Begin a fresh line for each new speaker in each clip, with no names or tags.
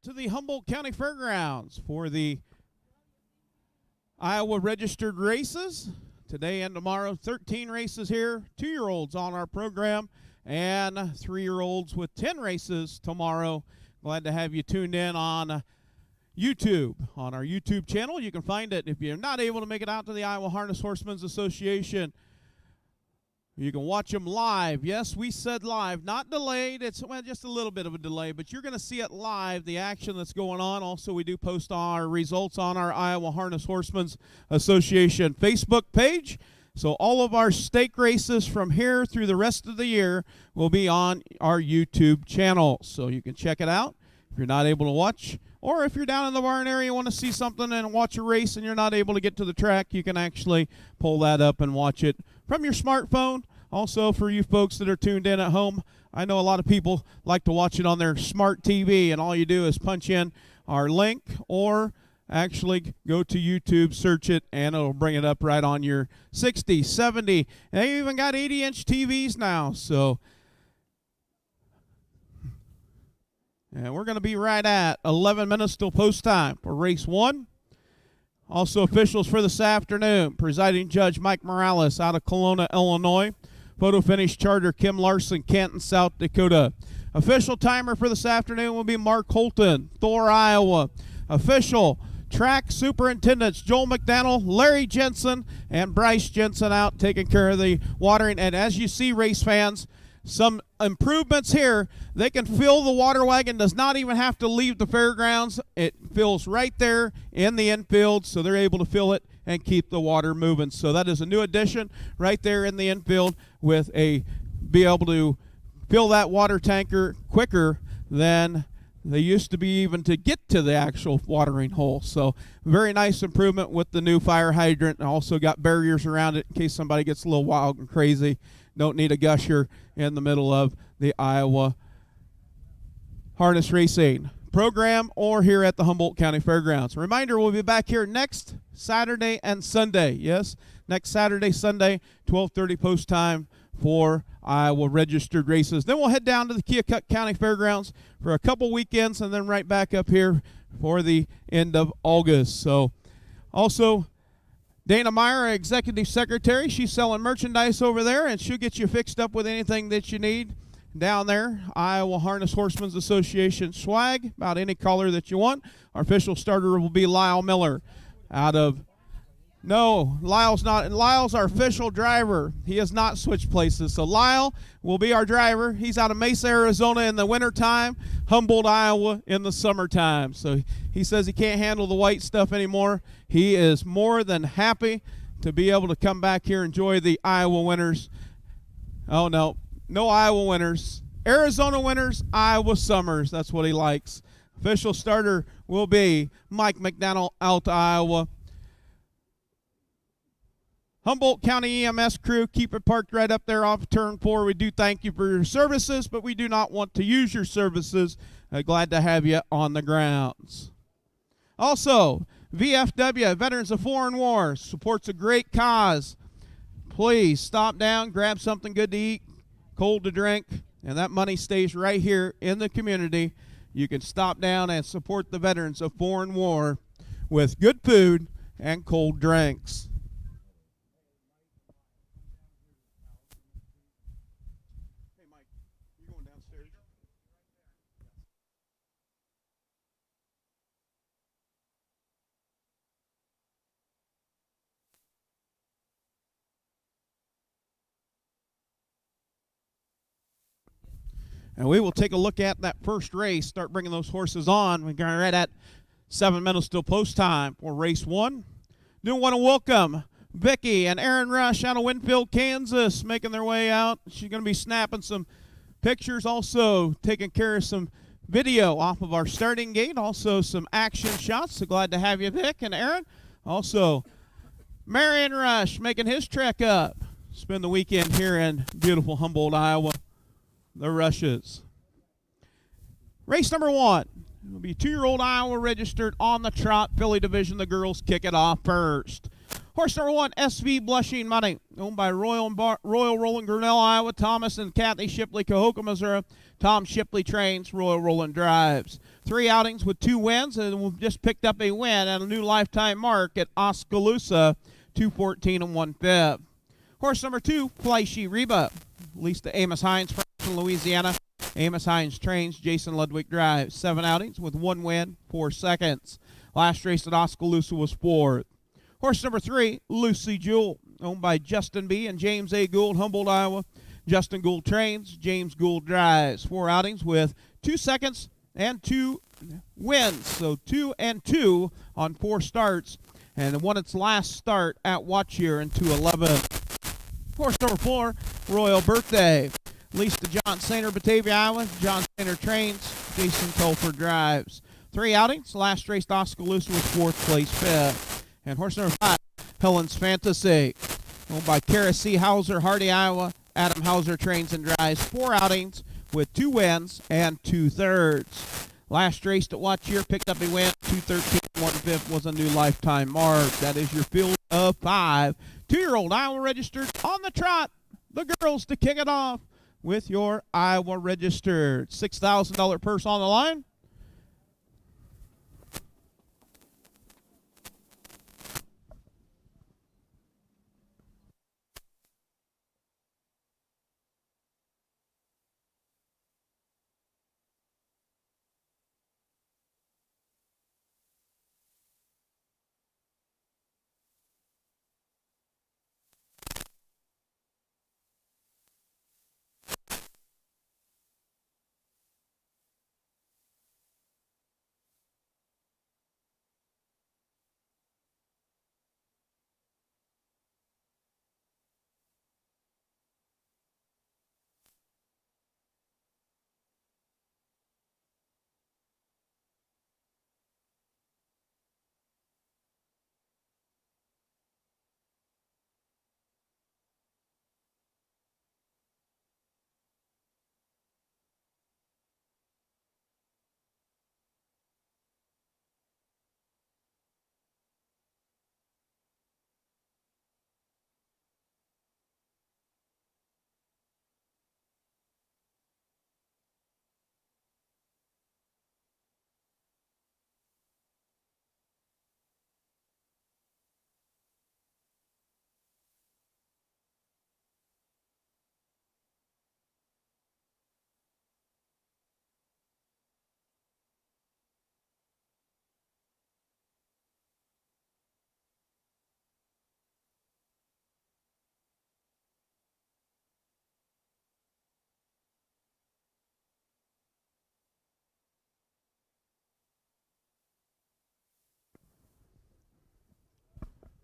To the Humboldt County Fairgrounds for the Iowa registered races today and tomorrow. 13 races here, 2-year-olds on our program, and 3-year-olds with 10 races tomorrow. Glad to have you tuned in on YouTube, on our YouTube channel. You can find it if you're not able to make it out to the Iowa Harness Horsemen's Association. You can watch them live. Yes, we said live, not delayed. It's just a little bit of a delay, but you're going to see it live, the action that's going on. Also, we do post our results on our Iowa Harness Horsemen's Association Facebook page. So all of our stake races from here through the rest of the year will be on our YouTube channel. So you can check it out if you're not able to watch. Or if you're down in the barn area and want to see something and watch a race and you're not able to get to the track, you can actually pull that up and watch it from your smartphone. Also, for you folks that are tuned in at home, I know a lot of people like to watch it on their smart TV, and all you do is punch in our link or actually go to YouTube, search it, and it'll bring it up right on your 60, 70. They even got 80-inch TVs now, so. And we're going to be right at 11 minutes till post time for race 1. Also officials for this afternoon, presiding judge Mike Morales out of Kelowna, Illinois. Photo finish charter Kim Larson, Canton, South Dakota. Official timer for this afternoon will be Mark Holton, Thor, Iowa. Official track superintendents Joel McDaniel, Larry Jensen, and Bryce Jensen out taking care of the watering. And as you see, race fans, some improvements here. They can fill the water wagon, does not even have to leave the fairgrounds. It fills right there in the infield, so they're able to fill it and keep the water moving. So that is a new addition right there in the infield with be able to fill that water tanker quicker than they used to be even to get to the actual watering hole. So very nice improvement with the new fire hydrant, and also got barriers around it in case somebody gets a little wild and crazy. Don't need a gusher in the middle of the Iowa harness racing program or here at the Humboldt County Fairgrounds. Reminder, we'll be back here next Saturday and Sunday. Yes, next Saturday, Sunday, 12:30 post time for Iowa registered races. Then we'll head down to the Keokuk County Fairgrounds for a couple weekends and then right back up here for the end of August. So also, Dana Meyer, our executive secretary, she's selling merchandise over there, and she'll get you fixed up with anything that you need down there. Iowa Harness Horsemen's Association swag, about any color that you want. Our official starter will be Lyle Miller out of, no, Lyle's not, and Lyle's our official driver. He has not switched places. So Lyle will be our driver. He's out of Mesa, Arizona in the wintertime, Humboldt, Iowa in the summertime. So he says he can't handle the white stuff anymore. He is more than happy to be able to come back here and enjoy the Iowa winters. Oh, no, no Iowa winters. Arizona winters, Iowa summers. That's what he likes. Official starter will be Mike McDaniel out to Iowa. Humboldt County EMS crew, keep it parked right up there off turn 4. We do thank you for your services, but we do not want to use your services. Glad to have you on the grounds. Also, VFW, Veterans of Foreign War, supports a great cause. Please stop down, grab something good to eat, cold to drink, and that money stays right here in the community. You can stop down and support the Veterans of Foreign War with good food and cold drinks. And we will take a look at that first race, start bringing those horses on. We're right at 7 minutes till post time for race 1. Do want to welcome Vicki and Aaron Rush out of Winfield, Kansas, making their way out. She's going to be snapping some pictures, also taking care of some video off of our starting gate, also some action shots. So glad to have you, Vic and Aaron. Also, Marion Rush making his trek up. Spend the weekend here in beautiful Humboldt, Iowa. The Rushes. Race number 1. It'll be 2-year-old Iowa registered on the Trot Filly Division. The girls kick it off first. Horse number 1, SV Blushing Money, owned by Royal Roland Grinnell, Iowa, Thomas and Kathy Shipley, Cahokia, Missouri. Tom Shipley trains, Royal Roland drives. 3 outings with 2 wins, and we've just picked up a win at a new lifetime mark at Oskaloosa, 2:14 1/5. Horse number 2, Fleishy Reba, leased to Amos Hines from Louisiana. Amos Hines trains, Jason Ludwig drives. 7 outings with 1 win, 4 seconds. Last race at Oskaloosa was 4th. Horse number 3, Lucy Jewel, owned by Justin B. and James A. Gould, Humboldt, Iowa. Justin Gould trains, James Gould drives. 4 outings with 2 seconds and 2 wins. So 2 and 2 on 4 starts, and it won its last start at Watch Year in 2:11. Horse number 4, Royal Birthday, leased to John Sainer, Batavia, Iowa. John Sainer trains, Jason Telford drives. 3 outings, last race at Oskaloosa was 4th place 5th. And horse number 5, Helen's Fantasy, owned by Kara C. Hauser, Hardy, Iowa. Adam Hauser trains and drives. 4 outings with 2 wins and 2/3. Last race at Watch Year, picked up a win. 2:13 1/5 was a new lifetime mark. That is your field of 5 2-year-old Iowa registered on the trot. The girls to kick it off with your Iowa registered. $6,000 purse on the line.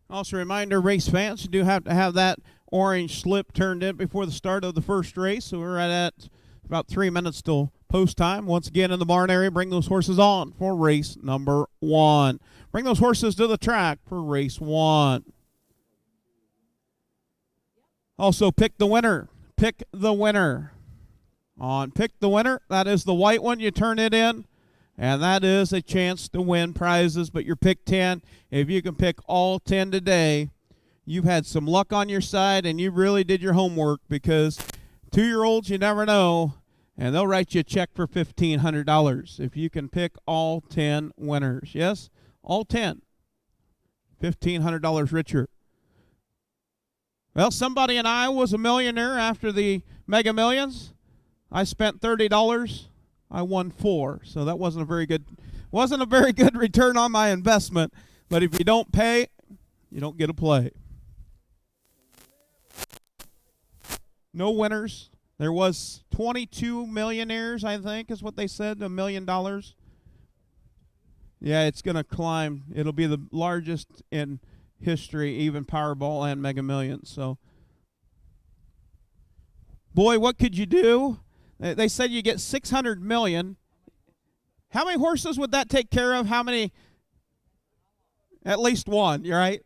Also, a reminder, race fans, you do have to have that orange slip turned in before the start of the first race. So we're right at about 3 minutes till post time. Once again, in the barn area, bring those horses on for race number 1. Bring those horses to the track for race 1. Also, pick the winner. Pick the winner. On Pick the Winner, that is the white one. You turn it in, and that is a chance to win prizes. But your pick 10, if you can pick all 10 today, you've had some luck on your side, and you really did your homework, because 2-year-olds, you never know, and they'll write you a check for $1,500 if you can pick all 10 winners. Yes, all 10. $1,500 richer. Well, somebody in Iowa was a millionaire after the Mega Millions. I spent $30. I won 4, so that wasn't a very good return on my investment. But if you don't pay, you don't get a play. No winners. There was 22 millionaires, I think, is what they said, $1 million. Yeah, it's going to climb. It'll be the largest in history, even Powerball and Mega Millions. So, boy, what could you do? They said you get 600 million. How many horses would that take care of? How many? At least one, you're right.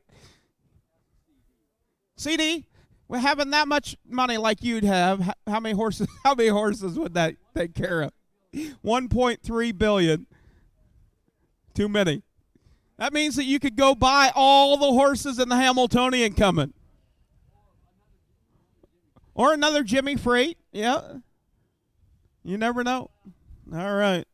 CD, we're having that much money like you'd have. How many horses? How many horses would that take care of? 1.3 billion. Too many. That means that you could go buy all the horses in the Hamiltonian coming. Or another Jimmy Freight. Yeah. You never know. All right.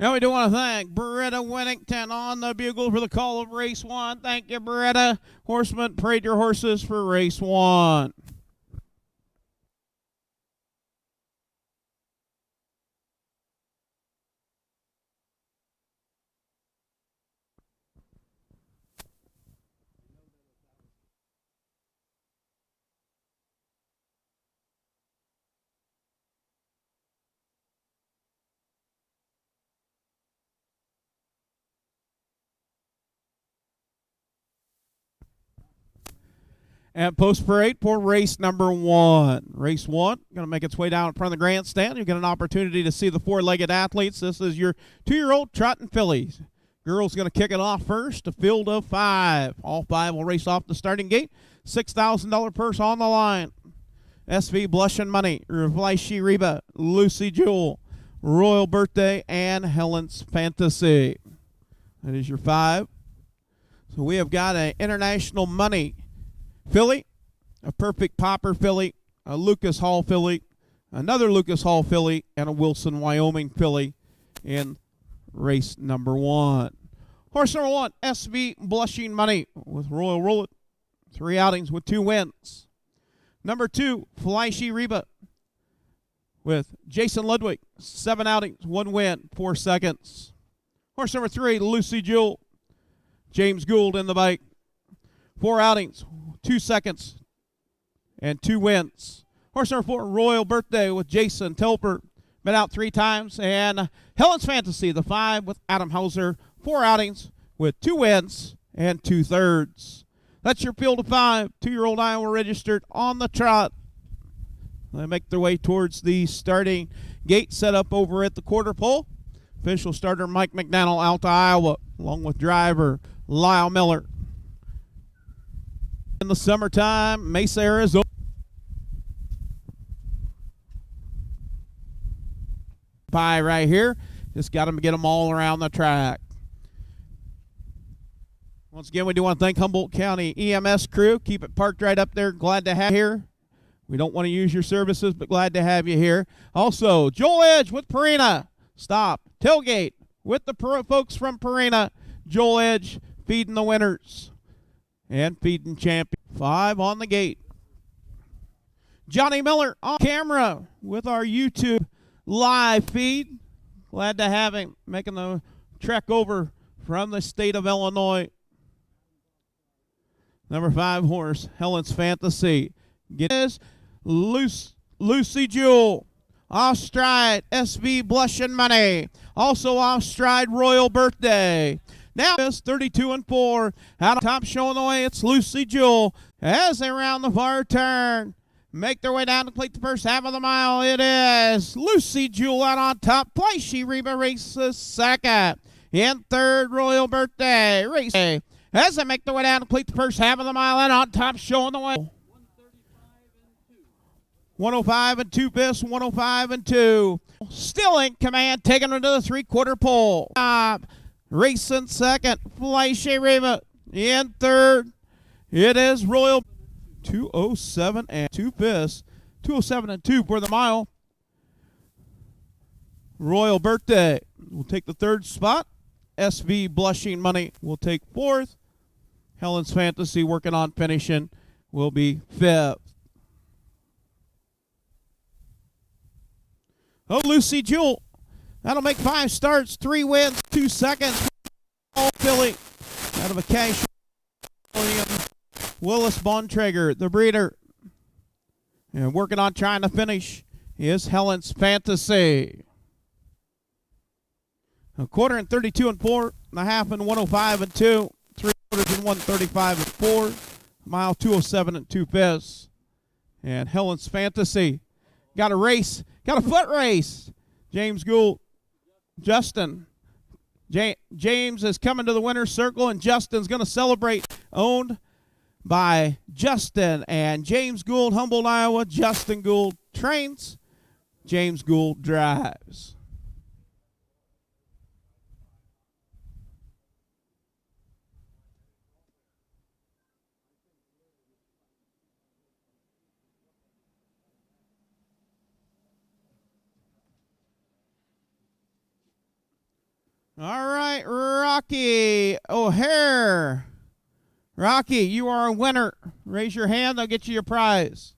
Now we do want to thank Beretta Winnington on the bugle for the call of race 1. Thank you, Beretta. Horseman, parade your horses for race 1. And post parade for race number 1. Race 1 going to make its way down in front of the grandstand. You get an opportunity to see the four-legged athletes. This is your 2-year-old Trot and fillies. Girls going to kick it off first. A field of 5. All 5 will race off the starting gate. $6,000 purse on the line. SV Blush and Money, Fleishy Reba, Lucy Jewel, Royal Birthday, and Helen's Fantasy. That is your 5. So we have got an International Money filly, a Perfect Popper filly, a Lucas Hall filly, another Lucas Hall filly, and a Wilson, Wyoming filly in race number 1. Horse number 1, SV Blushing Money with Royal Roulette. 3 outings with 2 wins. Number 2, Fleishy Reba with Jason Ludwig. 7 outings, 1 win, 4 seconds. Horse number 3, Lucy Jewel. James Gould in the bike. 4 outings, 2 seconds, and 2 wins. Horse number 4, Royal Birthday with Jason Telper. Been out 3 times. And Helen's Fantasy, the 5 with Adam Hauser. 4 outings with 2 wins and 2/3. That's your field of 5. 2-year-old Iowa registered on the trot. They make their way towards the starting gate set up over at the quarter pole. Official starter Mike McDaniel out to Iowa, along with driver Lyle Miller. In the summertime, Mesa, Arizona. Pie right here. Just got to get them all around the track. Once again, we do want to thank Humboldt County EMS crew. Keep it parked right up there. Glad to have you here. We don't want to use your services, but glad to have you here. Also, Joel Edge with Purina. Stop. Tailgate with the folks from Purina. Joel Edge feeding the winners and feeding champions. 5 on the gate. Johnny Miller on camera with our YouTube live feed. Glad to have him making the trek over from the state of Illinois. Number 5 horse, Helen's Fantasy. Get this, Lucy Jewel. Off stride, SV Blush and Money. Also off stride, Royal Birthday. Now it's 32-4. Out of top showing the way, it's Lucy Jewel. As they round the far turn, make their way down to complete the first half of the mile. It is Lucy Jewel out on top. Fleishy Reba races second. In third, Royal Birthday. Race as they make their way down to complete the first half of the mile, and on top showing the way. 105 and 2 fifths, 105 and 2. Still in command, taking them to the 3/4 pole. Racing second, Fleishy Reba. In third, it is Royal. 207 and 2 fifths, 207 and 2 for the mile. Royal Birthday will take the 3rd spot. SV Blushing Money will take 4th. Helen's Fantasy working on finishing will be 5th. Oh, Lucy Jewell. That'll make 5 starts, 3 wins, 2 seconds. All filly out of a cash. Willis Bontrager, the breeder. And working on trying to finish is Helen's Fantasy. A quarter and 32 and 4 and a half and 105 and 2. 3 quarters and 135 and 4. Mile 207 and 2/5. And Helen's Fantasy got a race, got a foot race. James Gould, Justin. James is coming to the winner's circle, and Justin's going to celebrate. Owned by Justin and James Gould, Humboldt, Iowa. Justin Gould trains. James Gould drives. All right, Rocky O'Hare. Rocky, you are a winner. Raise your hand, I'll get you your prize.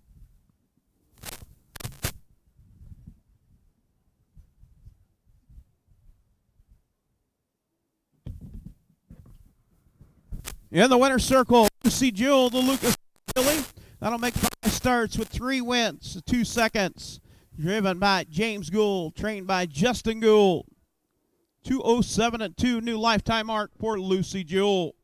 In the winner's circle, Lucy Jewell, the Lucas filly. That'll make 5 starts with 3 wins, 2 seconds. Driven by James Gould, trained by Justin Gould. 207 and 2, new lifetime mark for Lucy Jewell.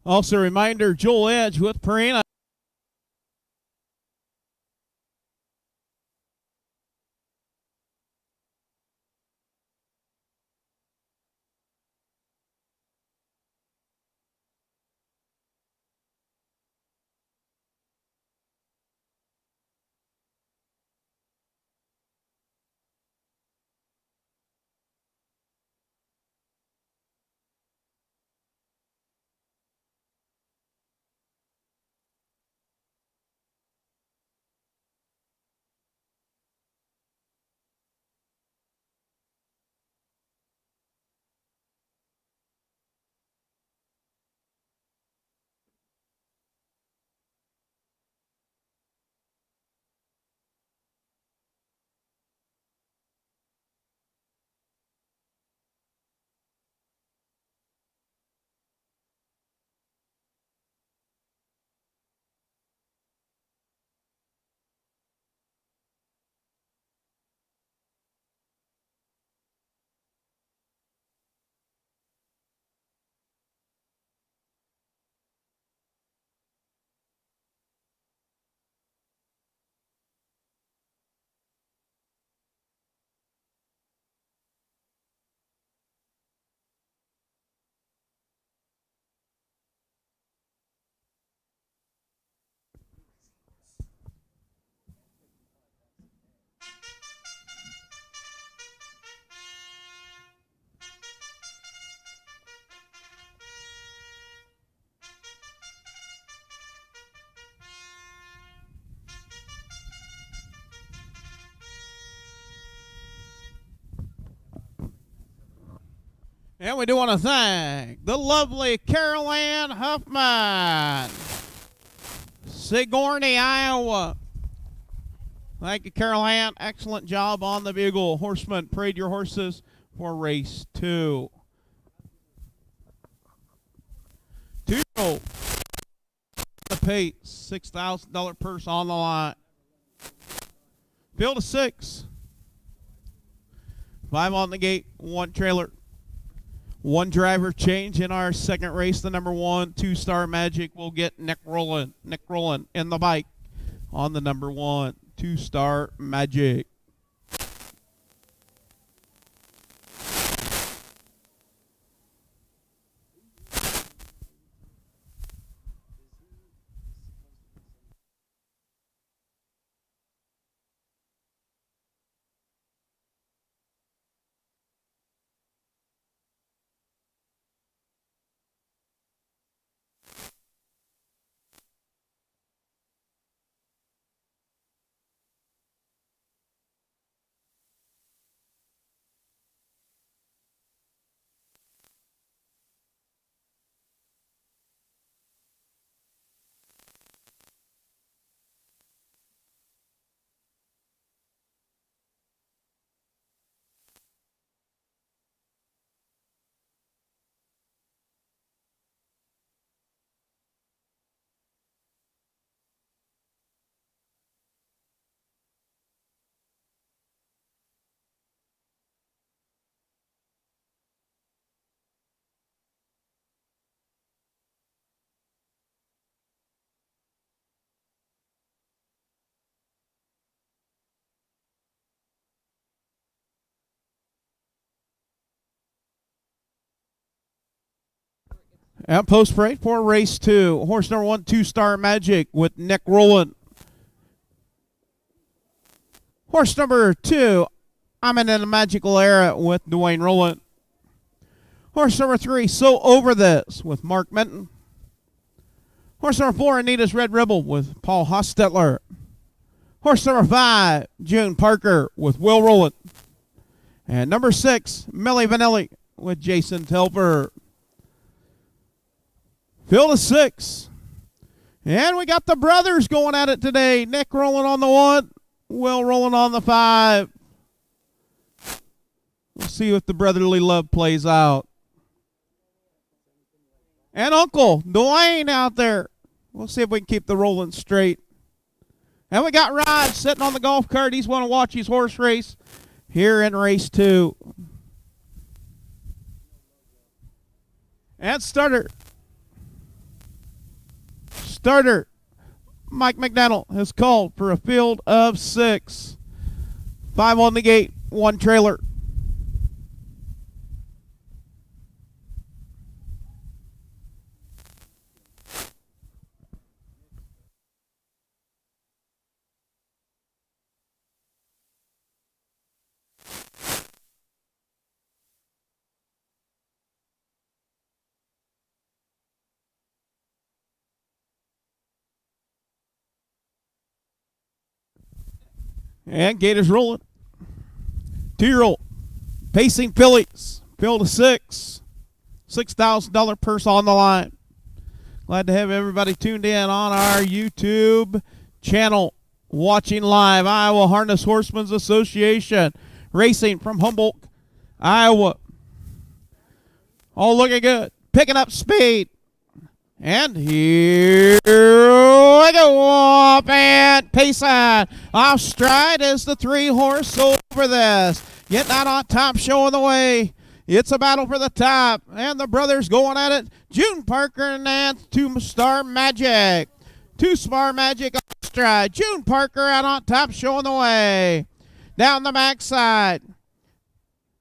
Also, a reminder, Joel Edge with Perina. And we do want to thank the lovely Carol Ann Huffman, Sigourney, Iowa. Thank you, Carol Ann. Excellent job on the bugle. Horseman, parade your horses for race 2. 2-year-old. The pace, $6,000 purse on the line. Field of 6. 5 on the gate, 1 trailer. 1 driver change in our second race. The number 1, 2-Star Magic will get Nick Rowland. Nick Rowland in the bike on the number 1, 2-Star Magic. And post parade for race 2. Horse number 1, 2-Star Magic with Nick Rowland. Horse number 2, I'm in a Magical Era with Dwayne Rowland. Horse number 3, So Over This with Mark Minton. Horse number 4, Anita's Red Rebel with Paul Hostetler. Horse number 5, June Parker with Will Rowland. And number 6, Millie Vanilli with Jason Telfer. Field of 6. And we got the brothers going at it today. Nick Rowland on the 1, Will Rowland on the 5. We'll see if the brotherly love plays out. And Uncle Dwayne out there. We'll see if we can keep the Rowland straight. And we got Rod sitting on the golf cart. He's want to watch his horse race here in race 2. And starter, Mike McDaniel has called for a field of 6. 5 on the gate, 1 trailer. And Gators rolling. 2-year-old. Pacing fillies. Field of 6. $6,000 purse on the line. Glad to have everybody tuned in on our YouTube channel. Watching live. Iowa Harness Horsemen's Association. Racing from Humboldt, Iowa. All looking good. Picking up speed. And here we go, off and pacing. Off stride is the 3-horse Over This. Getting out on top, showing the way. It's a battle for the top. And the brothers going at it. June Parker and 2-Star Magic. 2-Star Magic off stride. June Parker out on top, showing the way. Down the backside.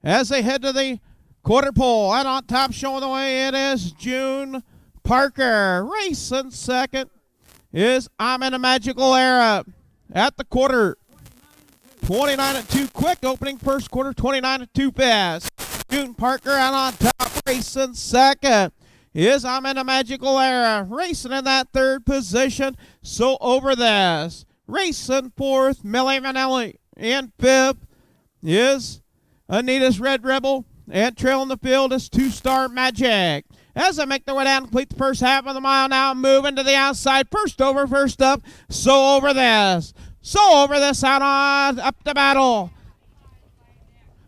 As they head to the quarter pole. Out on top, showing the way, it is June Parker. Racing second is I'm in a Magical Era at the quarter. 29-2 quick opening first quarter, 29-2 fast. June Parker out on top, racing second is I'm in a Magical Era. Racing in that third position, So Over This. Racing fourth, Millie Vanilli. In fifth is Anita's Red Rebel. And trailing the field is Two-Star Magic. As they make their way down, complete the first half of the mile now, moving to the outside. First over, first up. So over this. So over this out on up the battle.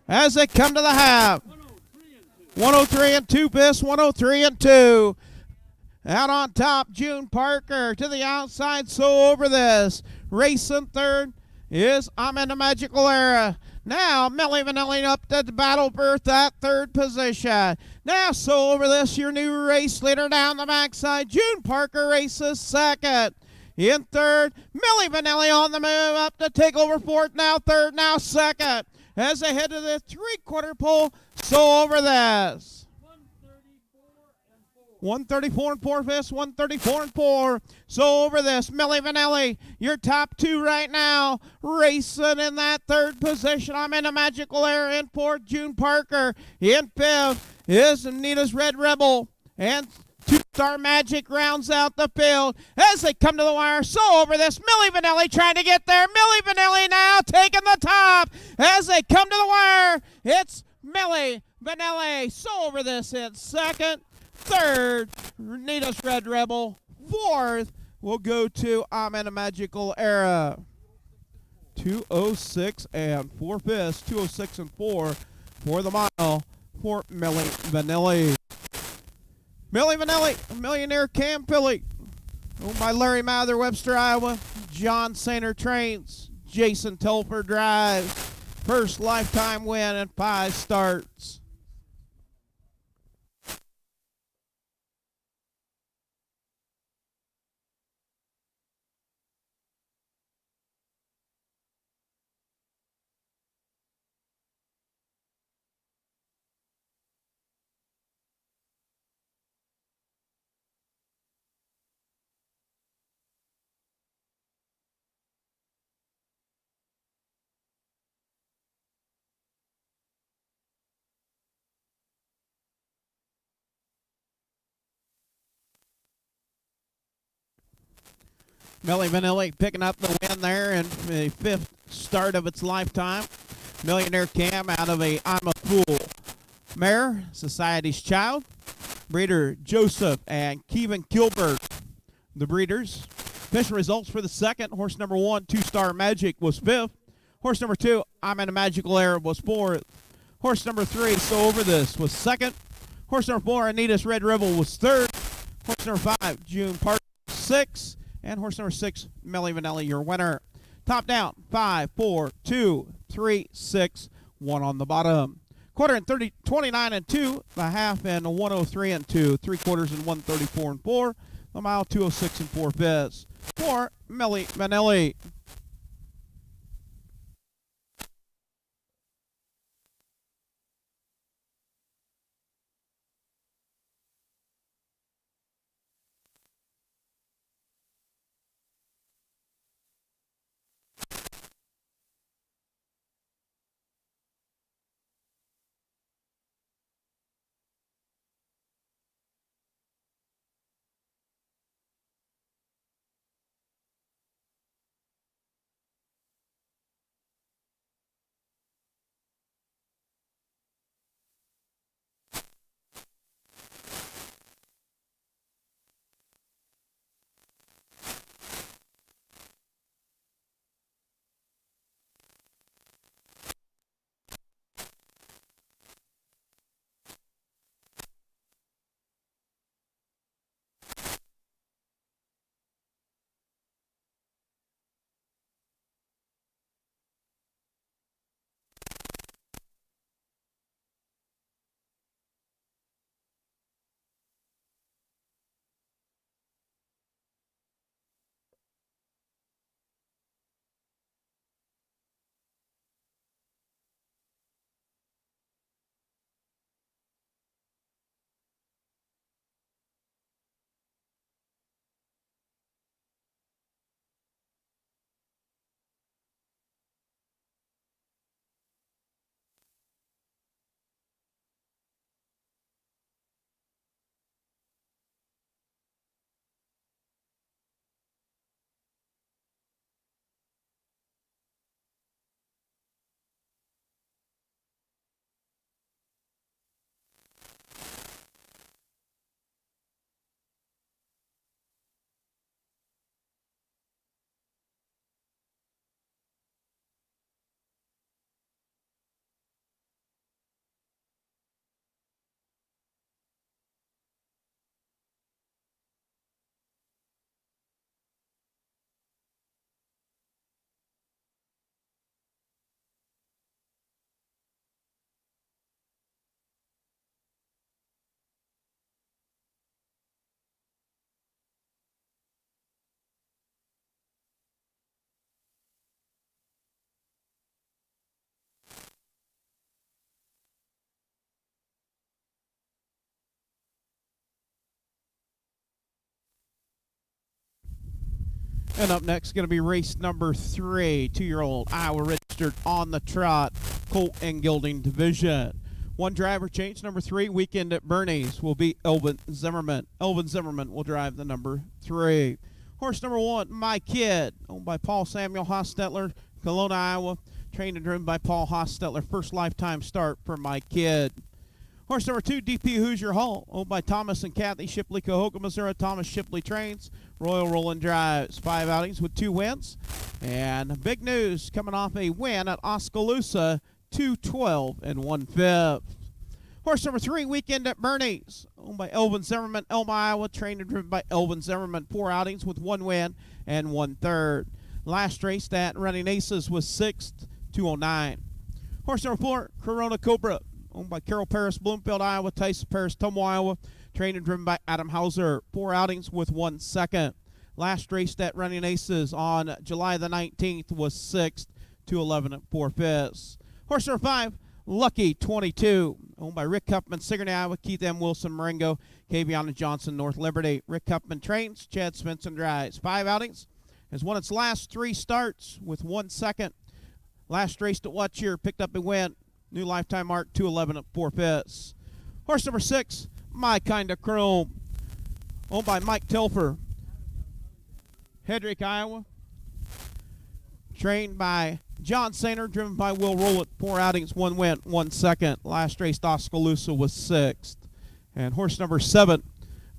As they come to the half. 103 and 2 Biss, 103 and 2. Out on top, June Parker to the outside, so over this. Racing third is I'm in the Magical Era. Now, Millie Vanilli up to the battle for that third position. Now, so over this, your new race leader down the backside. June Parker races second. In third, Millie Vanilli on the move up to take over fourth. Now third, now second. As they head to the three-quarter pole, so over this. 134 and 4 Biss, 134 and 4. So over this, Millie Vanilli, your top two right now, racing in that third position. I'm in a Magical Air in fourth, June Parker. In fifth is Anita's Red Rebel. And Two-Star Magic rounds out the field as they come to the wire. So over this, Millie Vanilli trying to get there. Millie Vanilli now taking the top as they come to the wire. It's Millie Vanilli. So over this in second. Third, Anita's Red Rebel. Fourth, we'll go to I'm in a Magical Era. 206 and 4 Biss, 206 and 4 for the mile for Millie Vanilli. Millie Vanilli, Millionaire Cam Philly. Owned by Larry Mather, Webster, Iowa. John Sainer trains. Jason Telfer drives. First lifetime win in 5 starts. Millie Vanilli picking up the win there in the 5th start of its lifetime. Millionaire Cam out of a I'm a Fool mare, Society's Child. Breeder Joseph and Kevin Gilbert, the breeders. Official results for the second. Horse number 1, Two-Star Magic, was 5th. Horse number 2, I'm in a Magical Air, was 4th. Horse number 3, So Over This, was 2nd. Horse number 4, Anita's Red Rebel, was 3rd. Horse number 5, June Park, 6th. And horse number 6, Millie Vanilli, your winner. Top down, 5, 4, 2, 3, 6, 1 on the bottom. Quarter and 29 and 2, the half and 103 and 2, 3/4 and 134 and 4, the mile 206 and 4 Biss for Millie Vanilli. And up next, going to be race number 3, 2-year-old Iowa registered on the Trot, Colt and Gelding division. One driver change, number 3, weekend at Bernie's, will be Elvin Zimmerman. Elvin Zimmerman will drive the number 3. Horse number 1, My Kid, owned by Paul Samuel Hostetler, Kelowna, Iowa. Trained and driven by Paul Hostetler. First lifetime start for My Kid. Horse number 2, DP Hoosier Hall, owned by Thomas and Kathy Shipley, Cahoga, Missouri. Thomas Shipley trains. Royal Roland drives. 5 outings with 2 wins. And big news coming off a win at Oskaloosa, 2-12 and 1/5. Horse number 3, weekend at Bernie's, owned by Elvin Zimmerman, Elma, Iowa. Trained and driven by Elvin Zimmerman. 4 outings with 1 win and 1/3. Last race at Running Aces was 6th, 209. Horse number 4, Corona Cobra, owned by Carol Paris, Bloomfield, Iowa. Tyson Paris, Tomo, Iowa. Trained and driven by Adam Hauser. 4 outings with 1 second. Last race at Running Aces on July the 19th was 6th, 211 and 4/5. Horse number 5, Lucky 22, owned by Rick Huffman, Sigourney, Iowa. Keith M. Wilson, Marengo. Kaviana Johnson, North Liberty. Rick Huffman trains. Chad Svensson drives. 5 outings. Has won its last 3 starts with 1 second. Last race to watch here, picked up a win. New lifetime mark, 211 and 4/5. Horse number 6, My Kinda Chrome, owned by Mike Telfer, Hedrick, Iowa. Trained by John Sainer, driven by Will Rowlett. 4 outings, 1 win, 1 second. Last race to Oskaloosa was 6th. And horse number 7,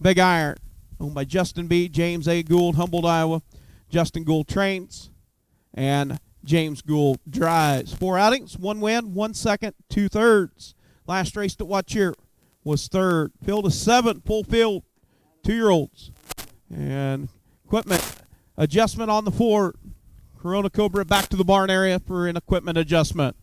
Big Iron, owned by Justin B., James A. Gould, Humboldt, Iowa. Justin Gould trains, and James Gould drives. 4 outings, 1 win, 1 second, 2/3. Last race to watch here was 3rd. Field of 7, full field, 2-year-olds. And equipment adjustment on the 4. Corona Cobra back to the barn area for an equipment adjustment.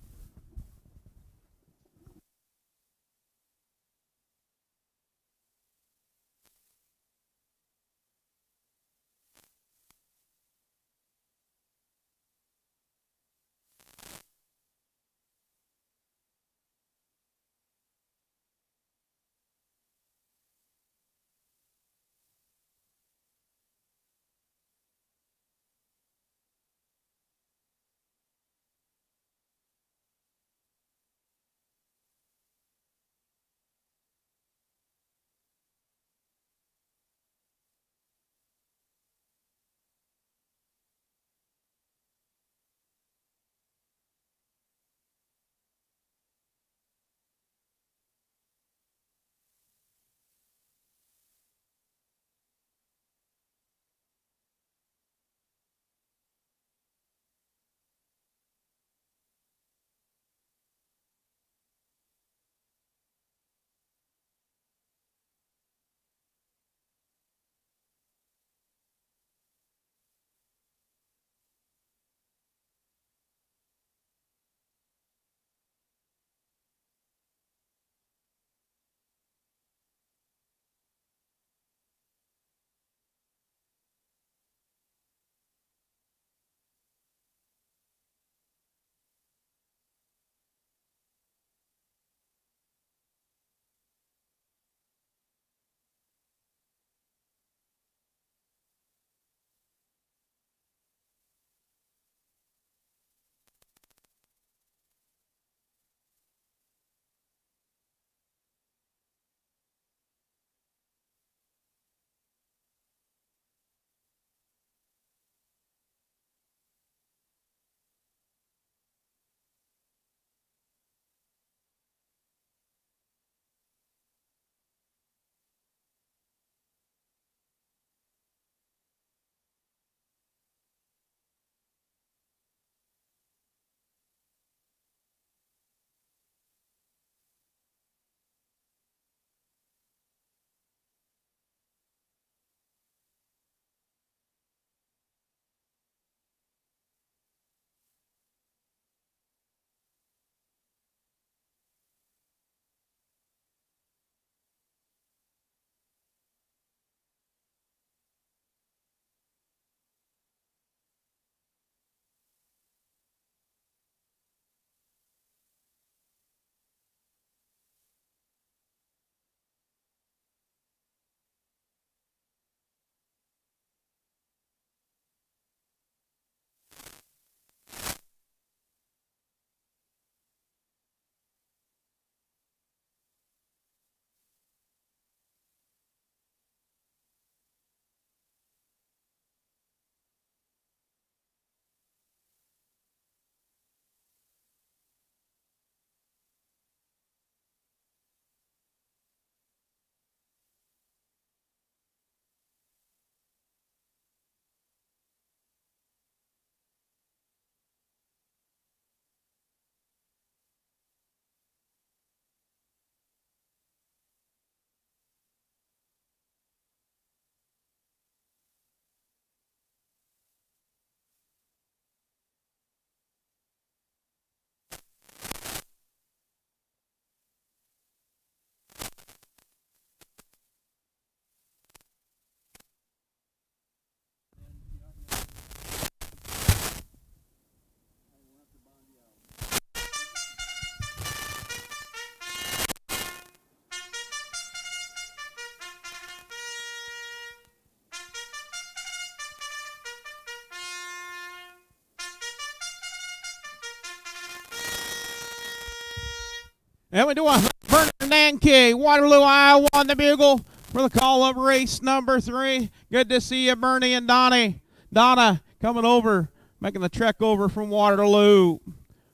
And we do a Vernon Nankey, Waterloo, Iowa on the bugle for the call of race number 3. Good to see you, Bernie and Donnie. Donna coming over, making the trek over from Waterloo.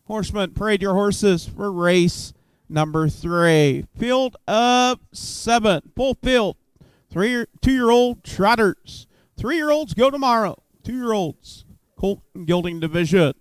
Horseman, parade your horses for race number 3. Field of 7, full field. 2-year-old trotters. 3-year-olds go tomorrow. 2-year-olds, colt and gelding division.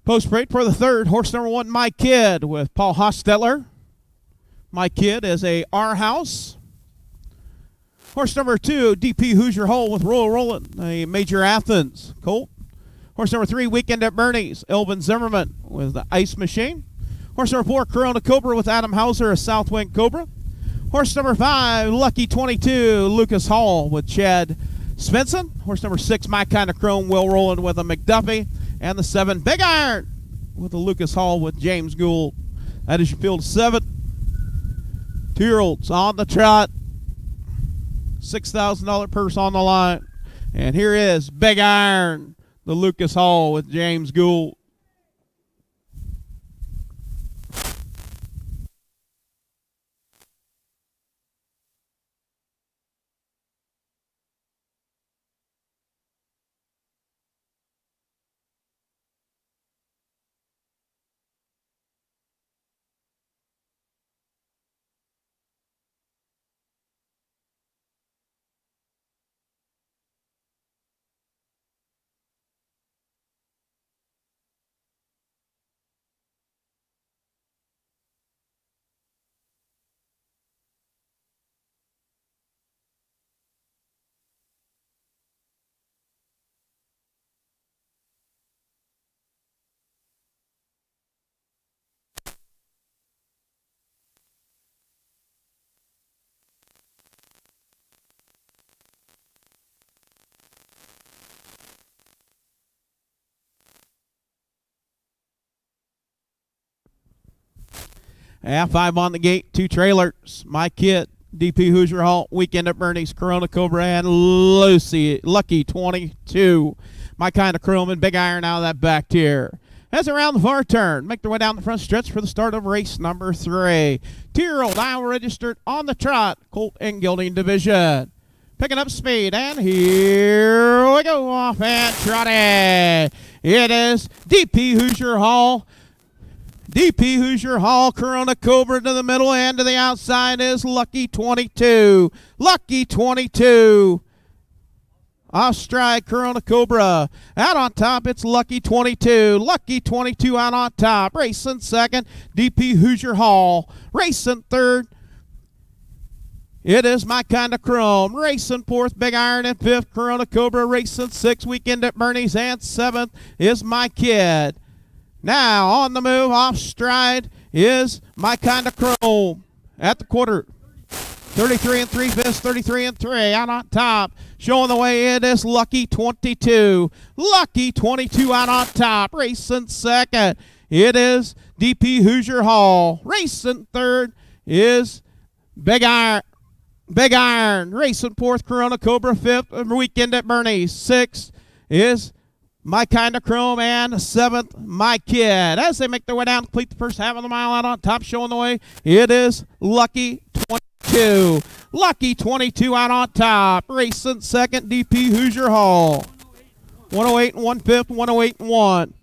Post parade for the 3rd, horse number 1, My Kid, with Paul Hostetler. My Kid is a R House. Horse number 2, DP Hoosier Hole with Royal Roland, a Major Athens colt. Horse number 3, Weekend at Bernie's, Elvin Zimmerman with the Ice Machine. Horse number 4, Corona Cobra with Adam Hauser, a Southwind Cobra. Horse number 5, Lucky 22, Lucas Hall with Chad Svensson. Horse number 6, My Kind of Chrome, Will Roland with a McDuffie. And the 7, Big Iron with the Lucas Hall with James Gould. That is your field of 7. 2-year-olds on the trot. $6,000 purse on the line. And here is Big Iron, the Lucas Hall with James Gould. Yeah, 5 on the gate, 2 trailers. My Kid, DP Hoosier Hall, Weekend at Bernie's, Corona Cobra, and Lucky 22. My Kind of Chrome and Big Iron out of that back tier. As around the far turn, make their way down the front stretch for the start of race number 3. 2-year-old Iowa registered on the trot, colt and gelding division. Picking up speed, and here we go, off and trotted. It is DP Hoosier Hall. DP Hoosier Hall, Corona Cobra to the middle, and to the outside is Lucky 22. Lucky 22. Off stride, Corona Cobra. Out on top, it's Lucky 22. Lucky 22 out on top. Racing second, DP Hoosier Hall. Racing third, it is My Kind of Chrome. Racing fourth, Big Iron, and fifth, Corona Cobra. Racing sixth, Weekend at Bernie's, and seventh is My Kid. Now on the move, off stride, is My Kind of Chrome. At the quarter, 33 3/5, 33 3. Out on top, showing the way, it is Lucky 22. Lucky 22 out on top. Racing second, it is DP Hoosier Hall. Racing third is Big Iron. Big Iron. Racing fourth, Corona Cobra. Fifth, Weekend at Bernie's. Sixth is My Kind of Chrome, and seventh, My Kid. As they make their way down, complete the first half of the mile, out on top, showing the way, it is Lucky 22. Lucky 22 out on top. Racing second, DP Hoosier Hall. 108 and 1/5, 108 and 1.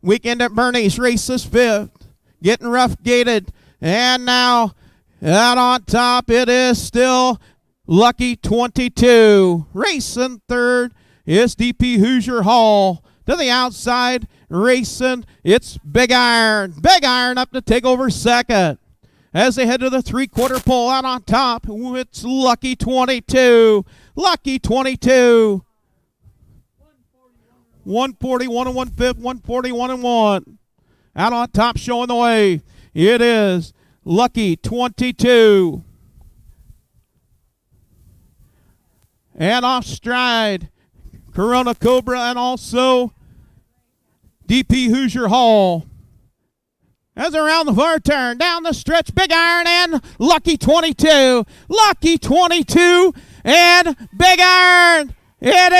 Weekend at Bernie's, races fifth. Getting rough gated. And now, out on top, it is still Lucky 22. Racing third is DP Hoosier Hall. To the outside, racing, it's Big Iron. Big Iron up to take over second. As they head to the three-quarter pole, out on top, it's Lucky 22. Lucky 22. 141 and 1/5, 141 and 1. Out on top, showing the way, it is Lucky 22. And off stride, Corona Cobra and also DP Hoosier Hall. As around the far turn, down the stretch, Big Iron and Lucky 22. Lucky 22 and Big Iron. It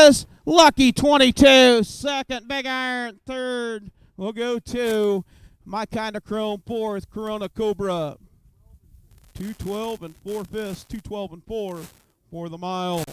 is Lucky 22. Second, Big Iron. Third, we'll go to My Kind of Chrome. Fourth, Corona Cobra. 212 and 4/5. 212 and 4 for the mile.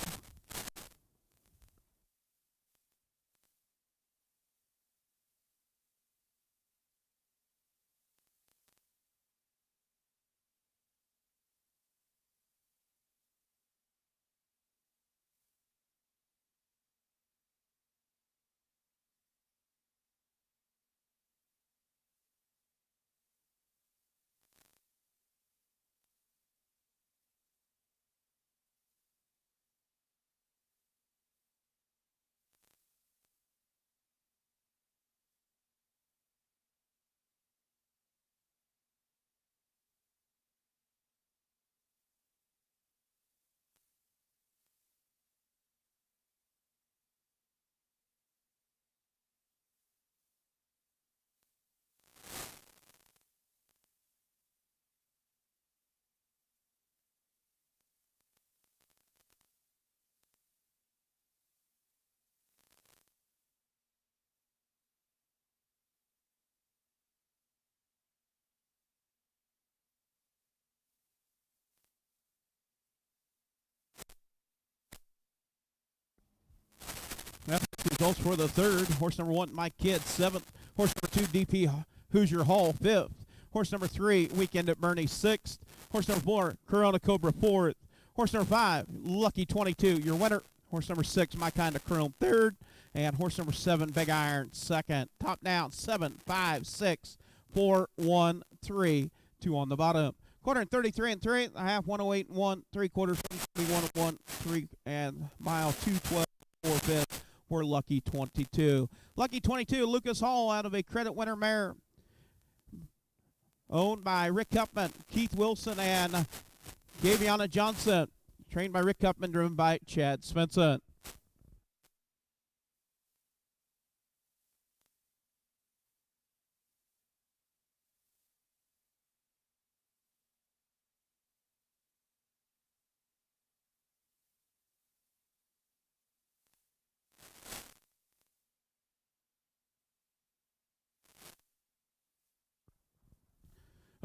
That's the results for the third. Horse number 1, My Kid, 7th. Horse number 2, DP Hoosier Hall, 5th. Horse number 3, Weekend at Bernie, 6th. Horse number 4, Corona Cobra, 4th. Horse number 5, Lucky 22, your winner. Horse number 6, My Kind of Chrome, 3rd. And horse number 7, Big Iron, 2nd. Top down, 7, 5, 6, 4, 1, 3. 2 on the bottom. Quarter and 33 and 3. A half, 108 and 1. 3/4, 41 and 1. 3 and mile, 212, 4/5. For Lucky 22. Lucky 22, Lucas Hall out of a credit winner mare. Owned by Rick Kupman, Keith Wilson, and Gaviana Johnson. Trained by Rick Kupman, driven by Chad Svensson.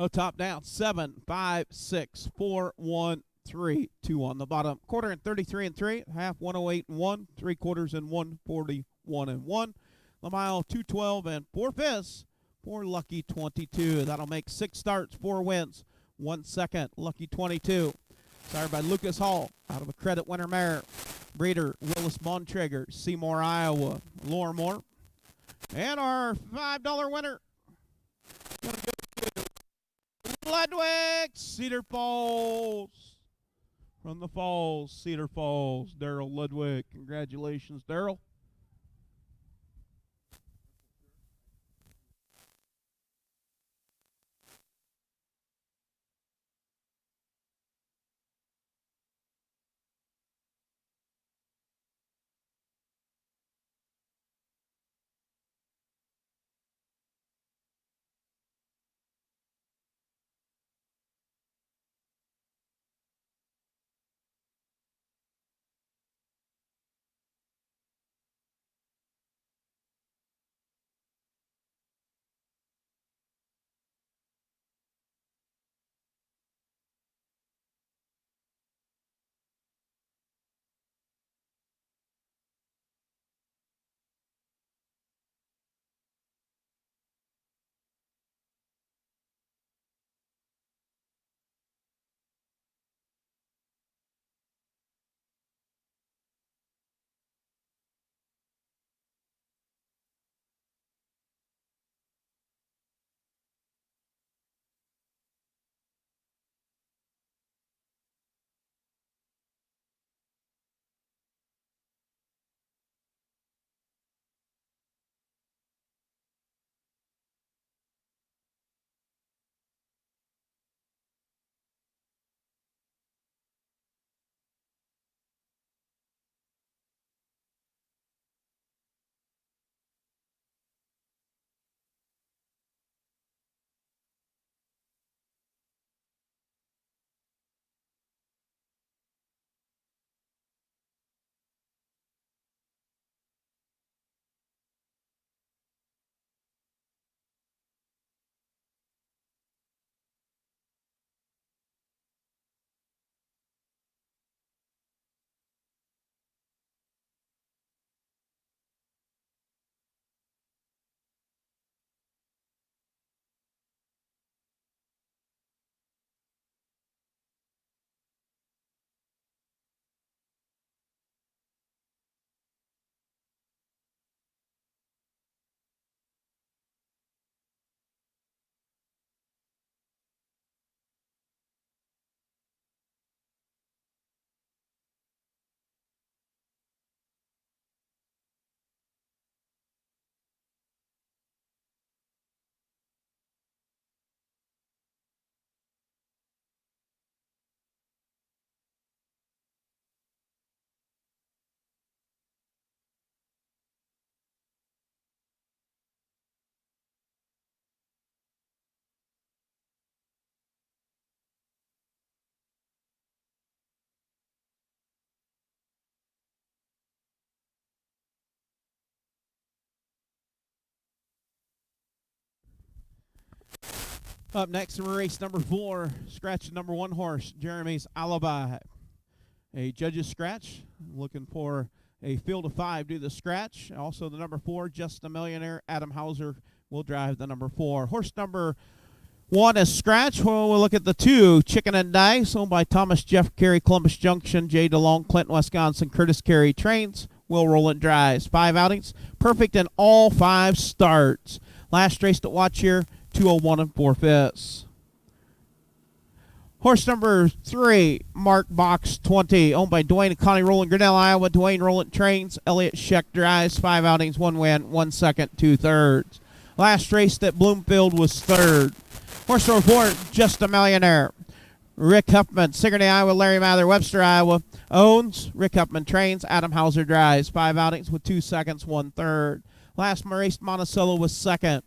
Oh, top down, 7, 5, 6, 4, 1, 3. 2 on the bottom. Quarter and 33 and 3. Half, 108 and 1. 3/4 and 141 and 1. The mile, 212 and 4/5 for Lucky 22. That'll make 6 starts, 4 wins, 1 second. Lucky 22. Sired by Lucas Hall out of a credit winner mare. Breeder Willis Bontrager, Seymour, Iowa. Lorimore. And our $5 winner. Gonna go Ludwig, Cedar Falls. From the Falls, Cedar Falls, Daryl Ludwig. Congratulations, Daryl. Up next in race number 4, scratch number 1 horse, Jeremy's Alibi. A judge's scratch, looking for a field of 5 do the scratch. Also the number 4, Just a Millionaire, Adam Hauser will drive the number 4. Horse number 1 is scratch. We'll look at the 2, Chicken and Dice, owned by Thomas Jeff Carey, Columbus Junction, Jay DeLong, Clinton, Wisconsin, Curtis Carey trains. Will Roland drives. 5 outings, perfect in all 5 starts. Last race to watch here, 201 4/5. Horse number 3, Mark Box 20, owned by Dwayne and Connie Rowland, Grinnell, Iowa. Dwayne Rowland trains. Elliott Scheck drives. 5 outings, 1 win, 1 second, 2/3. Last race at Bloomfield was 3rd. Horse number 4, Just a Millionaire. Rick Huffman, Sigourney, Iowa. Larry Mather, Webster, Iowa. Owns. Rick Huffman trains. Adam Hauser drives. 5 outings with 2 seconds, 1/3. Last race, Monticello was 2nd.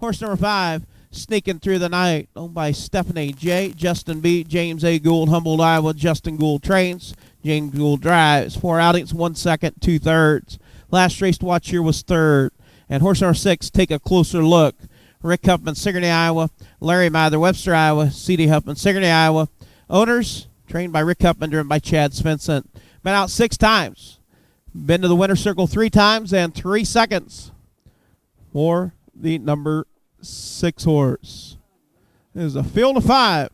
Horse number 5, Sneaking Through the Night, owned by Stephanie J. Justin B. James A. Gould, Humboldt, Iowa. Justin Gould trains. James Gould drives. 4 outings, 1 second, 2/3. Last race to watch here was 3rd. And horse number 6, Take a Closer Look. Rick Huffman, Sigourney, Iowa. Larry Mather, Webster, Iowa. C.D. Huffman, Sigourney, Iowa. Owners, trained by Rick Huffman, driven by Chad Svensson. Been out 6 times. Been to the winner's circle 3 times and 3 seconds for the number 6 horse. This is a field of 5.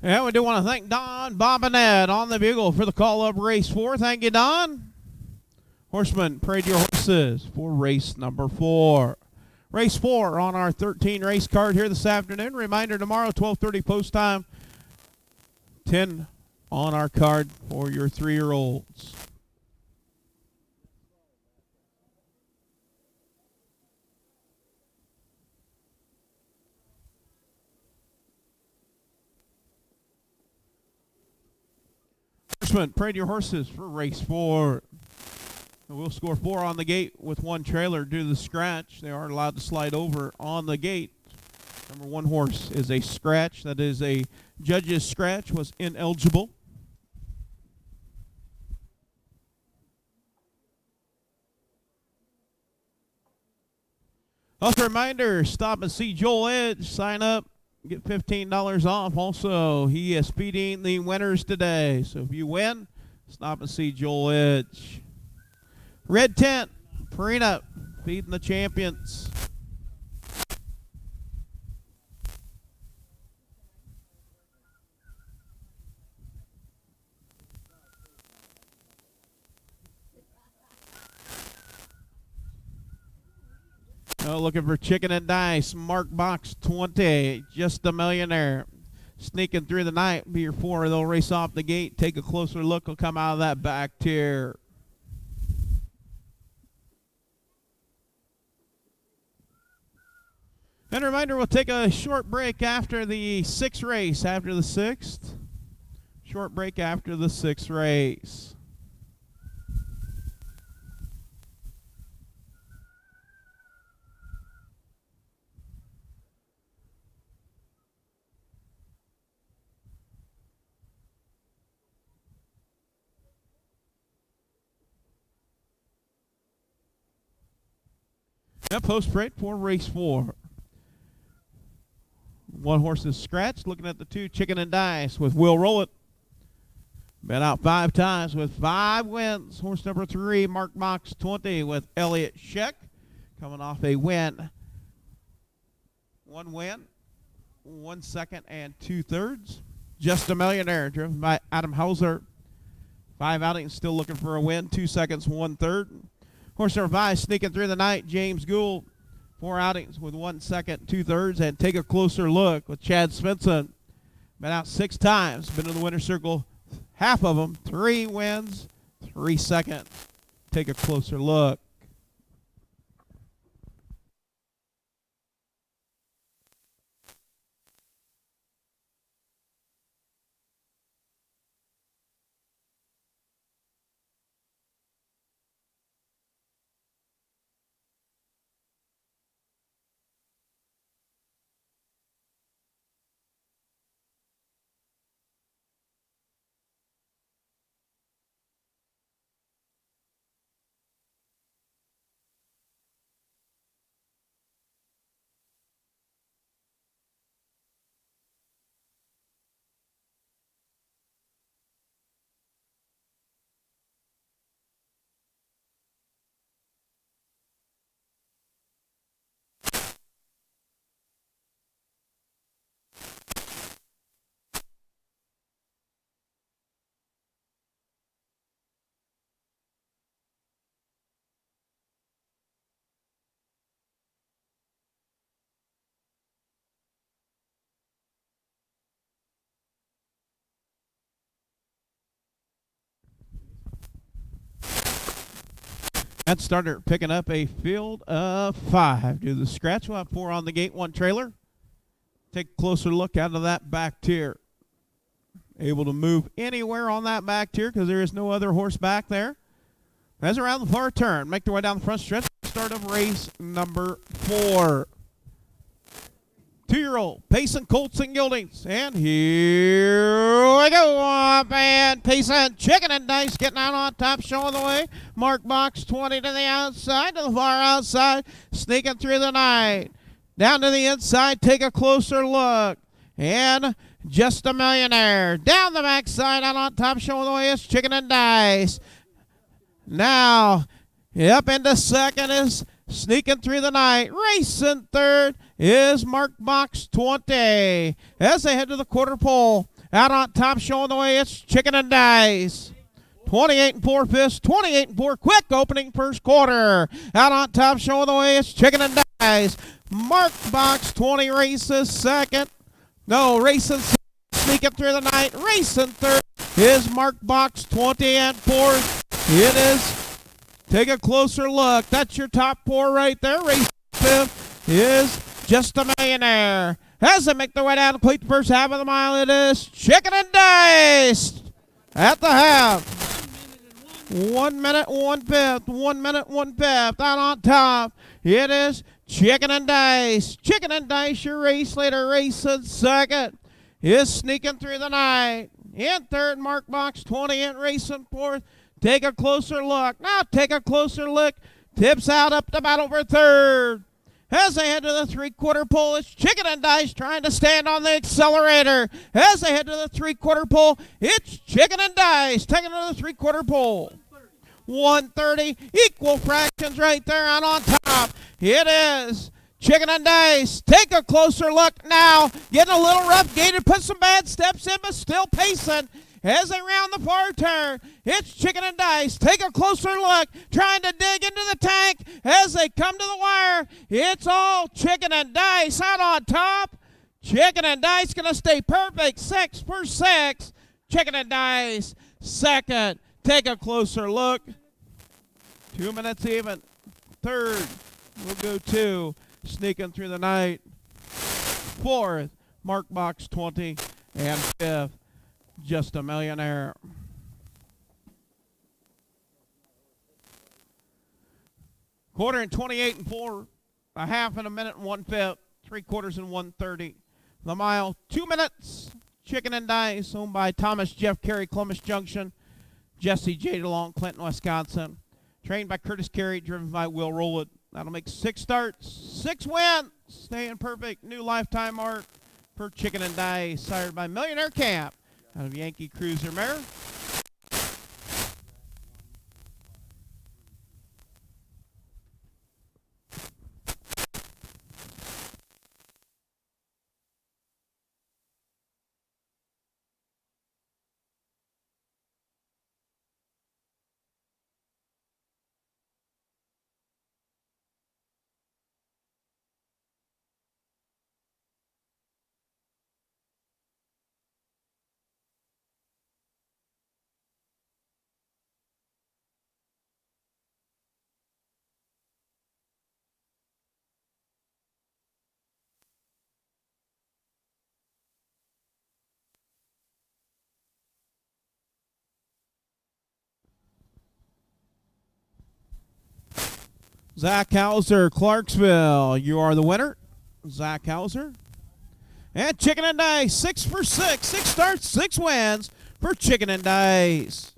And we do want to thank Don Bobinette on the bugle for the call of race 4. Thank you, Don. Horseman, parade your horses for race number 4. Race 4 on our 13 race card here this afternoon. Reminder tomorrow, 12:30 post time. 10 on our card for your 3-year-olds. Horseman, parade your horses for race 4. We'll score 4 on the gate with 1 trailer due to the scratch. They are allowed to slide over on the gate. Number 1 horse is a scratch. That is a judge's scratch, was ineligible. Also a reminder, stop and see Joel Edge. Sign up, get $15 off. Also, he is feeding the winners today. So if you win, stop and see Joel Edge. Red tent, Perina, feeding the champions. Oh, looking for chicken and dice. Mark box 20, just a millionaire. Sneaking through the night, be your 4. They'll race off the gate. Take a closer look. Will come out of that back tier. And a reminder, we'll take a short break after the 6th race. After the 6th. Short break after the 6th race. And post parade for race 4. 1 horse is scratched. Looking at the 2, chicken and dice with Will Roll It. Been out 5 times with 5 wins. Horse number 3, Mark Box 20 with Elliott Sheck. Coming off a win. 1 win, 1 second, and 2/3. Just a Millionaire, driven by Adam Hauser. 5 outings, still looking for a win. 2 seconds, 1/3. Horse number 5, sneaking through the night, James Gould. 4 outings with 1 second, 2/3. And take a closer look with Chad Svensson. Been out 6 times, been in the winner's circle, half of them. 3 wins, 3 seconds. Take a closer look. That starter picking up a field of 5. Do the scratch. We'll have 4 on the gate, 1 trailer. Take a closer look out of that back tier. Able to move anywhere on that back tier because there is no other horse back there. As around the far turn, make their way down the front stretch. Start of race number 4. 2-year-old Payson, Colts, and Gildings. And here we go. Up and Payson, chicken and dice, getting out on top, showing the way. Mark box 20 to the outside, to the far outside, sneaking through the night. Down to the inside, take a closer look. And Just a Millionaire. Down the backside, out on top, showing the way is chicken and dice. Now, up into second is sneaking through the night. Racing third is Mark Box 20. As they head to the quarter pole, Out on top, showing the way, it's Chicken and Dice. 28 and 4 fifths, 28 and 4, quick opening first quarter. Out on top, showing the way, it's Chicken and Dice. Mark box 20 races second. No, racing sneaking through the night. Racing third is Mark box 20 and 4th. It is, take a closer look. That's your top 4 right there. Racing 5th is Just a Millionaire. As they make their way down to complete the first half of the mile, it is Chicken and Dice at the half. 1 minute, 1 fifth. 1 minute, 1 fifth. Out on top, it is Chicken and Dice. Chicken and Dice, your race leader, racing second, is sneaking through the night. In third, Mark box 20 and racing fourth. Take a closer look. Now take a closer look. Tips out up to battle for third. As they head to the three-quarter pole, it's Chicken and Dice trying to stand on the accelerator. As they head to the three-quarter pole, it's Chicken and Dice taking to the three-quarter pole. 130, equal fractions right there, and on top, it is Chicken and Dice. Take a closer look now. Getting a little rough, gated, put some bad steps in, but still pacing. As they round the far turn, it's Chicken and Dice. Take a closer look, trying to dig into the tank. As they come to the wire, it's all Chicken and Dice out on top. Chicken and Dice going to stay perfect, 6 for 6. Chicken and Dice second. Take a closer look. 2 minutes even. Third, we'll go 2. Sneaking through the night. Fourth, Mark box 20. And fifth, Just a Millionaire. Quarter and 28 and 4. A half and a minute and 1 fifth. 3/4 and 1:30. The mile, 2 minutes. Chicken and Dice, owned by Thomas Jeff Carey, Columbus Junction. Jesse J. DeLong, Clinton, Wisconsin. Trained by Curtis Carey, driven by Will Rowland. That'll make 6 starts, 6 wins. Staying perfect. New lifetime mark for Chicken and Dice, sired by Millionaire Camp out of Yankee Cruiser Mare. Zach Hauser, Clarksville. You are the winner, Zach Hauser. And Chicken and Dice, 6 for 6. 6 starts, 6 wins for Chicken and Dice.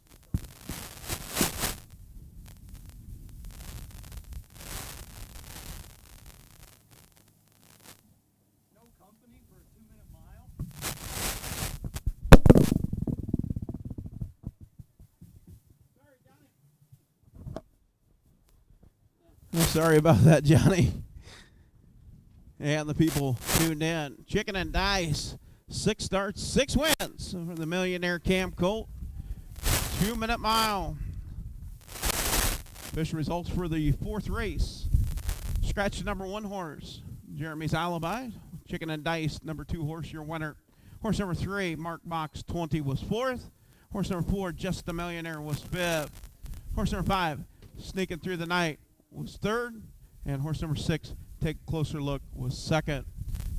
No company for a 2-minute mile. Sorry, Johnny.
I'm sorry about that, Johnny. And the people tuned in. Chicken and Dice, 6 starts, 6 wins for the Millionaire Camp Colt. 2-minute mile. Official results for the 4th race. Scratch the number 1 horse, Jeremy's Alibi. Chicken and Dice, number 2 horse, your winner. Horse number 3, Mark Box 20, was 4th. Horse number 4, Just a Millionaire, was 5th. Horse number 5, Sneaking Through the Night, was 3rd. And horse number 6, Take a Closer Look, was 2nd.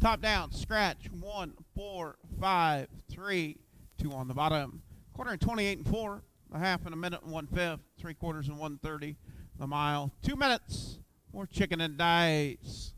Top down, scratch, 1, 4, 5, 3, 2 on the bottom. Quarter and 28 and 4, a half and a minute and 1 fifth, 3/4 and 1:30. The mile, 2 minutes. More Chicken and Dice.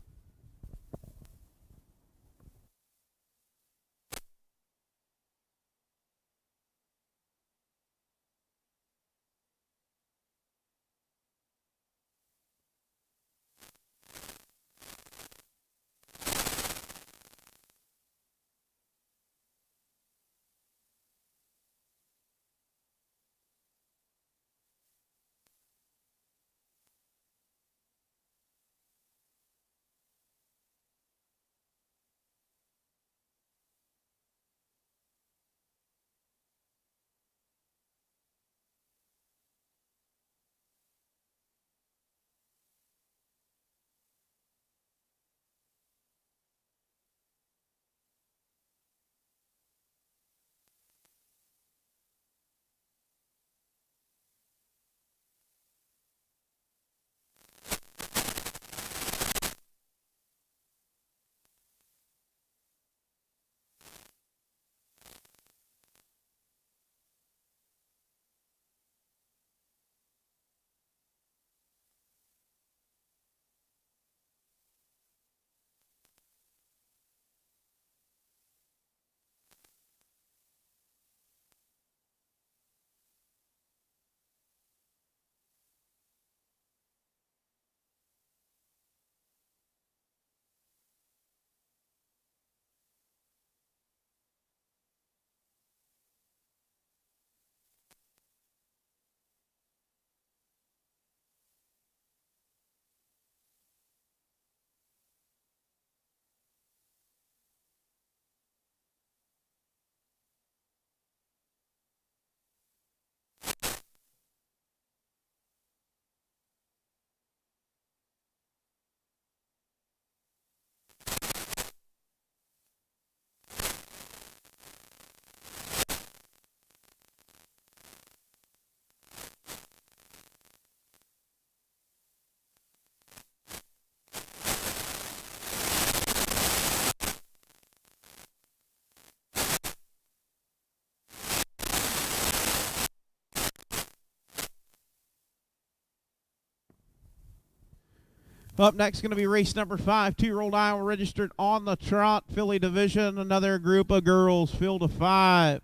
Up next, going to be race number 5, 2-year-old Iowa registered on the Trot filly division. Another group of girls, field of 5.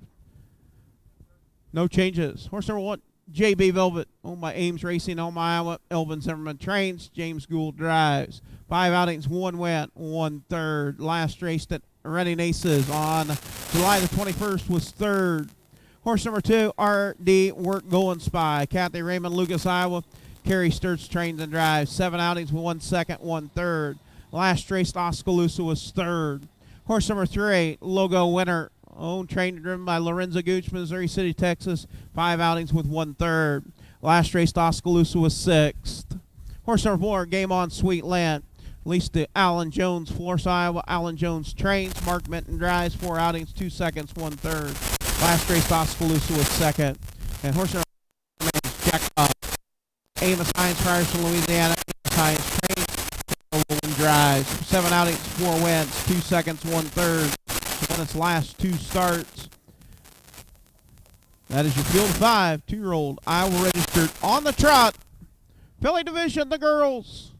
No changes. Horse number 1, JB Velvet, owned by Ames Racing, on my Iowa. Elvin Zimmerman trains. James Gould drives. 5 outings, 1 win, 1 third. Last race at Running Aces on July the 21st was 3rd. Horse number 2, RD Work Going Spy. Kathy Raymond, Lucas, Iowa. Carrie Sturts trains and drives. 7 outings, 1 second, 1 third. Last race, Oskaloosa was 3rd. Horse number 3, Logo Winner, owned, trained, and driven by Lorenzo Gooch, Missouri City, Texas. 5 outings with 1 third. Last race, Oskaloosa was 6th. Horse number 4, Game On Sweet Land, leased to Alan Jones, Florence, Iowa. Alan Jones trains. Mark Minton drives. 4 outings, 2 seconds, 1 third. Last race, Oskaloosa was 2nd. And horse number 4 is Jack Amos Hines Friars from Louisiana. Amos Hines trains and drives. 7 outings, 4 wins, 2 seconds, 1 third. Won its last 2 starts. That is your field of 5, 2-year-old Iowa registered on the Trot filly division, the girls.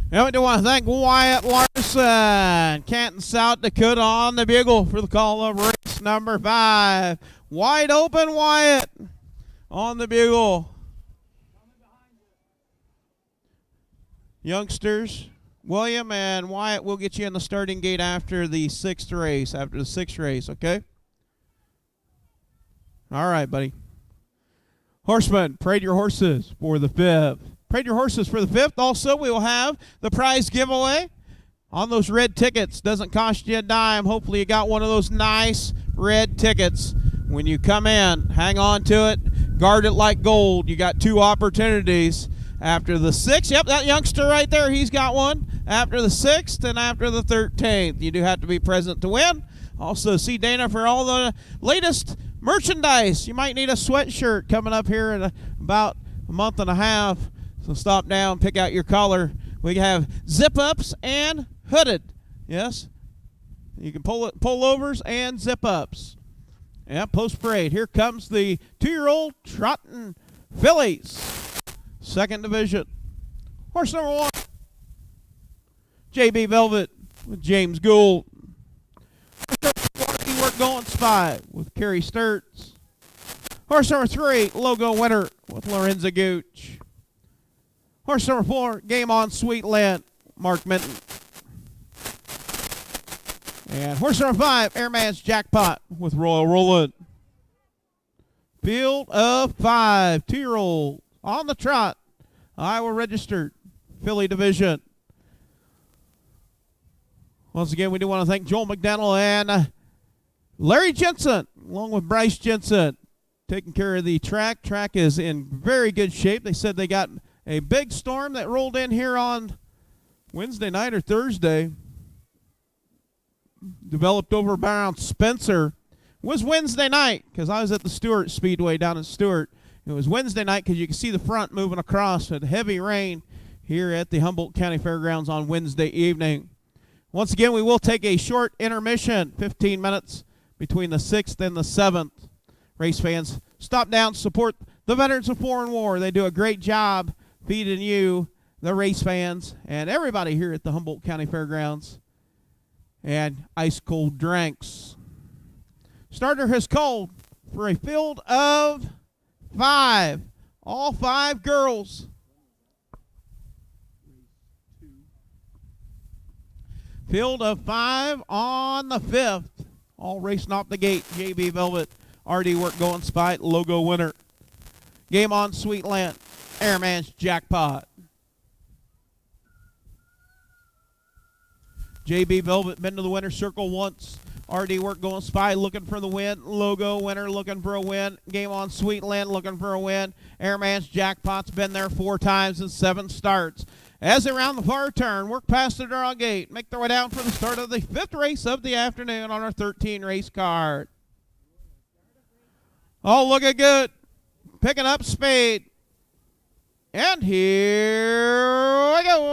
And we do want to thank Wyatt Larson, Canton, South Dakota, on the bugle for the call of race number 5. Wide open, Wyatt, on the bugle. Youngsters, William and Wyatt will get you in the starting gate after the 6th race, okay? All right, buddy. Horseman, parade your horses for the 5th. Parade your horses for the 5th. Also, we will have the prize giveaway on those red tickets. Doesn't cost you a dime. Hopefully you got one of those nice red tickets. When you come in, hang on to it. Guard it like gold. You got 2 opportunities. After the 6th, yep, that youngster right there, he's got one. After the 6th and after the 13th. You do have to be present to win. Also, see Dana for all the latest merchandise. You might need a sweatshirt coming up here in about a month and a half. So stop down, pick out your color. We have zip-ups and hooded. Yes, you can pull overs and zip-ups. Yeah, post-parade. Here comes the 2-year-old Trotting fillies. 2nd division. Horse number 1, JB Velvet with James Gould. Work Going Spy with Carrie Sturts. Horse number 3, Logo Winner with Lorenzo Gooch. Horse number 4, Game On Sweet Land, Mark Minton. And horse number 5, Airman's Jackpot with Royal Roland. Field of 5, 2-year-old on the Trot, Iowa registered, filly division. Once again, we do want to thank Joel McDaniel and Larry Jensen, along with Bryce Jensen, taking care of the track. Track is in very good shape. They said they got a big storm that rolled in here on Wednesday night or Thursday. Developed over around Spencer. It was Wednesday night because I was at the Stewart Speedway down in Stewart. It was Wednesday night because you can see the front moving across with heavy rain here at the Humboldt County Fairgrounds on Wednesday evening. Once again, we will take a short intermission, 15 minutes between the 6th and the 7th. Race fans, stop down, support the Veterans of Foreign War. They do a great job feeding you, the race fans, and everybody here at the Humboldt County Fairgrounds, and ice cold drinks. Starter has called for a field of 5. All 5 girls. Field of 5 on the 5th. All racing off the gate. JB Velvet, RD Work Going Spite, logo winner. Game on Sweetland, Airman's Jackpot. JB Velvet been to the winner's circle once. RD Work Going Spy looking for the win. Logo winner looking for a win. Game on Sweetland looking for a win. Airman's Jackpot's been there 4 times in 7 starts. As they round the far turn, work past the draw gate, make their way down for the start of the 5th race of the afternoon on our 13 race card. Oh, looking good. Picking up speed. And here we go,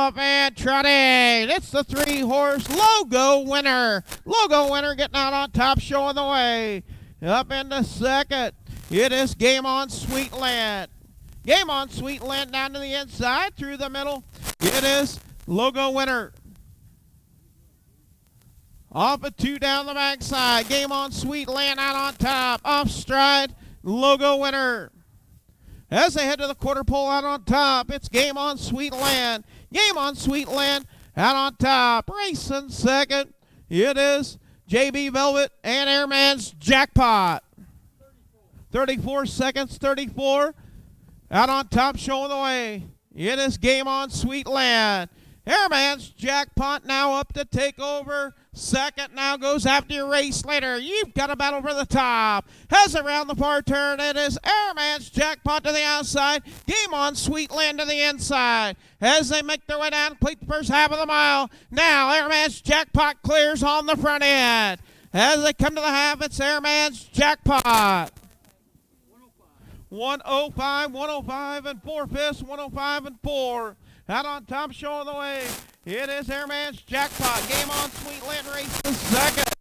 up and trotting. It's the 3-horse logo winner. Logo winner getting out on top, showing the way. Up into second, it is Game on Sweetland. Game on Sweetland down to the inside, through the middle. It is logo winner. Off a 2 down the backside. Game on Sweetland out on top. Off stride, logo winner. As they head to the quarter pole out on top, it's Game on Sweetland. Game on Sweetland out on top. Racing second, it is JB Velvet and Airman's Jackpot. 34 seconds, 34. Out on top, showing the way. It is Game on Sweetland. Airman's Jackpot now up to take over. Second now goes after your race later. You've got a battle for the top. As around the far turn, it is Airman's Jackpot to the outside. Game on Sweetland to the inside. As they make their way down, complete the first half of the mile. Now Airman's Jackpot clears on the front end. As they come to the half, it's Airman's Jackpot. 105 and 4/5, 105 and 4. Out on top, showing the way. It is Airman's Jackpot. Game on Sweetland race the second.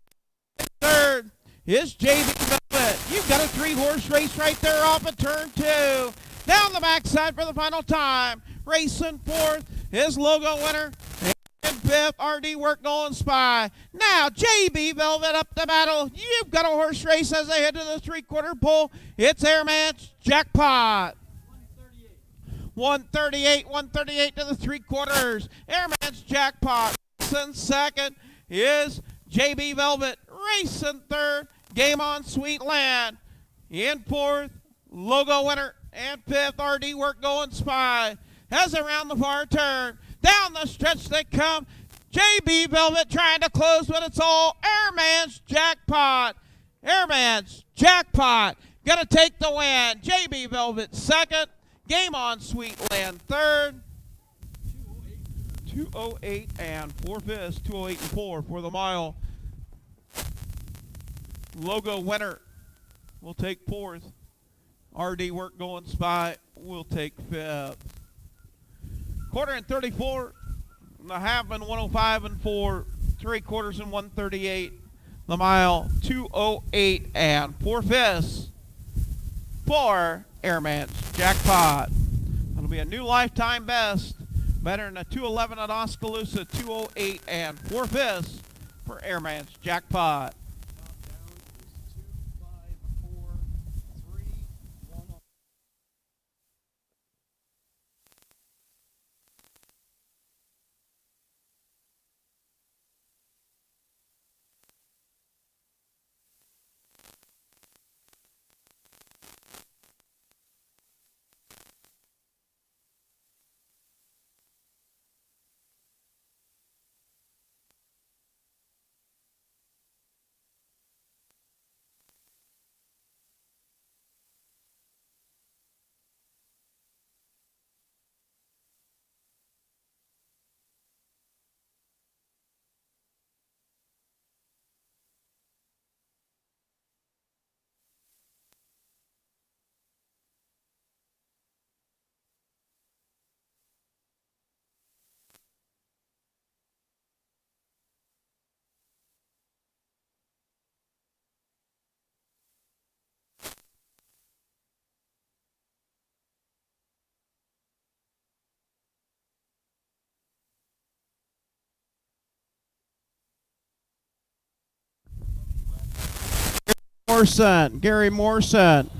Third is JB Velvet. You've got a 3-horse race right there off of turn 2. Down the backside for the final time. Racing fourth is logo winner. And 5th, RD Work Going Spy. Now, JB Velvet up to battle. You've got a horse race as they head to the 3/4 pole. It's Airman's Jackpot. 138 to the 3/4. Airman's Jackpot. Racing second is JB Velvet. Racing third, Game on Sweetland. In 4th, logo winner. And 5th, RD Work Going Spy. As around the far turn, down the stretch they come. JB Velvet trying to close, but it's all Airman's Jackpot. Airman's Jackpot gonna take the win. JB Velvet second. Game on Sweetland third. 208 and 4/5, 208 and 4 for the mile. Logo winner will take 4th. RD Work Going Spy will take 5th. Quarter and 34, the half and 105 and 4, 3/4 and 138. The mile 208 and 4/5 for Airman's Jackpot. That'll be a new lifetime best. Better than a 211 at Oskaloosa, 208 and 4/5 for Airman's Jackpot. Gary Morrison.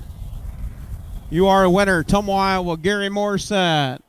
You are a winner. Tumwa, Iowa, Gary Morrison.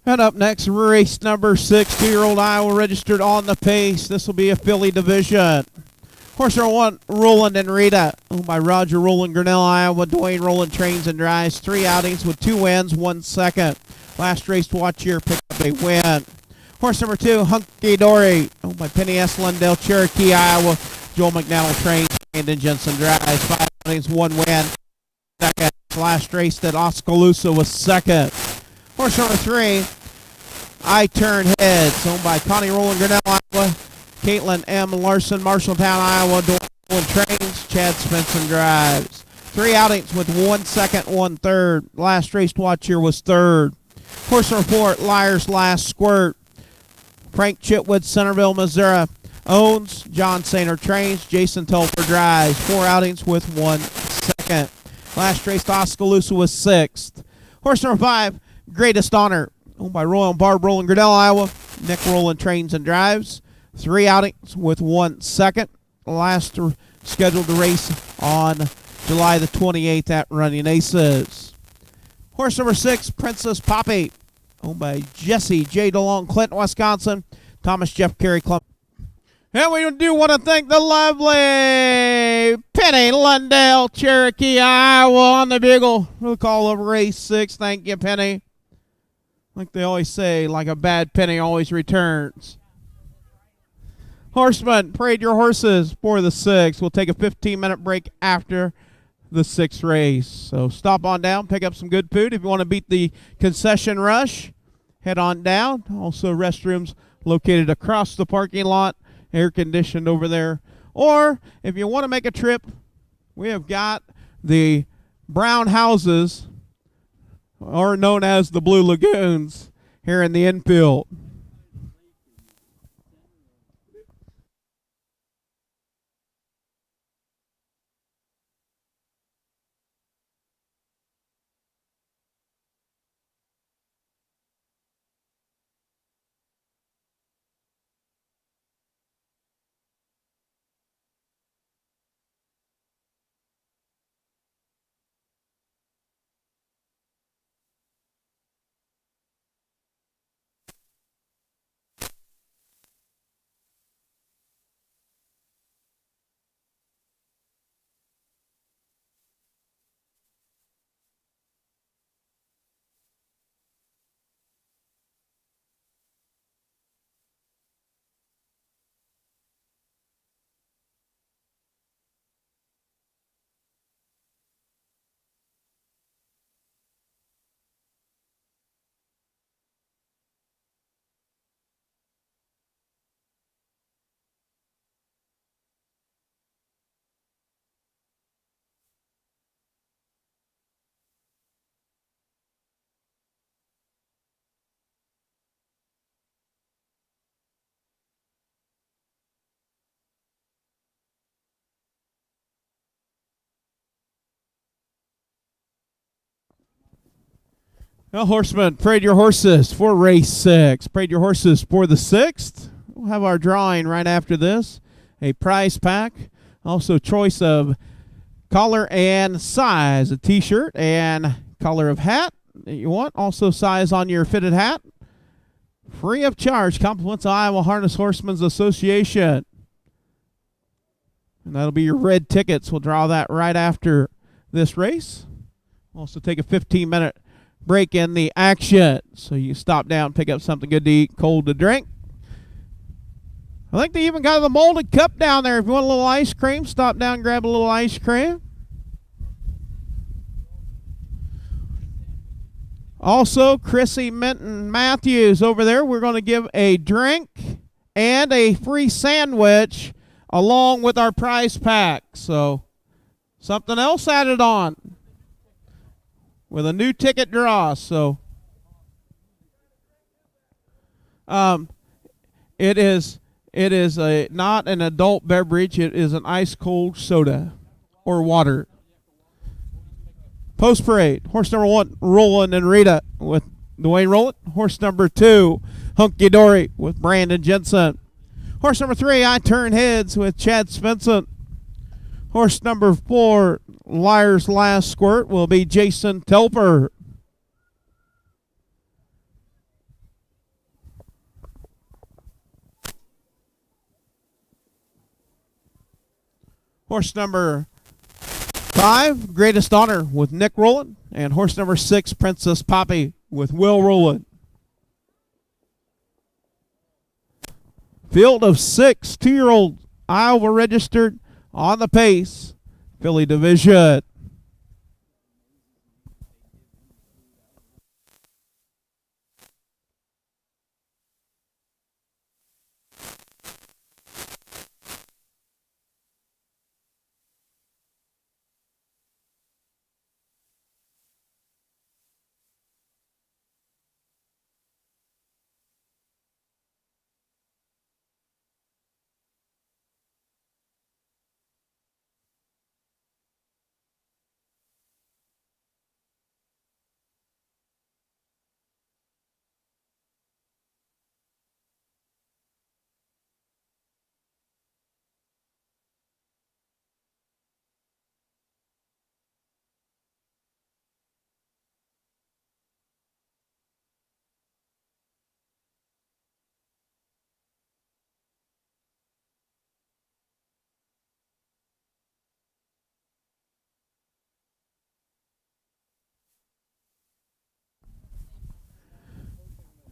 And up next, race number 6, 2-year-old Iowa registered on the pace. This will be a filly division. Horse number 1, Roland and Rita, owned by Roger Roland, Grinnell, Iowa. Dwayne Roland trains and drives. 3 outings with 2 wins, 1 second. Last race to watch here picked up a win. Horse number 2, Hunky Dory, owned by Penny S. Lundell, Cherokee, Iowa. Joel McNally trains, Brandon Jensen drives. 5 outings, 1 win, second. Last race at Oskaloosa was second. Horse number 3, I Turn Heads, owned by Connie Roland, Grinnell, Iowa. Caitlin M. Larson, Marshalltown, Iowa. Dolan trains, Chad Spencer drives. 3 outings with 1 second, 1 third. Last race to watch here was third. Horse number 4, Liar's Last Squirt. Frank Chitwood, Centerville, Missouri. Owns, John Sainer trains, Jason Telfer drives. 4 outings with 1 second. Last race to Oskaloosa was 6th. Horse number 5, Greatest Honor, owned by Royal and Barb Roland, Grinnell, Iowa. Nick Roland trains and drives. 3 outings with 1 second. Last scheduled to race on July the 28th at Running Aces. Horse number 6, Princess Poppy, owned by Jesse J. DeLong, Clinton, Wisconsin. Thomas Jeff Carey Club. And we do want to thank the lovely Penny Lundell, Cherokee, Iowa on the bugle. We'll call over race 6. Thank you, Penny. Like they always say, like a bad penny always returns. Horseman, parade your horses for the 6th. We'll take a 15-minute break after the 6th race. So stop on down, pick up some good food. If you want to beat the concession rush, head on down. Also restrooms located across the parking lot, air conditioned over there. Or if you want to make a trip, we have got the brown houses, or known as the Blue Lagoons, here in the infield. Well, horsemen, parade your horses for race 6. Parade your horses for the 6th. We'll have our drawing right after this. A prize pack. Also choice of color and size. A t-shirt and color of hat that you want. Also size on your fitted hat. Free of charge. Compliments of Iowa Harness Horsemen's Association. And that'll be your red tickets. We'll draw that right after this race. Also take a 15-minute break in the action. So you stop down, pick up something good to eat, cold to drink. I think they even got the molded cup down there. If you want a little ice cream, stop down and grab a little ice cream. Also, Chrissy Minton Matthews over there, we're going to give a drink and a free sandwich along with our prize pack. So, something else added on with a new ticket draw. So, it is not an adult beverage. It is an ice cold soda or water. Post parade, horse number 1, Roland and Rita with Dwayne Rowland. Horse number 2, Hunky Dory with Brandon Jensen. Horse number 3, I Turn Heads with Chad Svensson. Horse number 4, Liar's Last Squirt, will be Jason Telfer. Horse number 5, Greatest Honor with Nick Rowland. And horse number 6, Princess Poppy with Will Rowland. Field of 6 2-year-old Iowa registered on the pace. Filly Division.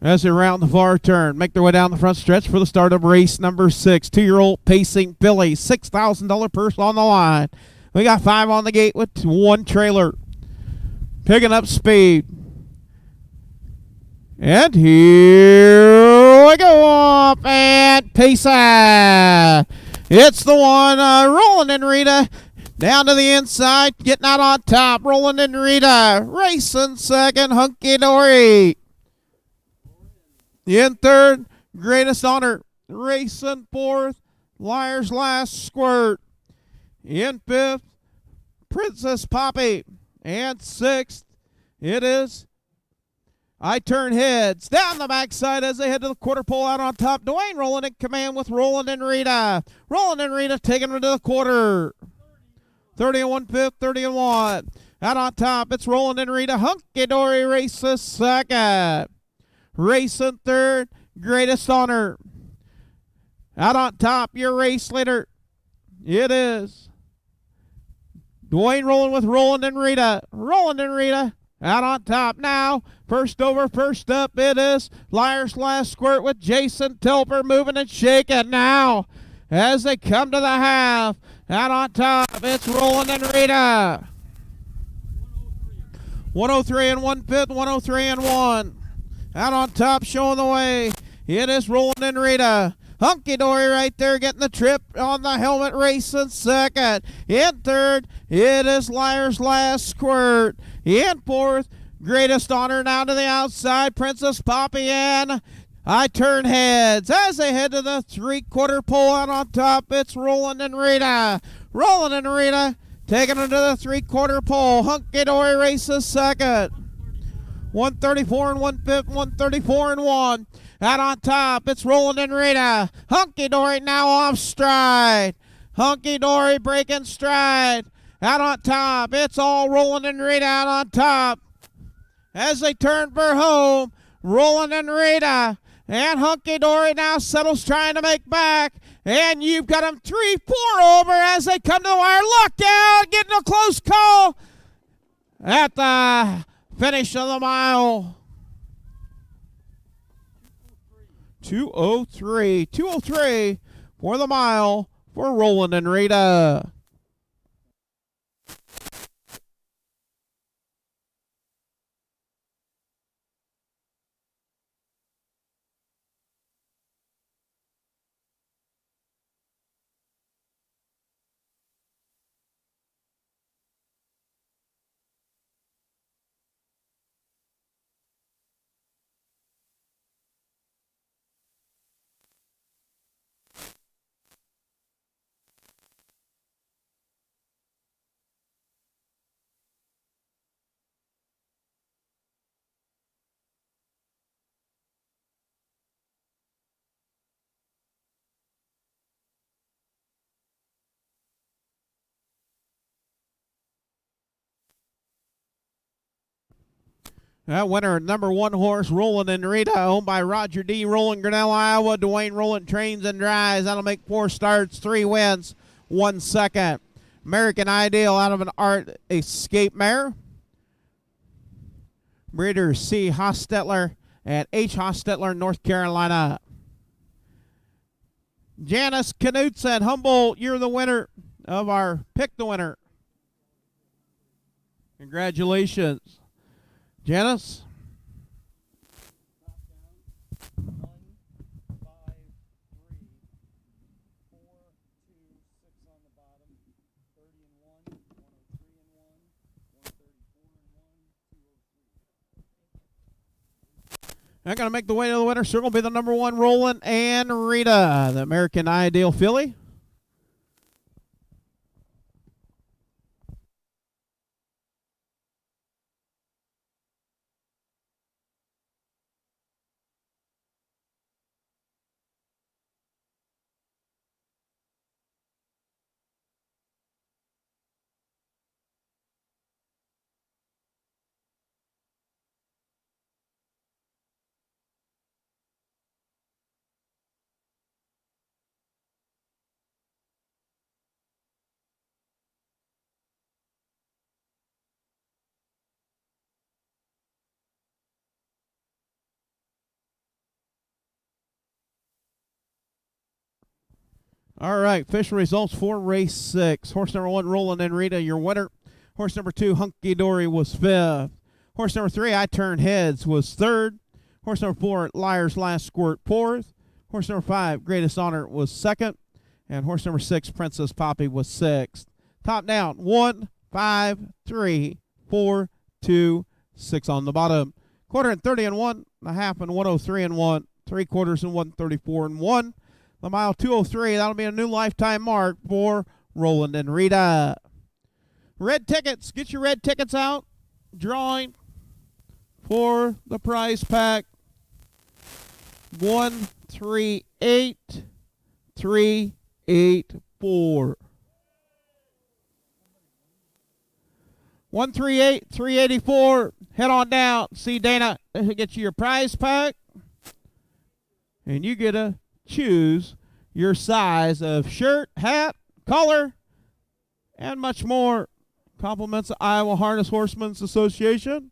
As they round the far turn, make their way down the front stretch for the start of race number 6. 2-year-old Pacing Billy, $6,000 purse on the line. We got 5 on the gate with 1 trailer. Picking up speed. And here we go up and Pacing. It's the one, Roland and Rita. Down to the inside, getting out on top. Roland and Rita. Racing second, Hunky Dory. In third, Greatest Honor. Racing fourth, Liar's Last Squirt. In fifth, Princess Poppy. And sixth, it is I Turn Heads. Down the backside as they head to the quarter pole out on top. Dwayne Rowland in command with Roland and Rita. Roland and Rita taking her to the quarter. 30 and 1/5, 30 and 1. Out on top, it's Roland and Rita. Hunky Dory races second. Racing third, Greatest Honor. Out on top, your race leader. It is Dwayne Rowland with Roland and Rita. Roland and Rita out on top now. First over, first up, it is Liar's Last Squirt with Jason Telfer moving and shaking now. As they come to the half, out on top, it's Roland and Rita. 103 and 1/5, 103 and 1. Out on top, showing the way. It is Roland and Rita. Hunky Dory right there getting the trip on the helmet, racing second. In third, it is Liar's Last Squirt. In fourth, Greatest Honor now to the outside. Princess Poppy and I Turn Heads. As they head to the 3/4 pole out on top, it's Roland and Rita. Roland and Rita taking her to the 3/4 pole. Hunky Dory races second. 134 and 1/5, 134 and 1. Out on top, it's Roland and Rita. Hunky Dory now off stride. Hunky Dory breaking stride. Out on top, it's all Roland and Rita out on top. As they turn for home, Roland and Rita. And Hunky Dory now settles trying to make back. And you've got them 3-4 over as they come to the wire. Look out, getting a close call at the Finish of the mile. 2:03. 2:03 for the mile for Roland and Rita. That winner, number 1 horse, Roland and Rita, owned by Roger D. Roland, Grinnell, Iowa. Dwayne Roland trains and drives. That'll make 4 starts, 3 wins, 1 second. American Ideal out of an Art Escape mare. Breeder C. Hostetler and H. Hostetler, North Carolina. Janice Knudsen, Humboldt, you're the winner of our Pick the Winner. Congratulations. Janice?
Top down. 1, 5, 3, 4, 2, 6 on the bottom. 30 and 1, 103 and 1, 134 and 1, 203.
I'm going to make the way to the winner circle be the number 1, Roland and Rita, the American Ideal filly. All right, official results for race 6. Horse number 1, Roland and Rita, your winner. Horse number 2, Hunky Dory, was 5th. Horse number 3, I Turn Heads, was 3rd. Horse number 4, Liar's Last Squirt, 4th. Horse number 5, Greatest Honor, was 2nd. And horse number 6, Princess Poppy, was 6th. Top down, 1, 5, 3, 4, 2, 6 on the bottom. Quarter and 30 and 1, a half and 103 and 1, 3/4 and 134 and 1. The mile 2:03, that'll be a new lifetime mark for Roland and Rita. Red tickets, get your red tickets out. Drawing for the prize pack. 138384. 138384. Head on down. See Dana get you your prize pack. And you get to choose your size of shirt, hat, color, and much more. Compliments of Iowa Harness Horsemen's Association.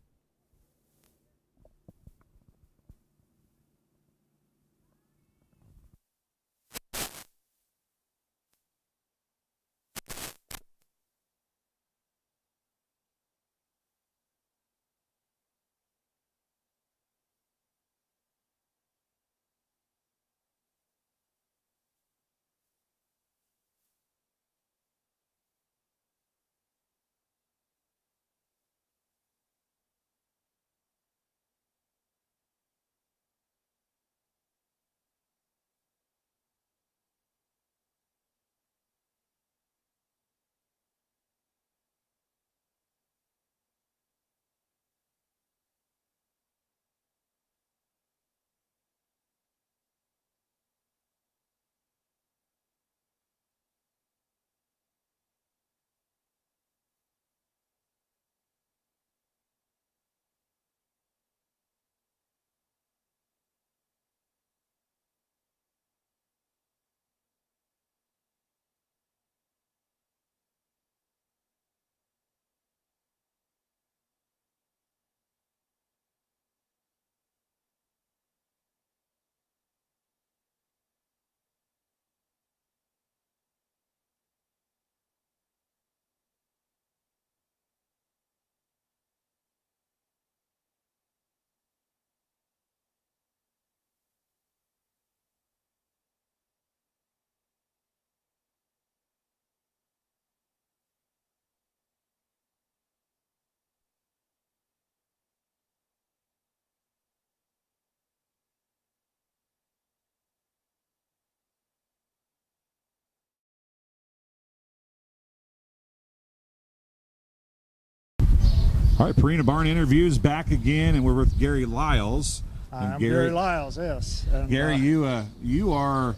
All right, Purina Barn interviews back again, and we're with Gary Lyles. And
I'm Gary Lyles, yes. And,
Gary, you are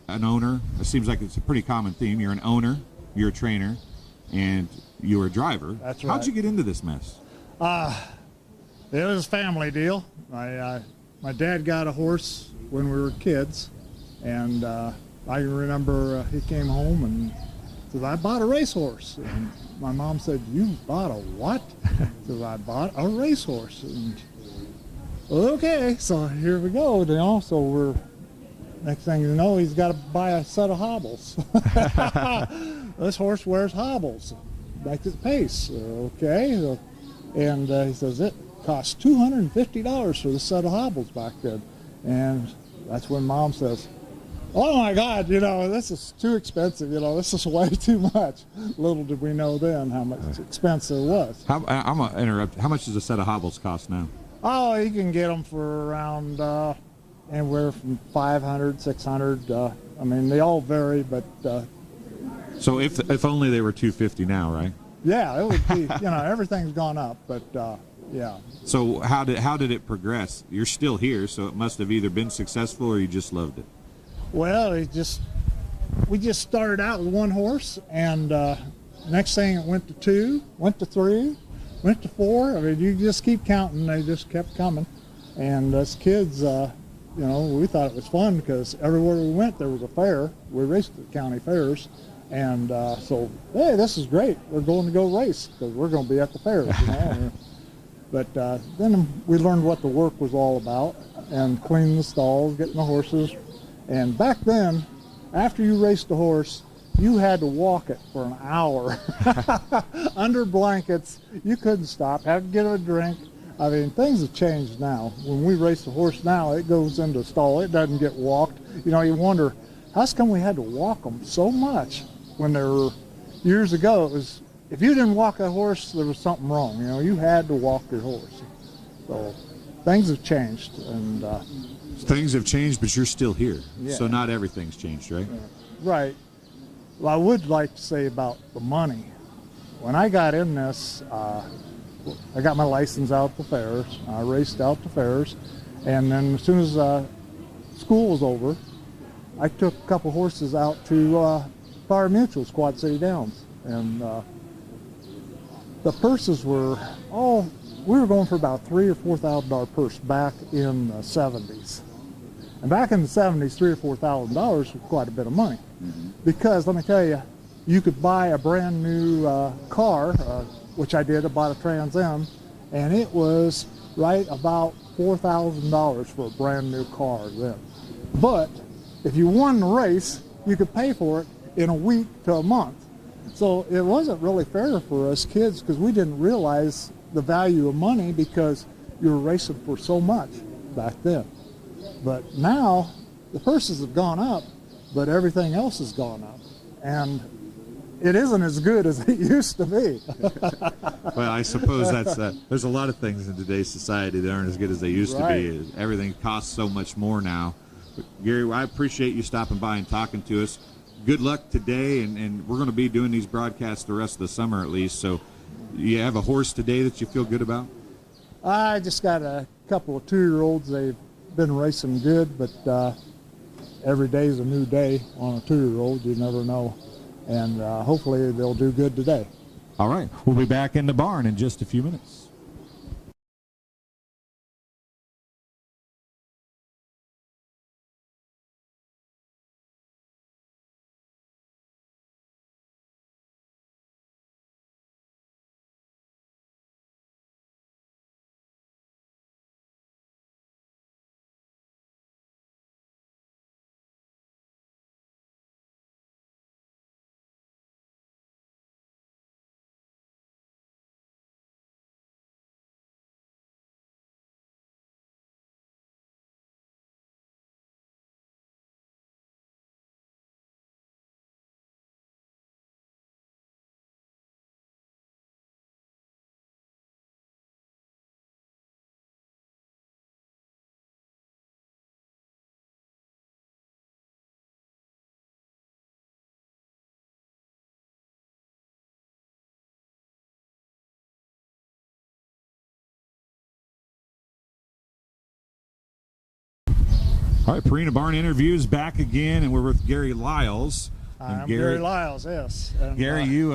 an owner. It seems like it's a pretty common theme. You're an owner, you're a trainer, and you're a driver.
That's right.
How'd you get into this mess?
It was a family deal. My dad got a horse when we were kids, and I remember he came home and said, I bought a racehorse. And my mom said, you bought a what? Said, I bought a racehorse. And okay, so here we go. So we're, next thing you know, he's got to buy a set of hobbles. This horse wears hobbles, like his pace. Okay, and he says it costs $250 for the set of hobbles back then, and that's when Mom says, "Oh my God, this is too expensive. This is way too much." Little did we know then how much expense it was.
I'm gonna interrupt. How much does a set of hobbles cost now?
Oh, you can get them for around anywhere from $500, $600. I mean, they all vary, but
So if only they were $250 now, right?
yeah, it would be. Everything's gone up, but yeah.
So how did it progress? You're still here, so it must have either been successful or you just loved it.
Well, we just started out with one horse, and next thing it went to 2, went to 3, went to 4. I mean, you just keep counting. They just kept coming, and us kids, we thought it was fun because everywhere we went there was a fair. We raced at the county fairs, and so hey, this is great. We're going to go race because we're going to be at the fairs. But then we learned what the work was all about, and cleaning the stalls, getting the horses. And back then, after you raced the horse, you had to walk it for an hour under blankets. You couldn't stop, had to get a drink. I mean, things have changed now. When we race the horse now, it goes into a stall. It doesn't get walked. You wonder, how come we had to walk them so much when there were, years ago, it was, if you didn't walk a horse, there was something wrong. You had to walk your horse. So things have changed, and
things have changed, but you're still here.
Yeah.
So not everything's changed, right?
Right. Well, I would like to say about the money. When I got in this, I got my license out at the fairs. I raced out the fairs, and then as soon as school was over, I took a couple horses out to Fire Mutual's Quad City Downs, and the purses were we were going for about $3,000 or $4,000 purse back in the 70s. And back in the 70s, $3,000 or $4,000 was quite a bit of money. Mm-hmm. Because let me tell you, you could buy a brand new car, which I did. I bought a Trans Am, and it was right about $4,000 for a brand new car then. But if you won the race, you could pay for it in a week to a month. So it wasn't really fair for us kids because we didn't realize the value of money because you were racing for so much back then. But now the purses have gone up, but everything else has gone up. And it isn't as good as it used to be.
Well, I suppose that's there's a lot of things in today's society that aren't as good as they used to be. Everything costs so much more now. But Gary, I appreciate you stopping by and talking to us. Good luck today, and we're going to be doing these broadcasts the rest of the summer at least. So you have a horse today that you feel good about?
I just got a couple of 2-year-olds. They've been racing good, but every day is a new day on a 2-year-old. You never know. And hopefully they'll do good today.
All right. We'll be back in the barn in just a few minutes. All right, Purina Barn interviews back again, and we're with Gary Lyles. And
I'm Gary Lyles, yes. And,
Gary, you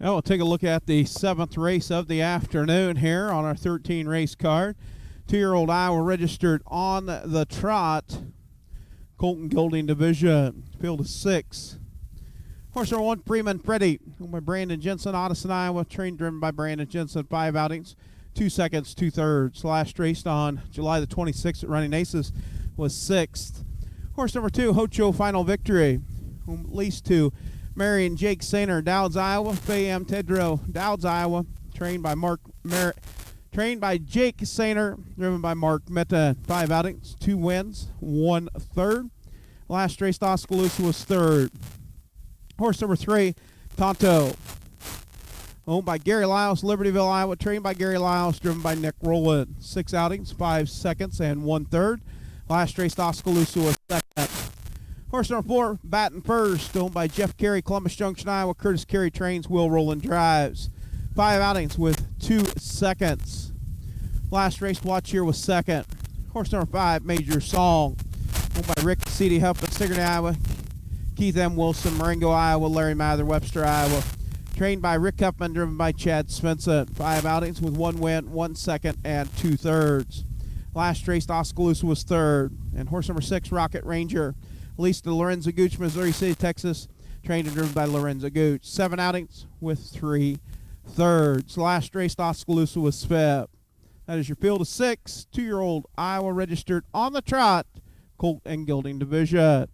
Now we'll take a look at the 7th race of the afternoon here on our 13 race card. 2-year-old Iowa registered on the Trot. Colton Golding Division. Field of 6. Horse number 1, Freeman Freddy, owned by Brandon Jensen, Addison, Iowa. Train driven by Brandon Jensen. 5 outings, 2 seconds, 2/3. Last raced on July the 26th at Running Aces was 6th. Horse number 2, Hocho Final Victory, leased to Marion Jake Sainer, Dowds, Iowa. Fayam Tedro, Dowds, Iowa. Trained by Jake Sainer, driven by Mark Meta. 5 outings, 2 wins, 1/3. Last race, Oskaloosa was 3rd. Horse number 3, Tonto, owned by Gary Lyles, Libertyville, Iowa. Trained by Gary Lyles, driven by Nick Rowland. 6 outings, 5 seconds, and 1/3. Last race, Oskaloosa was 2nd. Horse number 4, Baton First, owned by Jeff Carey, Columbus Junction, Iowa. Curtis Carey trains, Will Rowland drives. 5 outings with 2 seconds. Last race watch here was 2nd. Horse number 5, Major Song, owned by Rick C.D. Huff at Sigourney, Iowa. Keith M. Wilson, Marengo, Iowa. Larry Mather, Webster, Iowa. Trained by Rick Huffman, driven by Chad Svensson. 5 outings with 1 win, 1 second, and 2/3. Last race, Oskaloosa was 3rd. And horse number 6, Rocket Ranger, leased to Lorenzo Gooch, Missouri City, Texas. Trained and driven by Lorenzo Gooch. 7 outings with 3/3. Last race, Oskaloosa was 5th. That is your field of 6. 2-year-old Iowa registered on the Trot, Colt and Gilding Division.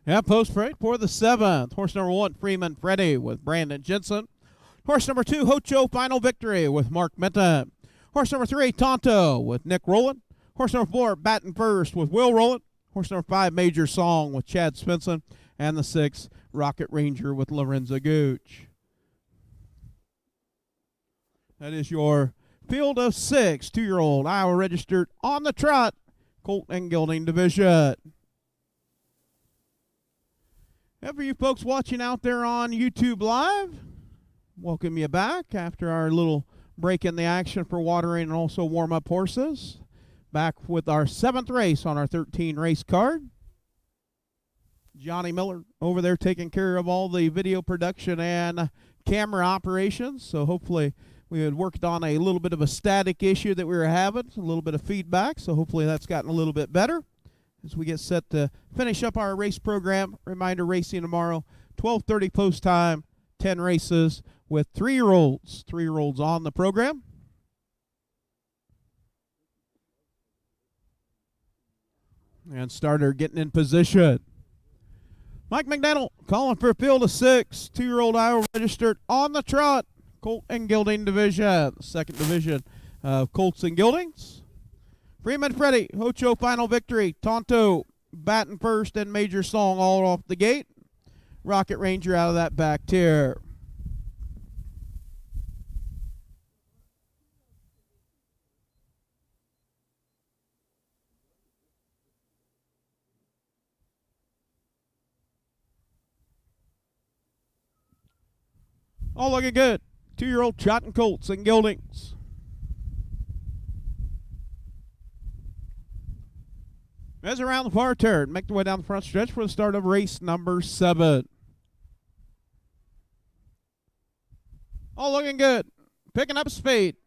And post parade for the 7th. Horse number 1, Freeman Freddy with Brandon Jensen. Horse number 2, Hocho Final Victory with Mark Minton. Horse number 3, Tonto with Nick Rowland. Horse number 4, Baton First with Will Rowland. Horse number 5, Major Song with Chad Svensson. And the 6, Rocket Ranger with Lorenzo Gooch. That is your field of 6 2-year-old Iowa registered on the trot, colt and gelding division. And for you folks watching out there on YouTube Live, welcome you back after our little break in the action for watering and also warm-up horses. Back with our 7th race on our 13 race card. Johnny Miller over there taking care of all the video production and camera operations. So hopefully we had worked on a little bit of a static issue that we were having, a little bit of feedback. So hopefully that's gotten a little bit better as we get set to finish up our race program. Reminder, racing tomorrow, 12:30 post time, 10 races with 3-year-olds. 3-year-olds on the program. And starter getting in position. Mike McDaniel calling for a field of 6 2-year-old Iowa registered on the trot, colt and gelding division, the 2nd division of colts and geldings. Freeman Freddy, Hocho Final Victory, Tonto, Baton First, and Major Song all off the gate. Rocket Ranger out of that back tier. All looking good. 2-year-old trotting colts and geldings. As around the far turn, make the way down the front stretch for the start of race number 7. All looking good. Picking up speed.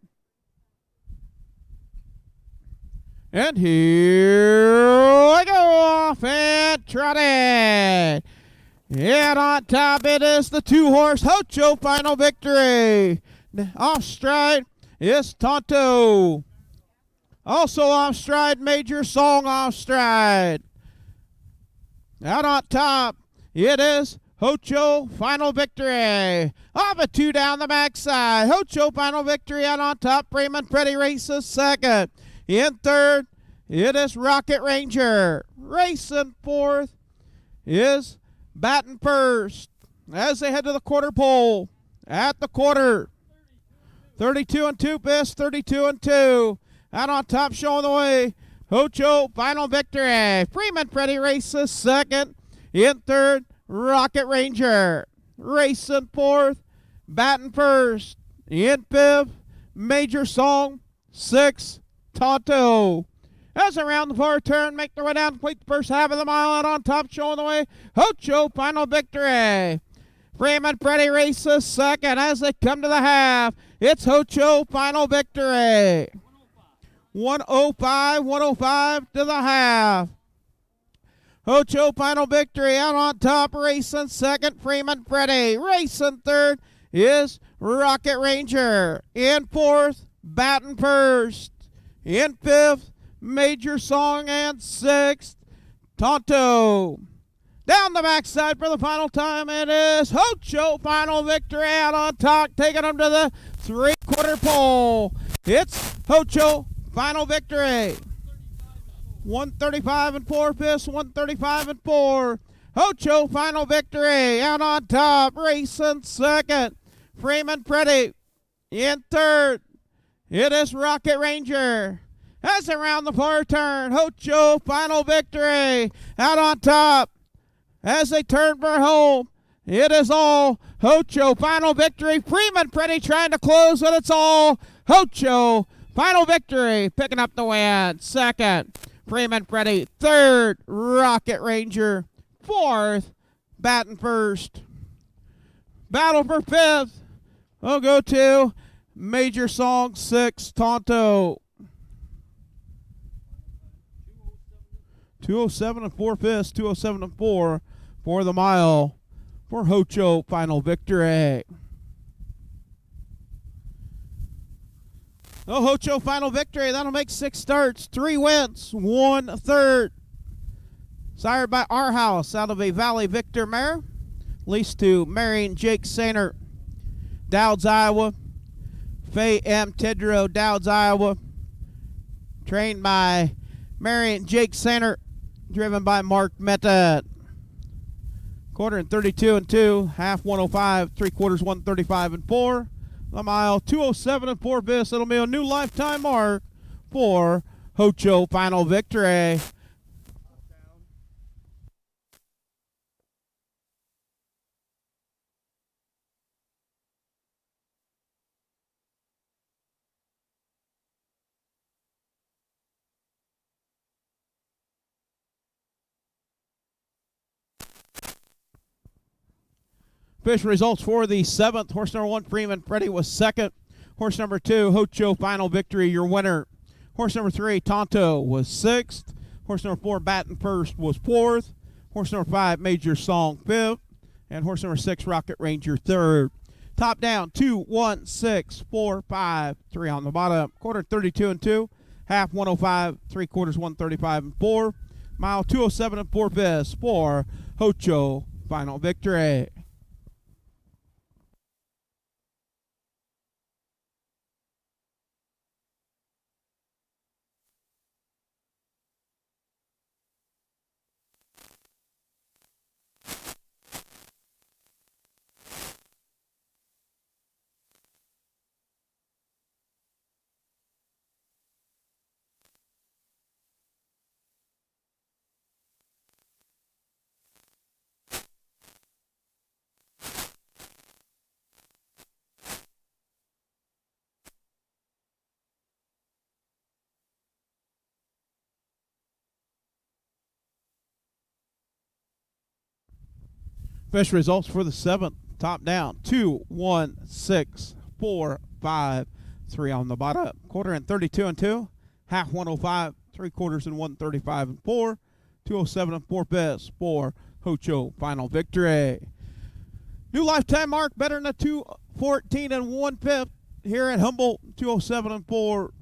And here we go off and trotted. And on top it is the 2-horse Hocho Final Victory. Off stride is Tonto. Also off stride, Major Song off stride. Out on top, it is Hocho Final Victory. Off a 2 down the backside. Hocho Final Victory out on top. Freeman Freddy races 2nd. In 3rd, it is Rocket Ranger. Racing 4th is Baton First. As they head to the quarter pole. At the quarter. 32 and 2 best, 32 and 2. Out on top showing the way. Hocho Final Victory. Freeman Freddy races 2nd. In 3rd, Rocket Ranger. Racing 4th, Baton First. In 5th, Major Song. 6th, Tonto. As around the far turn, make their way down, complete the first half of the mile. Out on top showing the way. Hocho Final Victory. Freeman Freddy races 2nd. As they come to the half, it's Hocho Final Victory. 105 to the half. Hocho Final Victory out on top, racing 2nd, Freeman Freddy. Racing 3rd is Rocket Ranger. In 4th, Baton First. In 5th, Major Song, and 6th, Tonto. Down the backside for the final time, it is Hocho Final Victory out on top, taking them to the 3/4 pole. It's Hocho Final Victory. 135 and 4 fifths, 135 and 4. Hocho Final Victory out on top, racing 2nd. Freeman Freddy in 3rd. It is Rocket Ranger. As around the far turn, Hocho Final Victory out on top. As they turn for home, it is all Hocho Final Victory. Freeman Freddy trying to close, but it's all Hocho Final Victory picking up the win. 2nd, Freeman Freddy. 3rd, Rocket Ranger. 4th, Baton First. Battle for 5th. We'll go to Major Song. 6, Tonto. 207 and 4 fifths, 207 and 4 for the mile for Hocho Final Victory. Oh, Hocho Final Victory, that'll make 6 starts, 3 wins, 1/3. Sired by Our House out of a Valley Victor mare. Leased to Marion Jake Sainer, Dowds, Iowa. Faye M. Tedrow, Dowds, Iowa. Trained by Marion Jake Sainer. Driven by Mark Meta. Quarter and 32 and 2. Half 105. 3/4 135 and 4. The mile 207 and 4 bits. It'll be a new lifetime mark for Hocho Final Victory. Official results for the 7th. Horse number 1, Freeman Freddy, was 2nd. Horse number 2, Hocho Final Victory, your winner. Horse number 3, Tonto, was 6th. Horse number 4, Baton First, was 4th. Horse number 5, Major Song, 5th. And horse number 6, Rocket Ranger, 3rd. Top down, 2, 1, 6, 4, 5, 3 on the bottom. Quarter 32 and 2. Half 105, 3/4 135 and 4. Mile 207 and 4 bits for Hocho Final Victory. Official results for the 7th. Top down, 2, 1, 6, 4, 5, 3 on the bottom. Quarter and 32 and 2. Half 105, 3/4 135 and 4. 207 and 4 bits for Hocho Final Victory. New lifetime mark, better than a 214 and 1/5 here at Humboldt. 207 and 4.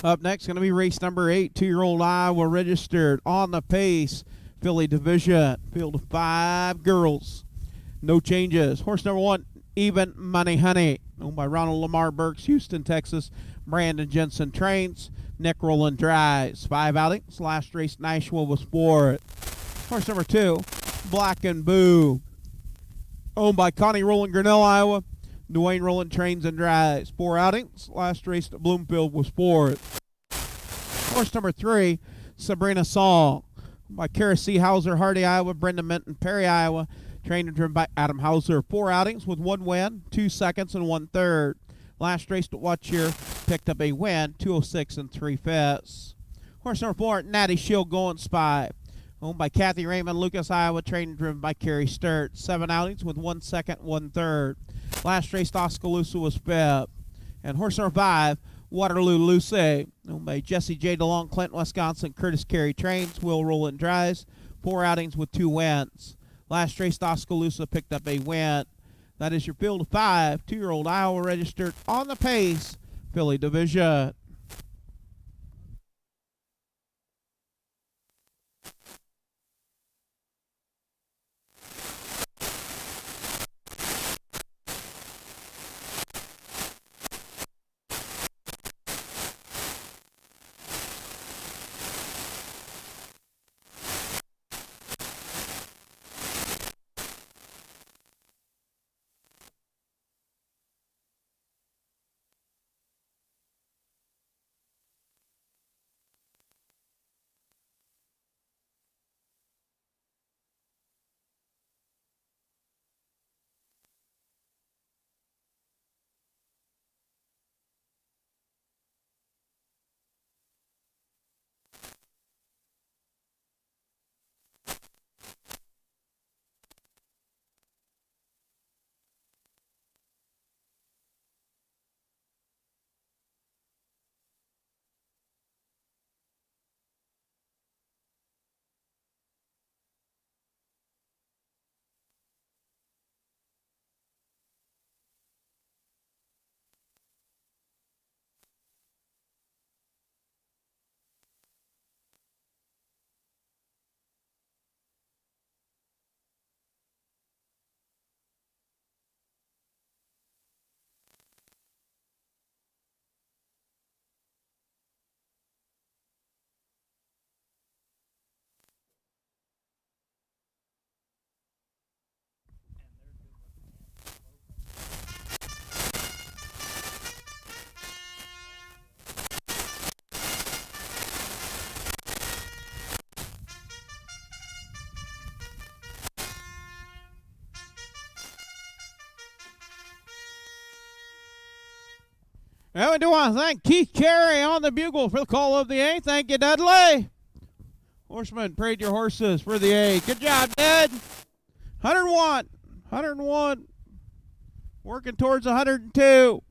Up next, going to be race number 8, 2-year-old Iowa registered on the pace. Filly division, field of 5 girls. No changes. Horse number 1, Even Money Honey, owned by Ronald Lamar Burks, Houston, Texas. Brandon Jensen trains. Nick Rowland drives. 5 outings. Last race, Nashua was 4th. Horse number 2, Black and Boo, owned by Connie Rowland, Grinnell, Iowa. Dwayne Rowland trains and drives. 4 outings. Last race at Bloomfield was 4th. Horse number 3, Sabrina Song. By Kara C. Hauser, Hardy, Iowa. Brenda Minton, Perry, Iowa. Trained and driven by Adam Hauser. 4 outings with 1 win, 2 seconds, and 1/3. Last race at Watch here picked up a win, 206 and 3/5. Horse number 4, Natty Shield Going Spy. Owned by Kathy Raymond, Lucas, Iowa. Trained and driven by Carrie Sturt. 7 outings with 1 second, 1/3. Last race, Oskaloosa was 5th. And horse number 5, Waterloo Luce. Owned by Jesse J. DeLong, Clinton, Wisconsin. Curtis Carey trains. Will Rowland drives. 4 outings with 2 wins. Last race, Oskaloosa picked up a win. That is your field of 5. 2-year-old Iowa registered on the pace. Filly Division. And we do want to thank Keith Carey on the bugle for the call of the 8th. Thank you, Dudley. Horseman, prayed your horses for the 8th. Good job, Dad. 101. 101. Working towards 102.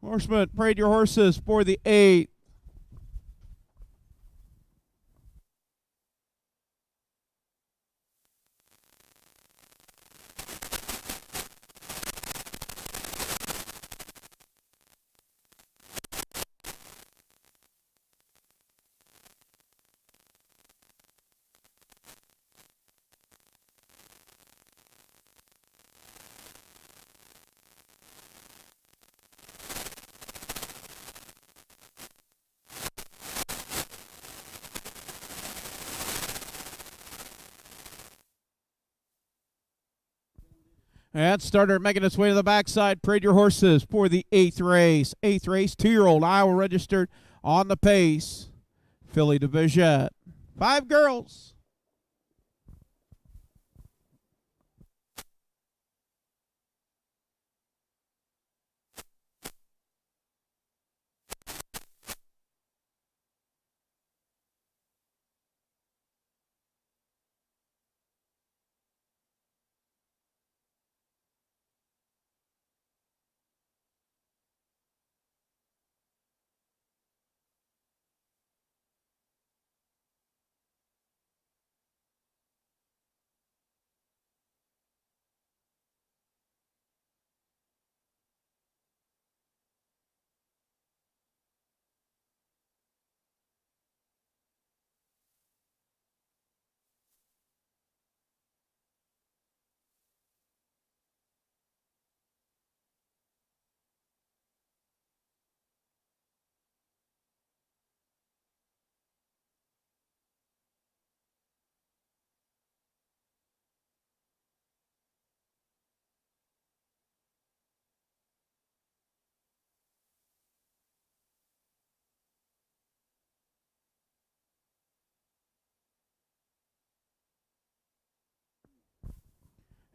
Horseman, prayed your horses for the 8th. And starter making its way to the backside. Prayed your horses for the 8th race. 8th race, 2-year-old Iowa registered on the pace. Filly Division. 5 girls.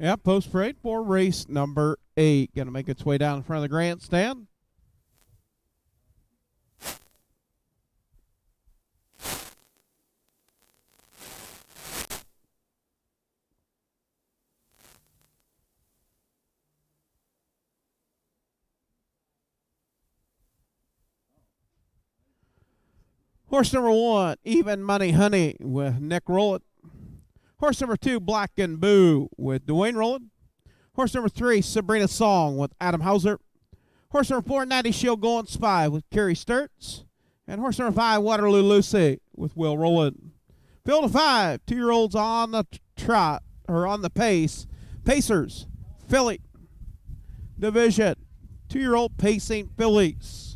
Yeah, post parade for race number 8. Going to make its way down in front of the grandstand. Horse number 1, Even Money Honey with Nick Rowland. Horse number 2, Black and Boo with Dwayne Rowland. Horse number 3, Sabrina Song with Adam Hauser. Horse number 4, Natty Shield Going Spy with Kerry Sturts. And horse number 5, Waterloo Lucy with Will Rowland. Field of 5, 2-year-olds on the trot, or on the pace. Pacers, filly, division, 2-year-old pacing fillies.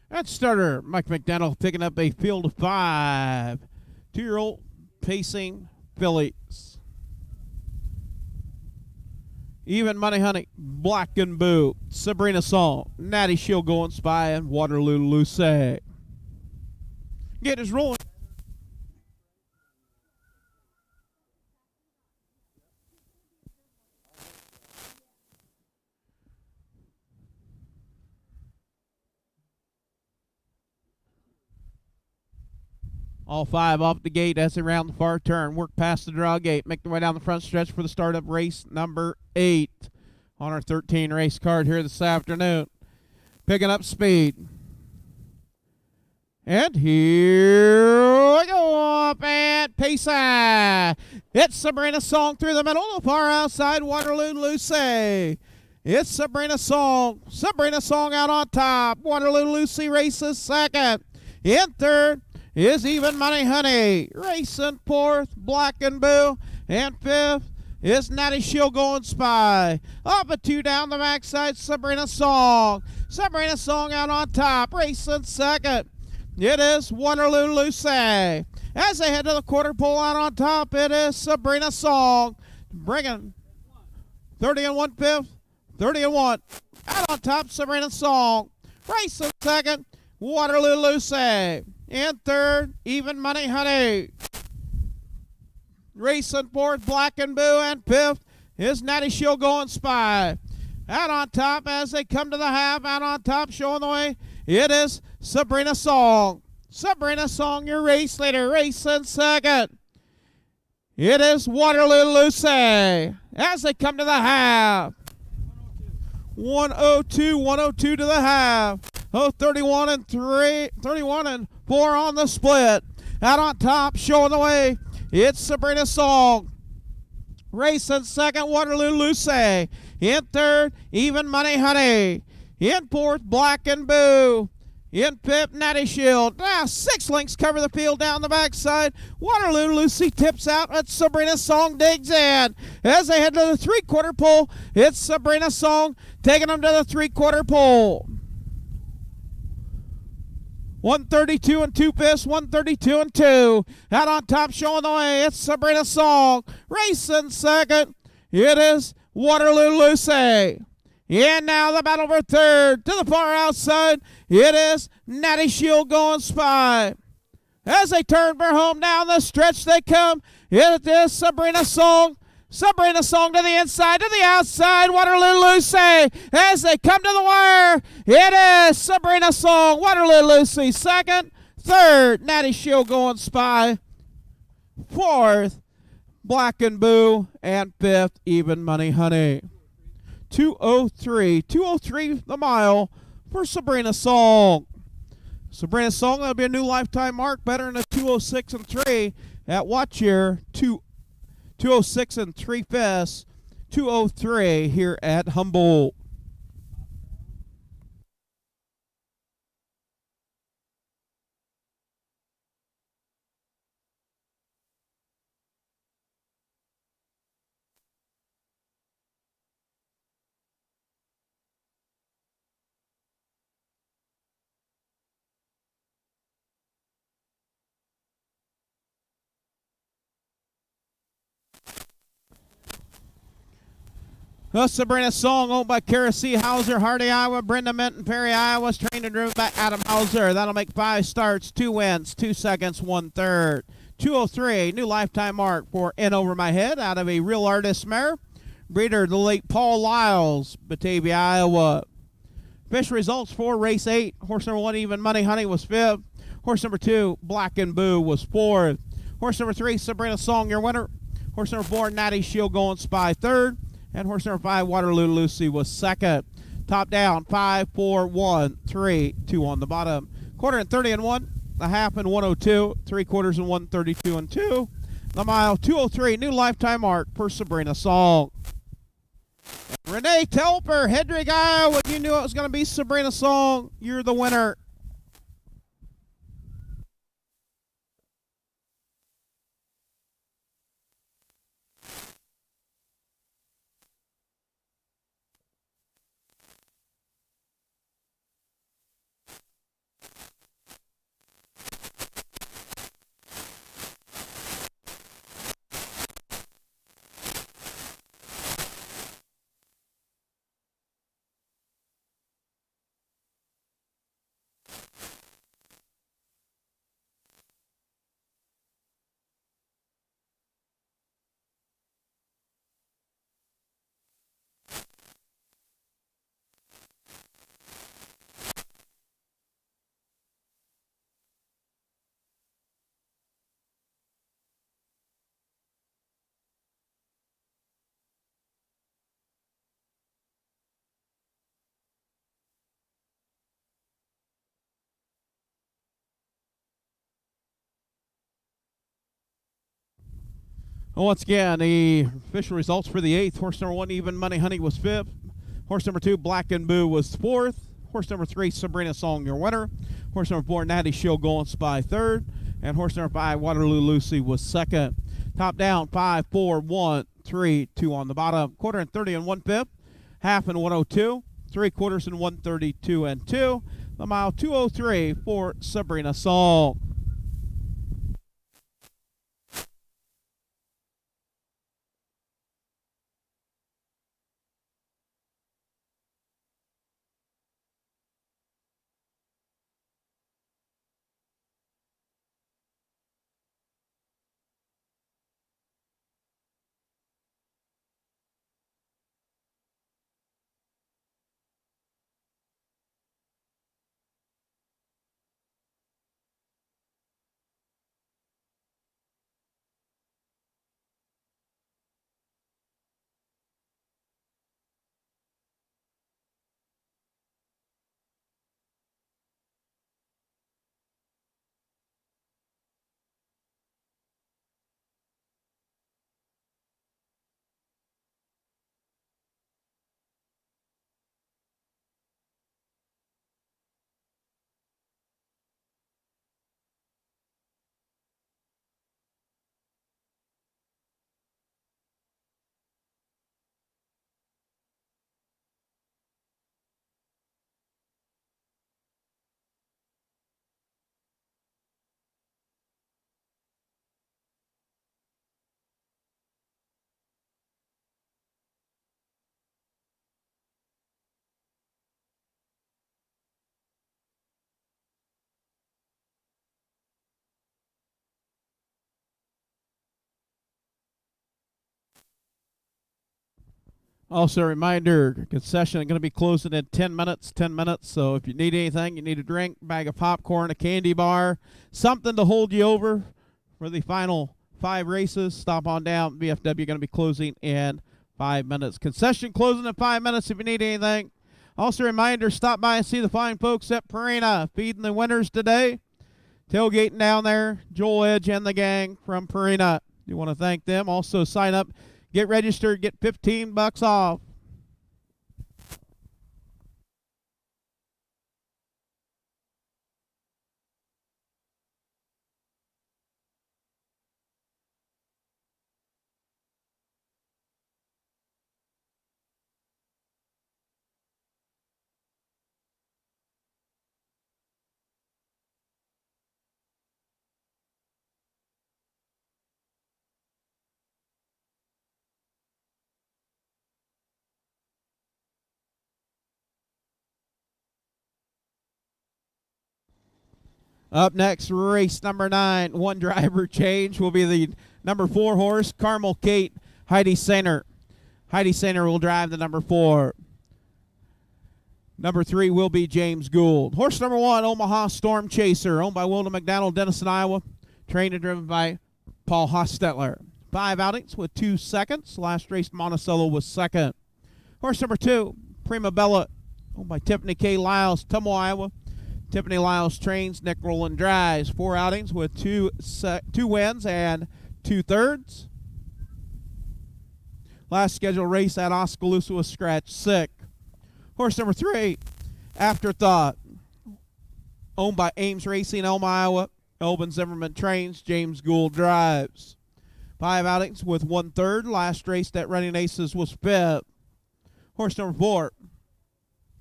That starter, Mike McDaniel, picking up a field of 5. 2-year-old pacing fillies. Even Money Honey, Black and Boo, Sabrina Song, Natty Shield Going Spy, and Waterloo Lucy. Get us rolling. All 5 off the gate as they round the far turn. Work past the draw gate. Make their way down the front stretch for the start of race number 8 on our 13 race card here this afternoon. Picking up speed. And here we go up at Payson. It's Sabrina Song through the middle. The far outside, Waterloo Lucy. It's Sabrina Song. Sabrina Song out on top. Waterloo Lucy races second. In third is Even Money Honey. Racing fourth, Black and Boo. And fifth is Natty Shield Going Spy. Up a 2 down the backside, Sabrina Song. Sabrina Song out on top. Racing second, it is Waterloo Lucy. As they head to the quarter pole out on top, it is Sabrina Song. Bringing 30 and 1/5, 30 and 1. Out on top, Sabrina Song. Racing second, Waterloo Lucy. In third, Even Money Honey. Racing fourth, Black and Boo. And fifth is Natty Shield Going Spy. Out on top as they come to the half, out on top showing the way, it is Sabrina Song. Sabrina Song, your race leader, racing second. It is Waterloo Lucy. As they come to the half. 102 to the half. 31 and 3, 31 and 4 on the split. Out on top, showing the way, it's Sabrina Song. Racing second, Waterloo Lucy. In third, Even Money Honey. In fourth, Black and Boo. In fifth, Natty Shield. Now 6 lengths cover the field down the backside. Waterloo Lucy tips out, but Sabrina Song digs in. As they head to the 3/4 pole, it's Sabrina Song taking them to the 3/4 pole. 132 and 2/5, 132 and 2. Out on top showing the way, it's Sabrina Song. Racing second, it is Waterloo Lucy. And now the battle for third. To the far outside, it is Natty Shield Going Spy. As they turn for home down the stretch they come, it is Sabrina Song. Sabrina Song to the inside, to the outside, Waterloo Lucy. As they come to the wire, it is Sabrina Song, Waterloo Lucy second. Third, Natty Shield Going Spy. Fourth, Black and Boo. And fifth, Even Money Honey. 203 the mile for Sabrina Song. Sabrina Song, that'll be a new lifetime mark, better than a 206 and 3 at watch here, 206 and 3/5, 203 here at Humboldt. The Sabrina Song, owned by Kara C. Hauser, Hardy, Iowa, Brenda Minton, Perry, Iowa, trained and driven by Adam Hauser. That'll make 5 starts, 2 wins, 2 seconds, 1/3. 203, new lifetime mark for In Over My Head out of a Real Artist mare. Breeder, the late Paul Lyles, Batavia, Iowa. Official results for race 8. Horse number 1, Even Money Honey, was 5th. Horse number 2, Black and Boo, was 4th. Horse number 3, Sabrina Song, your winner. Horse number 4, Natty Shield Going Spy, 3rd. And horse number 5, Waterloo Lucy, was 2nd. Top down, 5, 4, 1, 3, 2 on the bottom. Quarter and 30 and 1. A half and 102. 3/4 and 132 and 2. The mile, 203. New lifetime mark for Sabrina Song. Renee Telper, Hedrick, Iowa. You knew it was going to be Sabrina Song. You're the winner. Once again, the official results for the 8th. Horse number 1, Even Money Honey, was 5th. Horse number 2, Black and Boo, was 4th. Horse number 3, Sabrina Song, your winner. Horse number 4, Natty Shield Going Spy, 3rd. And horse number 5, Waterloo Lucy, was 2nd. Top down, 5, 4, 1, 3, 2 on the bottom. Quarter and 30 and 1/5. Half and 102. 3/4 and 132 and 2. The mile, 203 for Sabrina Song. Also, a reminder, concession is going to be closing in 10 minutes. 10 minutes. So if you need anything, you need a drink, bag of popcorn, a candy bar, something to hold you over for the final 5 races, stop on down. VFW going to be closing in 5 minutes. Concession closing in 5 minutes. If you need anything, Also, a reminder, stop by and see the fine folks at Purina feeding the winners today. Tailgating down there, Joel Edge and the gang from Purina. You want to thank them. Also, sign up, get registered, get $15 off. Up next, race number 9. One driver change will be the number 4 horse, Carmel Kate, Heidi Sainer. Heidi Sainer will drive the number 4. Number 3 will be James Gould. Horse number 1, Omaha Storm Chaser, owned by Wilden McDonald, Denison, Iowa. Trained and driven by Paul Hostetler. 5 outings with 2 seconds. Last race, Monticello was second. Horse number 2, Prima Bella, owned by Tiffany K. Lyles, Tummo, Iowa. Tiffany Lyles trains, Nick Rowland drives. 4 outings with 2 wins and 2/3. Last scheduled race at Oskaloosa was scratch 6. Horse number 3, Afterthought, owned by Ames Racing, Elma, Iowa. Elvin Zimmerman trains, James Gould drives. 5 outings with 1/3. Last race at Running Aces was 5th. Horse number 4,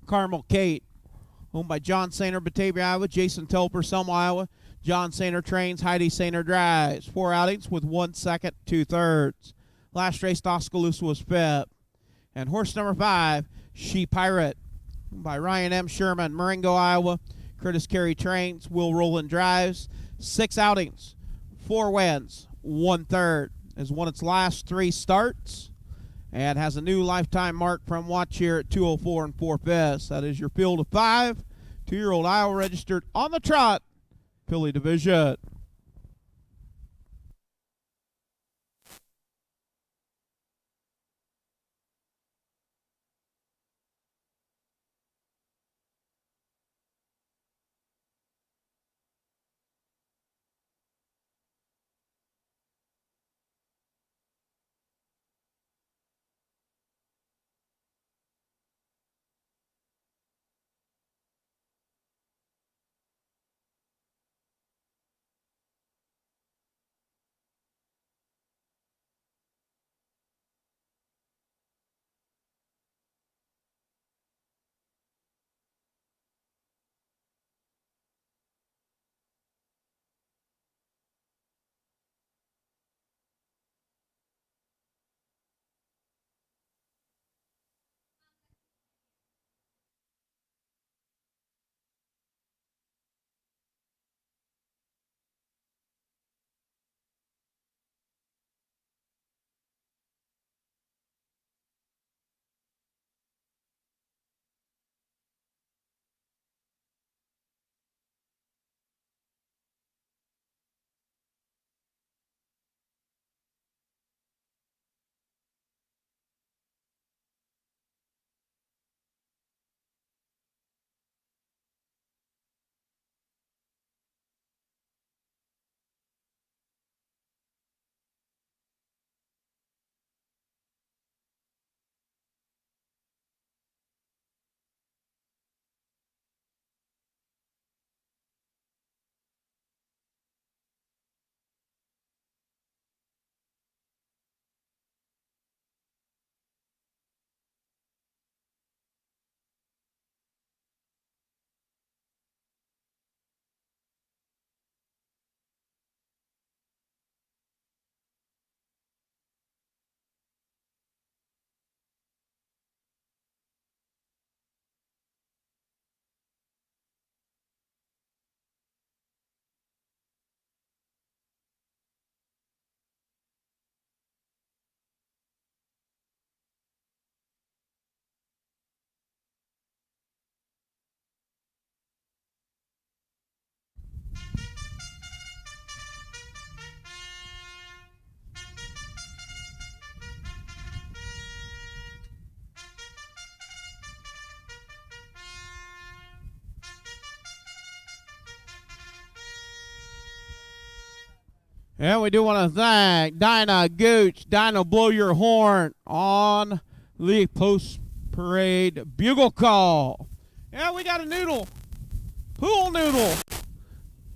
Carmel Kate, owned by John Sainer, Batavia, Iowa. Jason Telper, Selma, Iowa. John Sainer trains, Heidi Sainer drives. 4 outings with 1 second, 2/3. Last race at Oskaloosa was 5th. And horse number 5, She Pirate, owned by Ryan M. Sherman, Marengo, Iowa. Curtis Carey trains, Will Rowland drives. 6 outings, 4 wins, 1/3. Has won its last 3 starts and has a new lifetime mark from Watch here at 204 4/5. That is your field of 5. 2-year-old Iowa registered on the Trot Filly Division. And we do want to thank Dinah Gooch. Dinah, blow your horn on the post-parade bugle call. Yeah, we got a noodle. Pool noodle.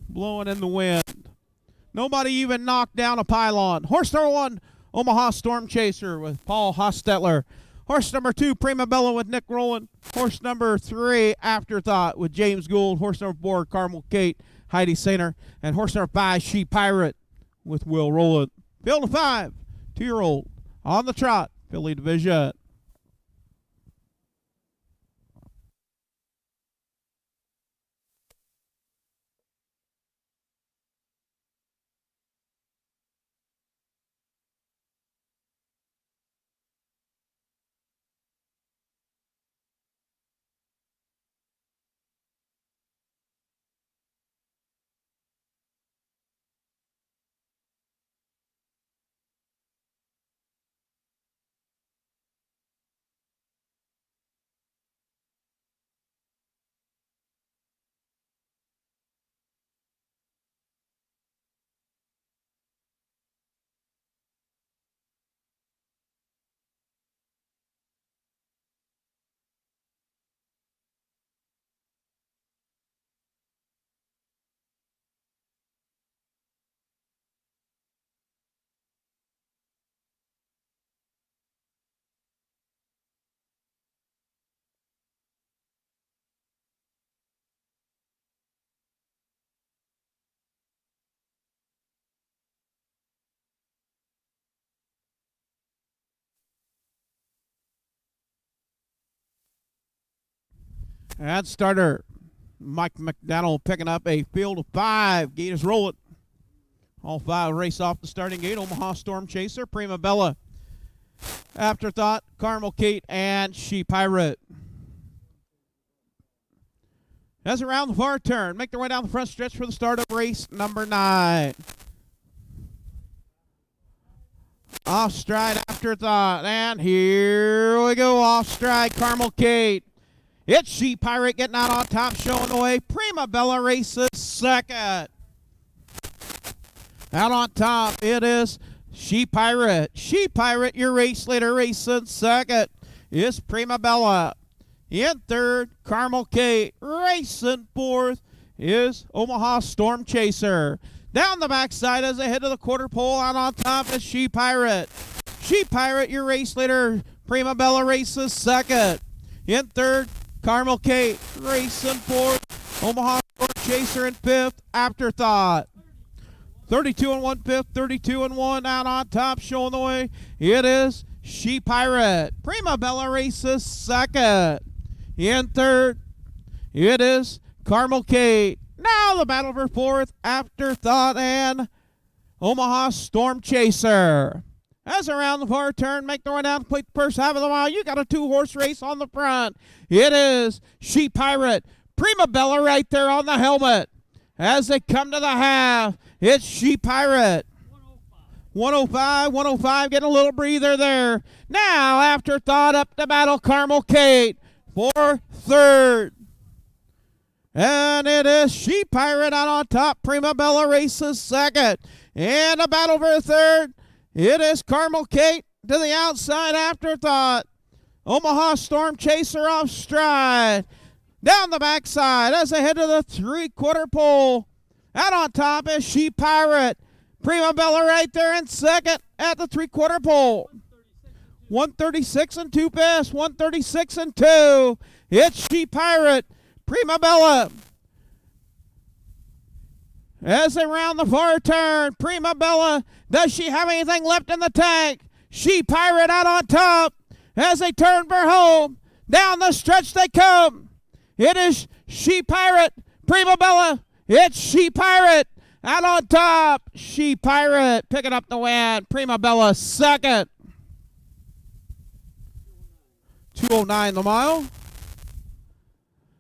Blowing in the wind. Nobody even knocked down a pylon. Horse number 1, Omaha Storm Chaser with Paul Hostetler. Horse number 2, Prima Bella with Nick Rowland. Horse number 3, Afterthought with James Gould. Horse number 4, Carmel Kate, Heidi Sainer. And horse number 5, She Pirate with Will Rowland. Field of 5, 2-year-old on the trot, Filly Division. And starter Mike McDonald picking up a field of 5. Gate is rolling. All 5 race off the starting gate. Omaha Storm Chaser, Prima Bella, Afterthought, Carmel Kate, and She Pirate. As around the far turn, make their way down the front stretch for the start of race number 9. Off stride, Afterthought, and here we go. Off stride, Carmel Kate. It's She Pirate getting out on top, showing the way. Prima Bella races second. Out on top, it is She Pirate. She Pirate, your race leader, racing second is Prima Bella. In third, Carmel Kate. Racing fourth is Omaha Storm Chaser. Down the backside as they head to the quarter pole. Out on top is She Pirate. She Pirate, your race leader. Prima Bella races second. In third, Carmel Kate. Racing fourth, Omaha Storm Chaser in fifth, Afterthought. 32 and 1/5, 32 and 1 out on top, showing the way. It is She Pirate. Prima Bella races second. In third, it is Carmel Kate. Now the battle for fourth, Afterthought and Omaha Storm Chaser. As around the far turn, make their way down to plate the first half of the mile. You got a 2-horse race on the front. It is She Pirate. Prima Bella right there on the helmet. As they come to the half, it's She Pirate. 105, getting a little breather there. Now, Afterthought up to battle Carmel Kate for third. And it is She Pirate out on top. Prima Bella races second. And a battle for third. It is Carmel Kate to the outside, Afterthought. Omaha Storm Chaser off stride. Down the backside as they head to the 3/4 pole. Out on top is She Pirate. Prima Bella right there in second at the 3/4 pole. 136 and 2/5, 136 and 2. It's She Pirate. Prima Bella. As they round the far turn, Prima Bella, does she have anything left in the tank? She Pirate out on top as they turn for home. Down the stretch they come. It is She Pirate, Prima Bella. It's She Pirate out on top. She Pirate picking up the win. Prima Bella second. 2:09 the mile.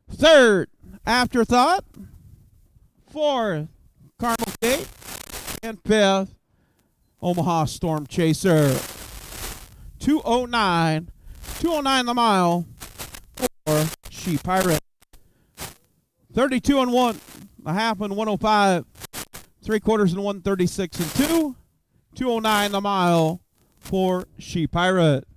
Third, Afterthought. Fourth, Carmel Kate. And fifth, Omaha Storm Chaser. 2:09 the mile for She Pirate. 32 and 1, a half and 105. 3/4 and 136 and 2. 209 the mile for She Pirate.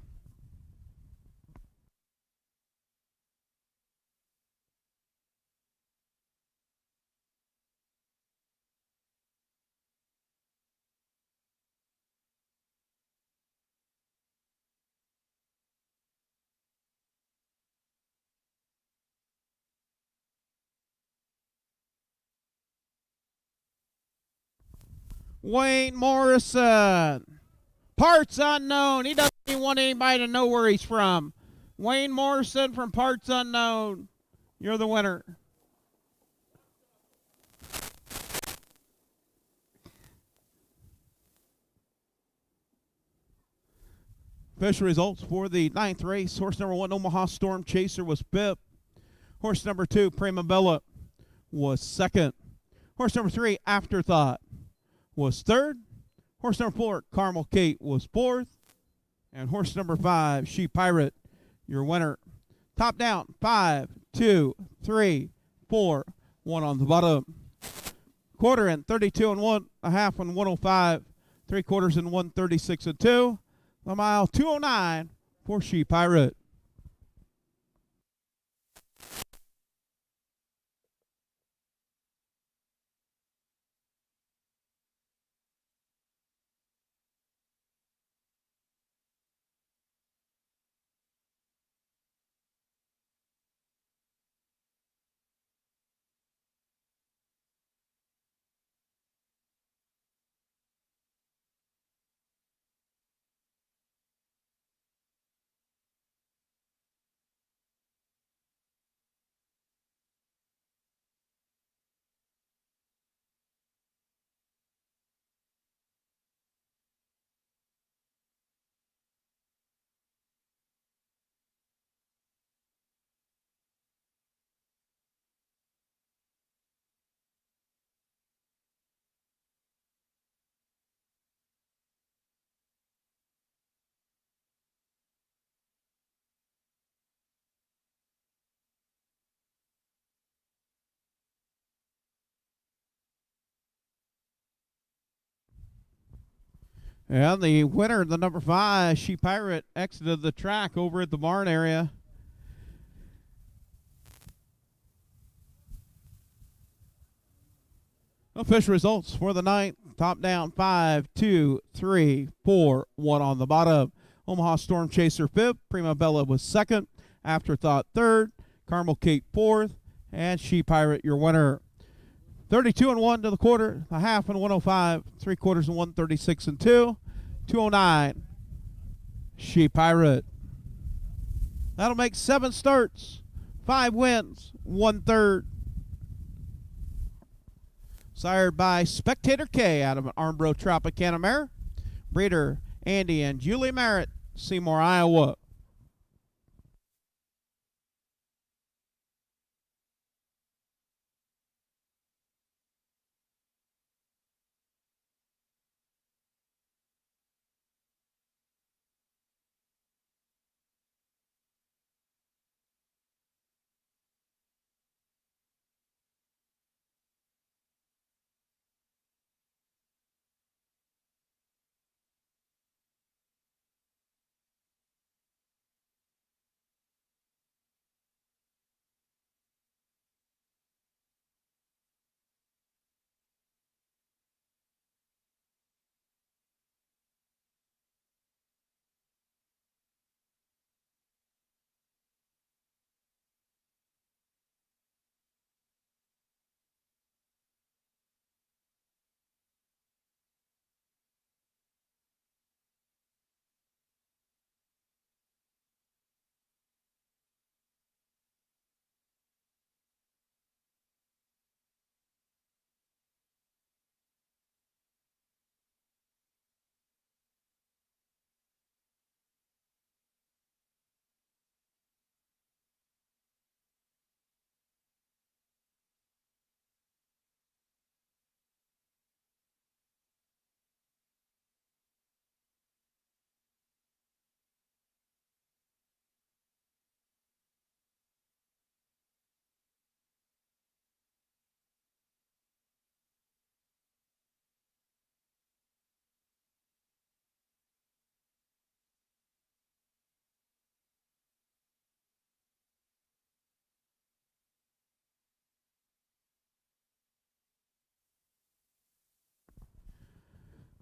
Wayne Morrison. Parts unknown. He doesn't even want anybody to know where he's from. Wayne Morrison from Parts Unknown. You're the winner. Official results for the 9th race. Horse number 1, Omaha Storm Chaser, was 5th. Horse number 2, Prima Bella, was 2nd. Horse number 3, Afterthought, was 3rd. Horse number 4, Carmel Kate, was 4th. And horse number 5, She Pirate, your winner. Top down, 5, 2, 3, 4, 1 on the bottom. Quarter and 32 and 1, a half and 105, 3/4 and 136 and 2. The mile 209 for She Pirate. And the winner, the number 5, She Pirate, exited the track over at the barn area. Official results for the 9th. Top down, 5, 2, 3, 4, 1 on the bottom. Omaha Storm Chaser 5th. Prima Bella was 2nd. Afterthought 3rd. Carmel Kate 4th. And She Pirate, your winner. 32 and 1 to the quarter, a half and 105, 3/4 and 136 and 2. 209. She Pirate. That'll make 7 starts, 5 wins, 1/3. Sired by Spectator K out of an Armbro Tropicana mare. Breeder Andy and Julie Merritt, Seymour, Iowa.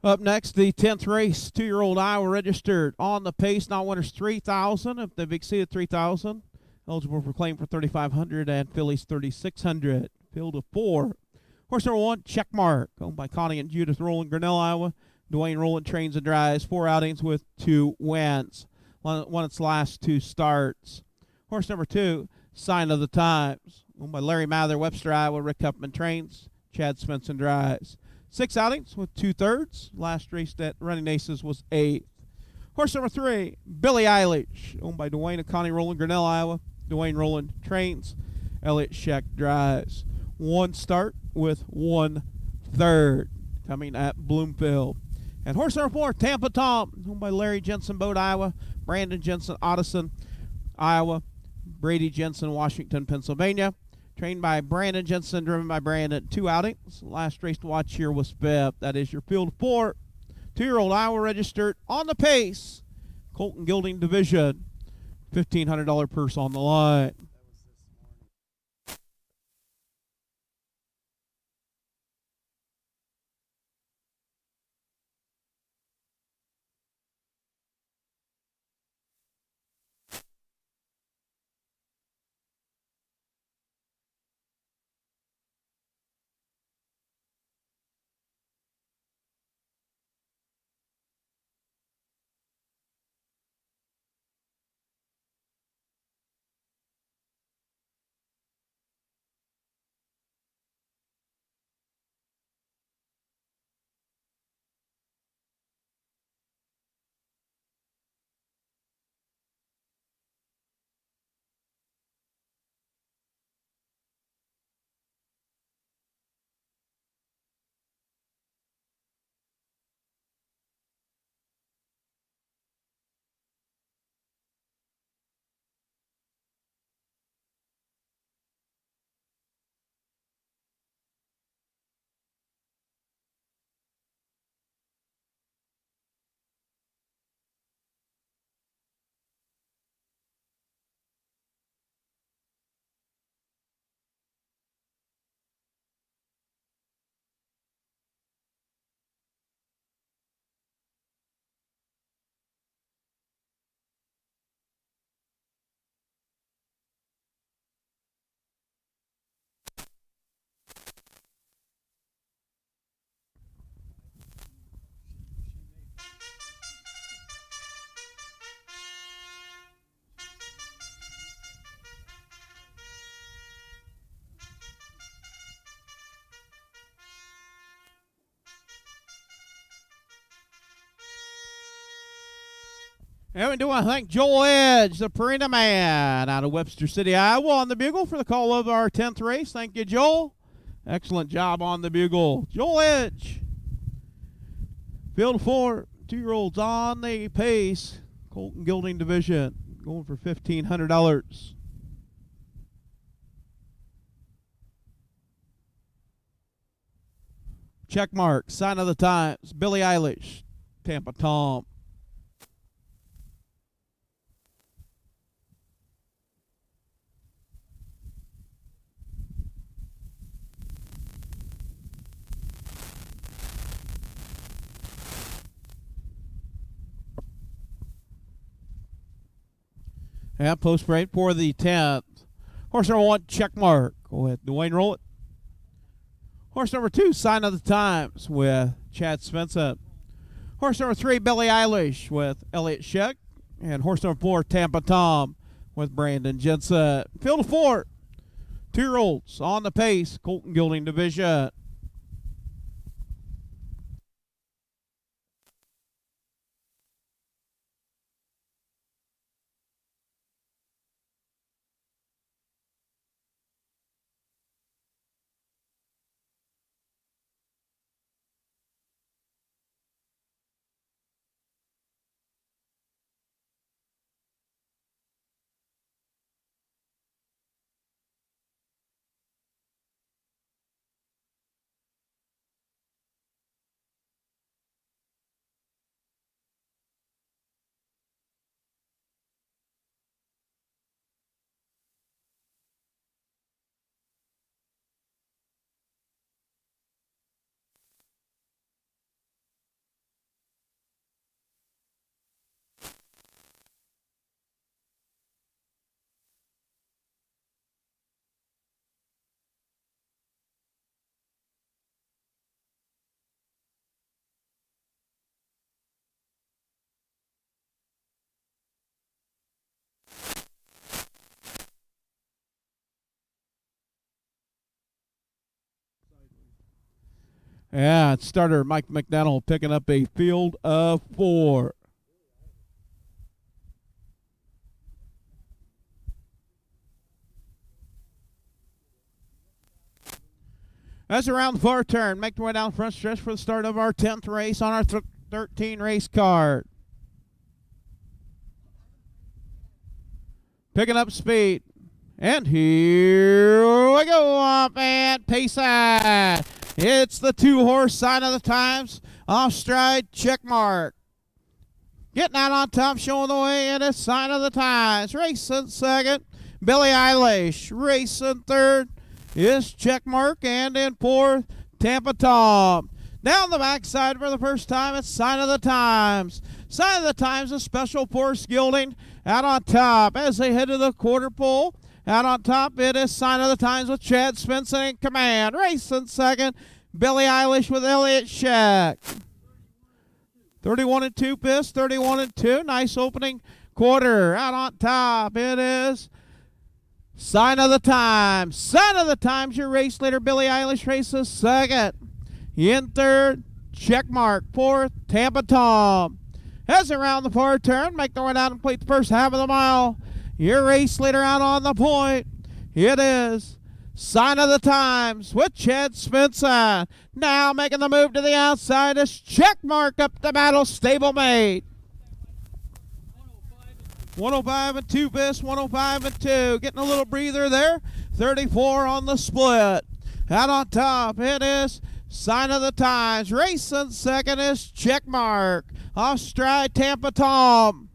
Up next, the 10th race, 2-year-old Iowa registered on the pace. Now winners 3,000. If they've exceeded 3,000, eligible for claim for 3,500 and fillies 3,600. Field of 4. Horse number 1, Checkmark, owned by Connie and Judith Rowland, Grinnell, Iowa. Dwayne Rowland trains and drives. 4 outings with 2 wins. Won its last 2 starts. Horse number 2, Sign of the Times, owned by Larry Mather, Webster, Iowa. Rick Huffman trains. Chad Svensson drives. 6 outings with 2/3. Last race at Running Aces was 8th. Horse number 3, Billie Eilish, owned by Dwayne and Connie Rowland, Grinnell, Iowa. Dwayne Rowland trains. Elliott Scheck drives. 1 start with 1/3. Coming at Bloomfield. And horse number 4, Tampa Tom, owned by Larry Jensen, Boat, Iowa. Brandon Jensen, Odison, Iowa. Brady Jensen, Washington, Pennsylvania. Trained by Brandon Jensen, driven by Brandon. 2 outings. Last race to watch here was 5th. That is your field of 4. 2-year-old Iowa registered on the pace. Colton Gilding Division. $1,500 purse on the line. And we do want to thank Joel Edge, the Purina man, out of Webster City, Iowa, on the bugle for the call of our 10th race. Thank you, Joel. Excellent job on the bugle. Joel Edge. Field 4, 2-year-olds on the pace. Colton Gilding Division, going for $1,500. Checkmark, Sign of the Times, Billie Eilish, Tampa Tom. And post break for the 10th. Horse number 1, Checkmark, with Dwayne Rowland. Horse number 2, Sign of the Times, with Chad Svensson. Horse number 3, Billie Eilish, with Elliott Scheck. And horse number 4, Tampa Tom, with Brandon Jensen. Field of 4, 2-year-olds on the pace, Colton Gilding Division. Yeah, starter Mike McDonald picking up a field of 4. As around the far turn, make the way down front stretch for the start of our 10th race on our 13 race card. Picking up speed. And here we go up at Payside. It's the 2-horse Sign of the Times. Off stride, check mark. Getting out on top, showing the way, and it's Sign of the Times. Racing second, Billie Eilish. Racing third is Checkmark, and in fourth, Tampa Tom. Down the backside for the first time, it's Sign of the Times. Sign of the Times, a special force gelding out on top as they head to the quarter pole. Out on top, it is Sign of the Times with Chad Spencer in command. Racing second, Billie Eilish with Elliott Shack. 31 and 2 piss, 31 and 2. Nice opening quarter. Out on top, it is Sign of the Times. Sign of the Times, your race leader. Billie Eilish races second. In third, Checkmark. Fourth, Tampa Tom. As around the far turn, make their way down and complete the first half of the mile. Your race leader out on the point. It is Sign of the Times with Chad Spencer. Now making the move to the outside is Checkmark up the battle, stablemate. 105 and 2 best, 105 and 2. Getting a little breather there. 34 on the split. Out on top, it is Sign of the Times. Racing second is Checkmark. Off stride, Tampa Tom.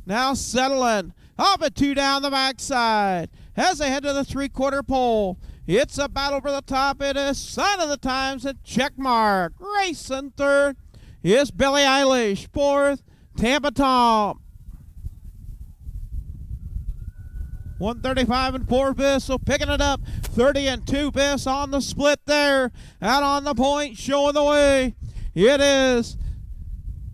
Now settling. Off at 2 down the backside. As they head to the 3/4 pole, it's a battle for the top. It is Sign of the Times and Checkmark. Racing third is Billie Eilish. Fourth, Tampa Tom. 135 and 4 best, so picking it up. 30 and 2 best on the split there. Out on the point, showing the way. It is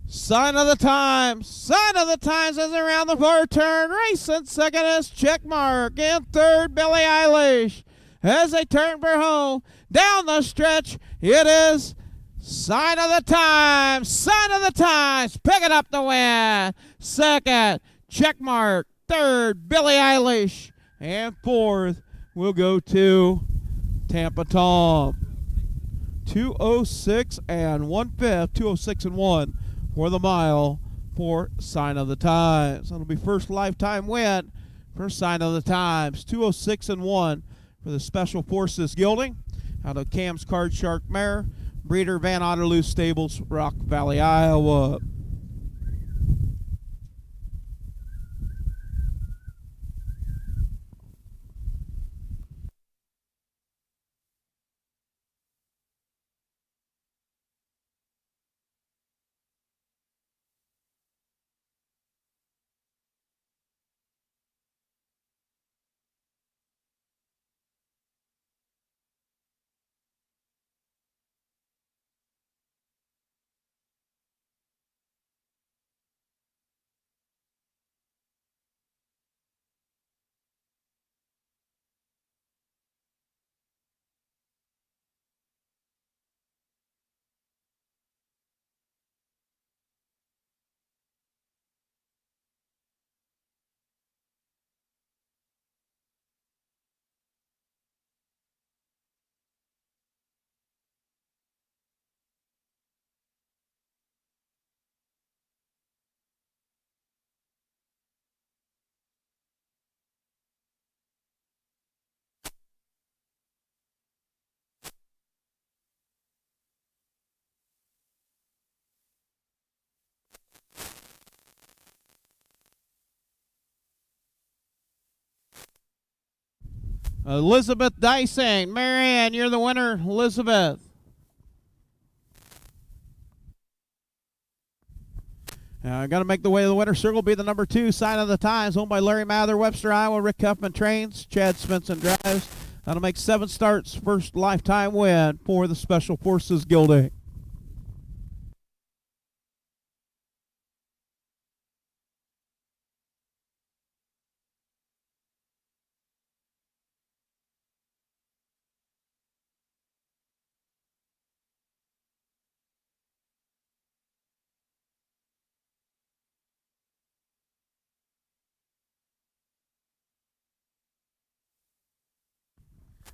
Sign of the Times. Sign of the Times is around the far turn. Racing second is Checkmark. And third, Billie Eilish. As they turn for home, down the stretch, it is Sign of the Times. Sign of the Times picking up the win. Second, Checkmark. Third, Billie Eilish. And fourth, we'll go to Tampa Tom. 2:06 and 1/5. 2:06 and 1 for the mile for Sign of the Times. That'll be first lifetime win for Sign of the Times. 2:06 and 1 for the Special Forces gelding out of Cam's Card Shark Mare, breeder Van Otterloo Stables, Rock Valley, Iowa. Elizabeth Dysing. Marianne, you're the winner, Elizabeth. Got to make the way to the winner circle. Be the number 2, Sign of the Times, owned by Larry Mather, Webster, Iowa. Rick Huffman trains. Chad Spencer drives. That'll make 7 starts. First lifetime win for the Special Forces gelding.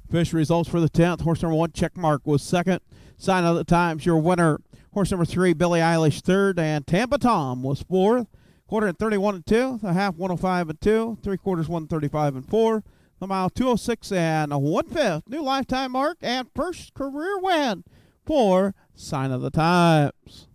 Official results for the 10th. Horse number 1, Checkmark, was second. Sign of the Times, your winner. Horse number 3, Billie Eilish, third. And Tampa Tom was fourth. Quarter at 31 2. The half 105 2. 3/4 135 4. The mile 206 1/5. New lifetime mark and first career win for Sign of the Times.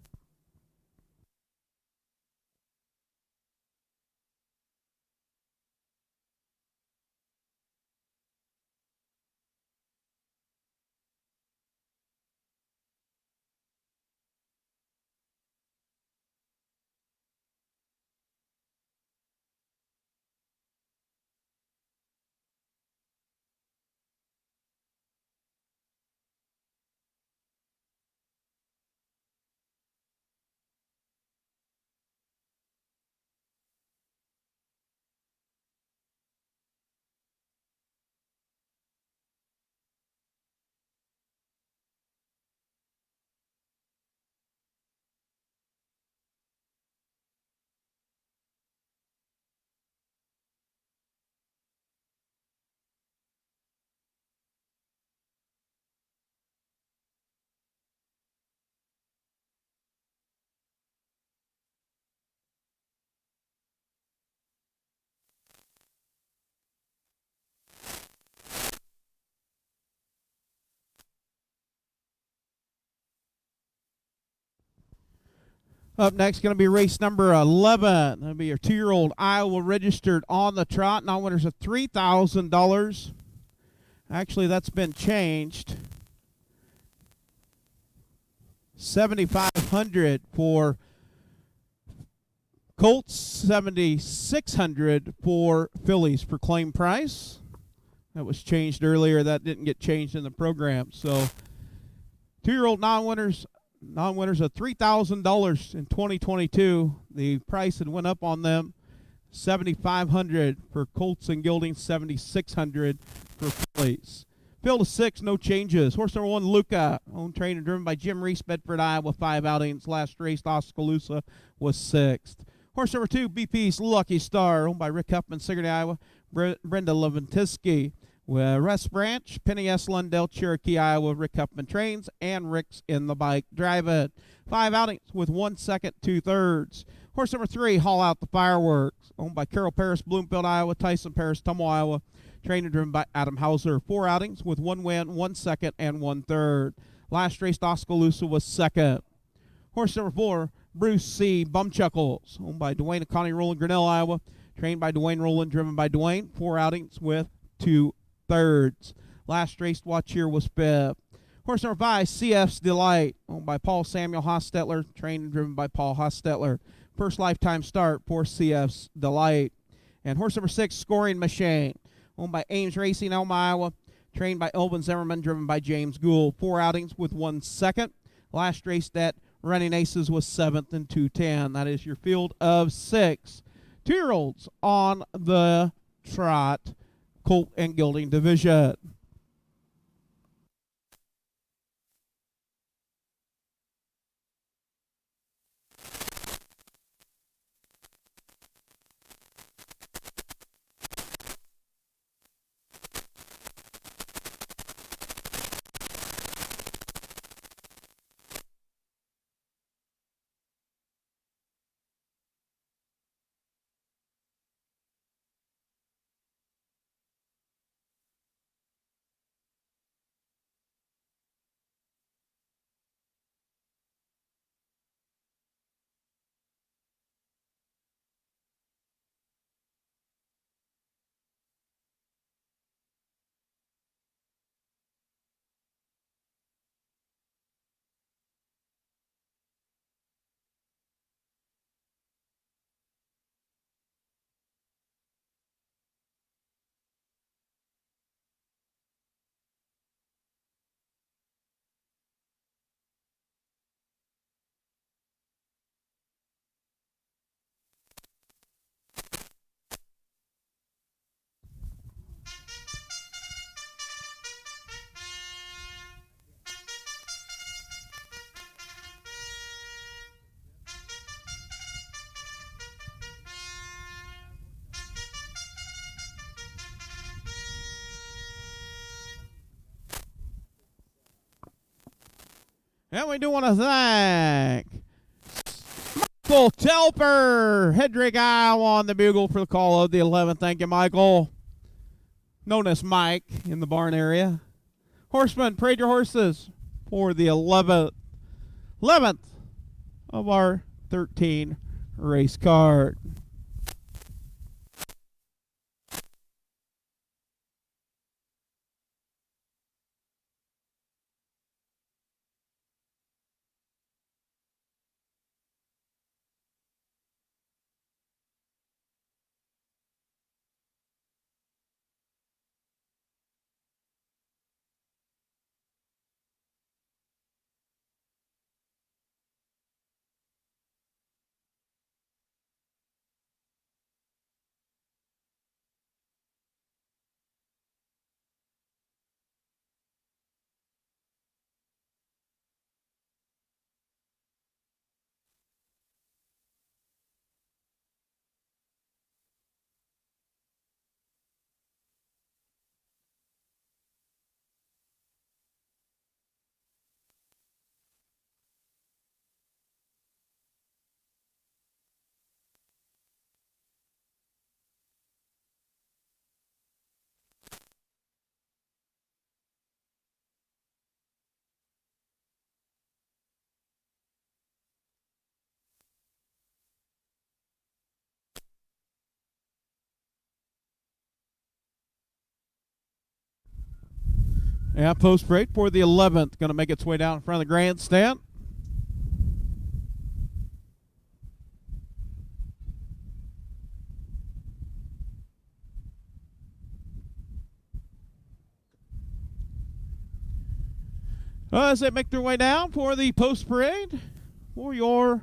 Up next, going to be race number 11. That'll be your 2-year-old Iowa registered on the trot. Now winners of $3,000. Actually, that's been changed. $7,500 for Colts, $7,600 for fillies for claim price. That was changed earlier. That didn't get changed in the program. So, 2-year-old non-winners of $3,000 in 2022. The price had went up on them. $7,500 for Colts and Gilding, $7,600 for fillies. Field of 6, no changes. Horse number 1, Luca, owned, trained, and driven by Jim Reese, Bedford, Iowa, 5 outings. Last race, Oskaloosa, was 6th. Horse number 2, BP's Lucky Star, owned by Rick Huffman, Sigourney, Iowa, Brenda Leventisky. West Branch, Penny S. Lundell, Cherokee, Iowa, Rick Huffman trains, and Rick's in the bike drive-it. 5 outings with 1 second, 2/3. Horse number 3, Haul Out the Fireworks, owned by Carol Paris, Bloomfield, Iowa, Tyson Paris, Tummo, Iowa, trained and driven by Adam Hauser. 4 outings with 1 win, 1 second, and 1/3. Last race, Oskaloosa, was 2nd. Horse number 4, Bruce C. Bumchuckles, owned by Dwayne and Connie Rowland, Grinnell, Iowa, trained by Dwayne Rowland, driven by Dwayne. 4 outings with 2/3. Last race watch here was 5th. Horse number 5, CF's Delight, owned by Paul Samuel Hostetler, trained and driven by Paul Hostetler. First lifetime start for CF's Delight. And horse number 6, Scoring Machine, owned by Ames Racing, Elma, Iowa, trained by Elvin Zimmerman, driven by James Gould. 4 outings with 1 second. Last race that Running Aces was 7th and 2:10. That is your field of 6 2-year-olds on the trot, Colt and Gilding division. And we do want to thank Michael Telper, Hedrick, Iowa, on the bugle for the call of the 11th. Thank you, Michael. Known as Mike in the barn area. Horseman, parade your horses for the 11th of our 13 race card. Yeah, post parade for the 11th. Going to make its way down in front of the grandstand. As they make their way down for the post parade for your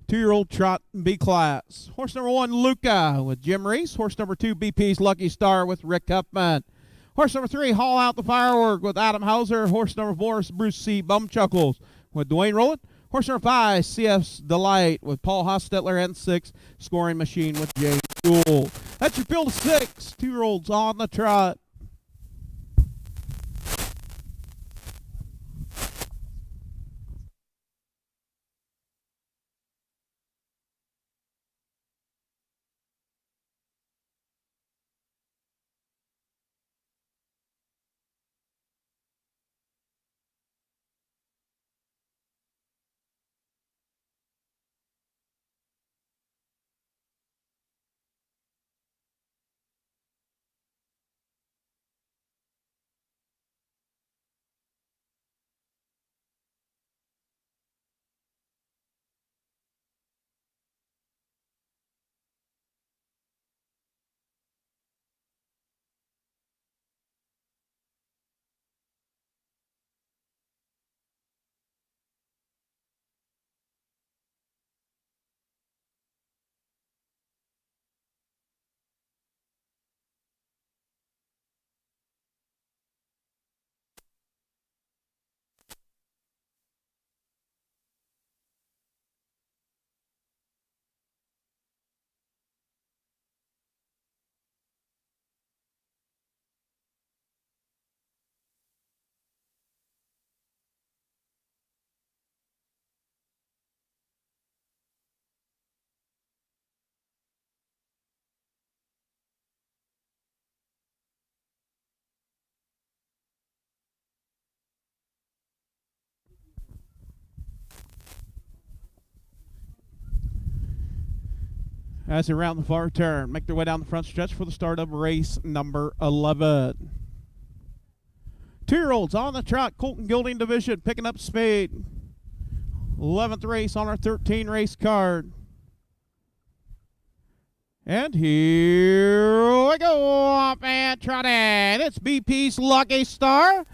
2-year-old Trot B class. Horse number 1, Luca with Jim Reese. Horse number 2, BP's Lucky Star with Rick Huffman. Horse number 3, Haul Out the Firework with Adam Hauser. Horse number 4, Bruce C. Bumchuckles with Dwayne Rowland. Horse number 5, CF's Delight with Paul Hostetler. And 6, Scoring Machine with James Gould. That's your field of 6 2-year-olds on the trot. As they round the far turn, make their way down the front stretch for the start of race number 11. 2-year-olds on the trot, Colton Gilding Division, picking up speed. 11th race on our 13 race card. And here we go, off and trotting. It's BP's Lucky Star.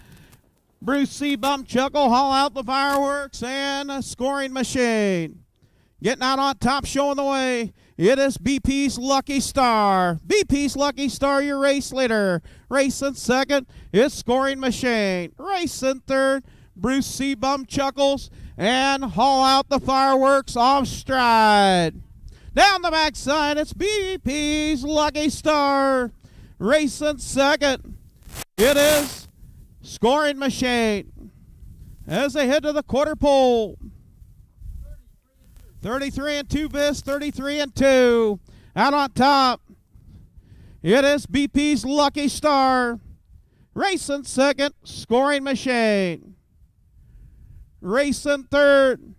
Bruce C. Bumchuckle, Haul Out the Fireworks, and a Scoring Machine. Getting out on top, showing the way. It is BP's Lucky Star. BP's Lucky Star, your race leader. Racing second is Scoring Machine. Racing third, Bruce C. Bumchuckles, and Haul Out the Fireworks off stride. Down the backside, it's BP's Lucky Star. Racing second, it is Scoring Machine. as they head to the quarter pole. 33 and 2 bis, 33 and 2. Out on top, it is BP's Lucky Star. Racing second, Scoring Machine. Racing third,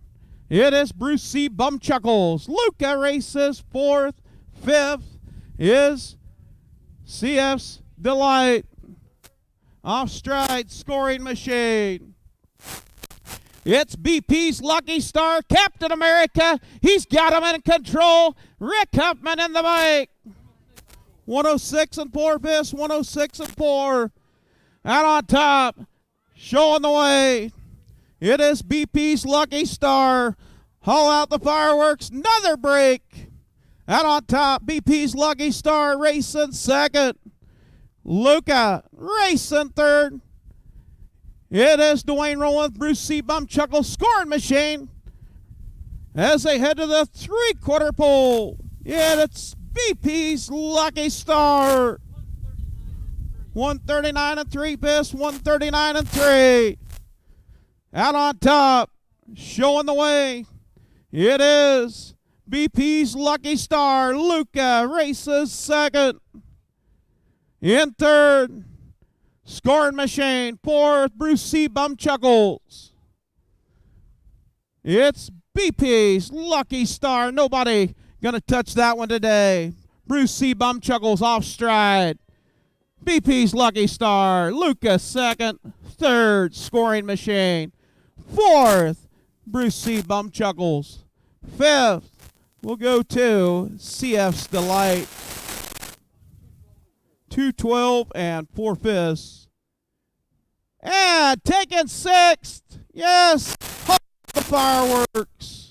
it is Bruce C. Bumchuckles. Luca races fourth. Fifth is CF's Delight. Off stride, Scoring Machine. It's BP's Lucky Star, Captain America. He's got him in control. Rick Huffman in the bike. 106 and 4 bis, 106 and 4. Out on top, showing the way. It is BP's Lucky Star. Haul out the fireworks, another break. Out on top, BP's Lucky Star racing second. Luca racing third. It is Dwayne Rowland, Bruce C. Bumchuckle, Scoring Machine. As they head to the three-quarter pole, it's BP's Lucky Star. 139 and 3 bis, 139 and 3. Out on top, showing the way, it is BP's Lucky Star. Luca races second. In third, Scoring Machine. Fourth, Bruce C. Bumchuckles. It's BP's Lucky Star. Nobody gonna touch that one today. Bruce C. Bumchuckles off stride. BP's Lucky Star. Luca second. Third, Scoring Machine. Fourth, Bruce C. Bumchuckles. Fifth, we'll go to CF's Delight. 212 and 4 fists. And taking sixth. Yes, the fireworks.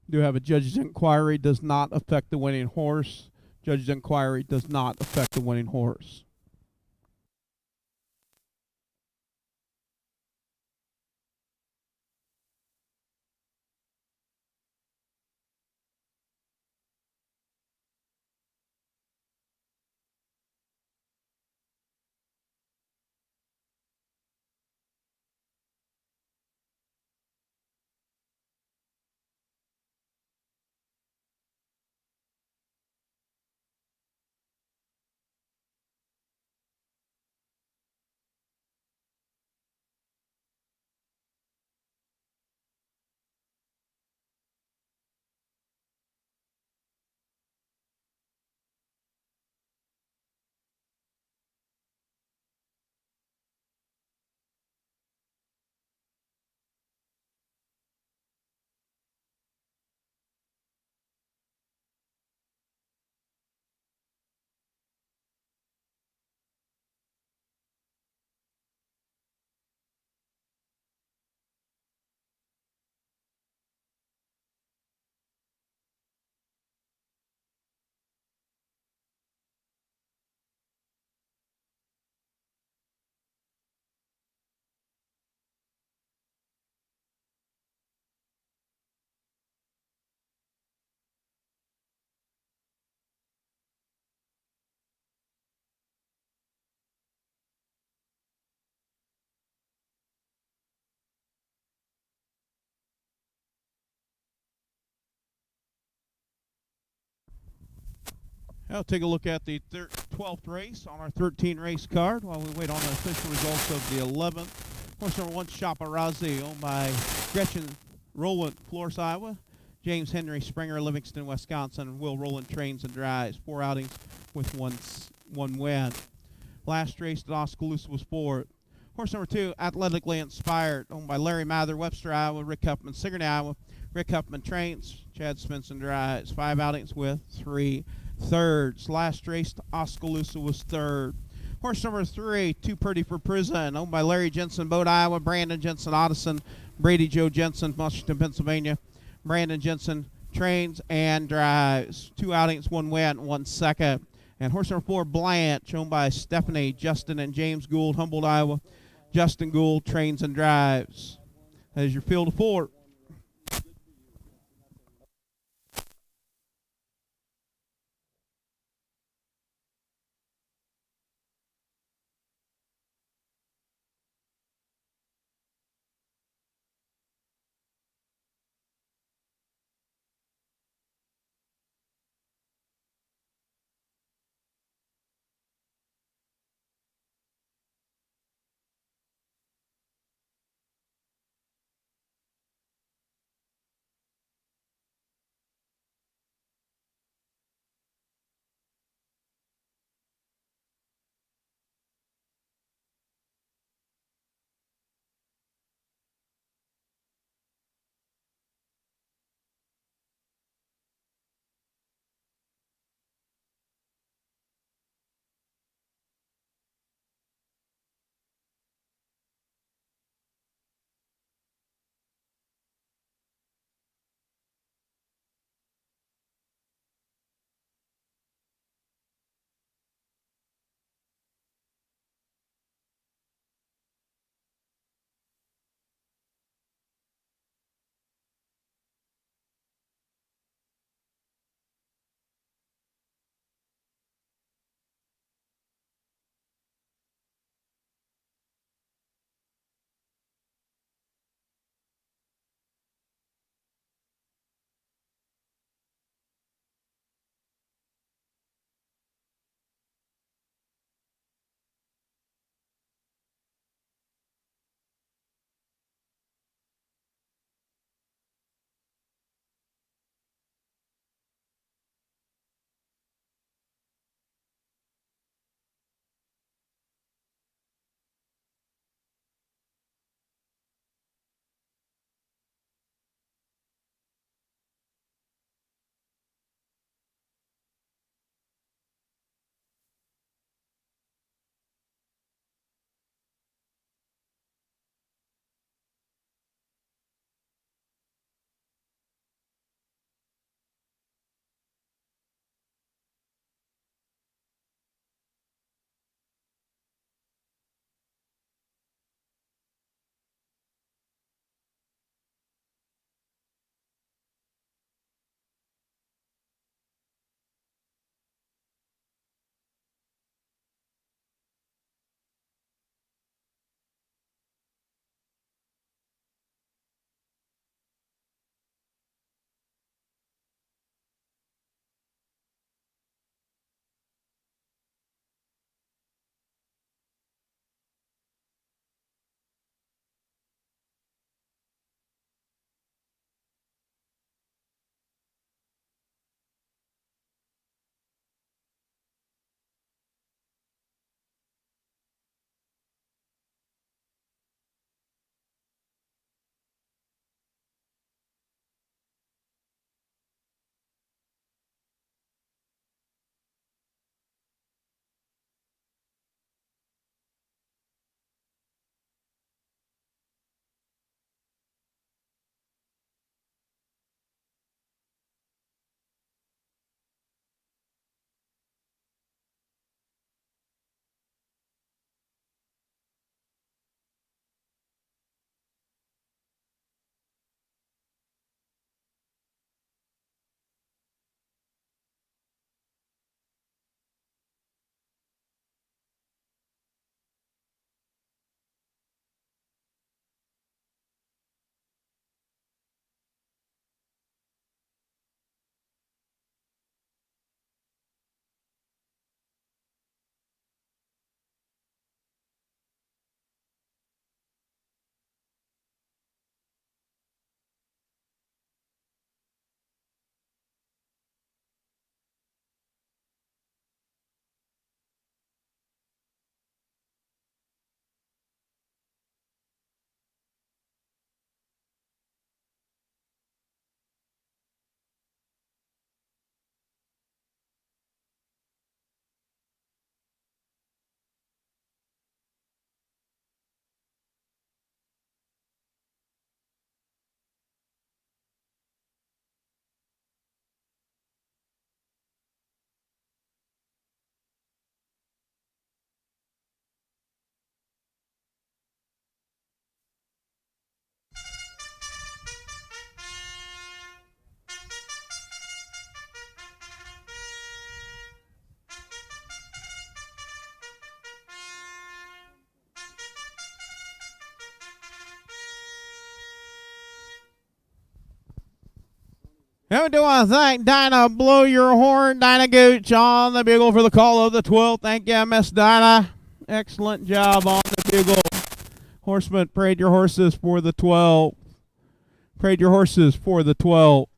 Do have a judge's inquiry, does not affect the winning horse. Judge's inquiry does not affect the winning horse. Now take a look at the 12th race on our 13 race card while we wait on the official results of the 11th. Horse number 1, Chaparazzi, owned by Gretchen Rowland, Florence, Iowa. James Henry Springer, Livingston, Wisconsin. Will Rowland trains and drives. 4 outings with one win. Last race at Oskaloosa was 4. Horse number 2, Athletically Inspired, owned by Larry Mather, Webster, Iowa. Rick Huffman, Sigourney, Iowa. Rick Huffman trains. Chad Svensson drives. 5 outings with 3 thirds. Last race to Oskaloosa was 3rd. Horse number 3, Too Pretty for Prison, owned by Larry Jensen, Bode, Iowa. Brandon Jensen, Odison. Brady Joe Jensen, Washington, Pennsylvania. Brandon Jensen trains and drives. 2 outings, 1 win, 1 second. And horse number 4, Blanche, owned by Stephanie, Justin, and James Gould, Humboldt, Iowa. Justin Gould trains and drives. That is your field of 4. And we do want to thank Dinah Blow Your Horn, Dinah Gooch on the bugle for the call of the 12th. Thank you, Miss Dinah. Excellent job on the bugle. Horseman, parade your horses for the 12th. Parade your horses for the 12th.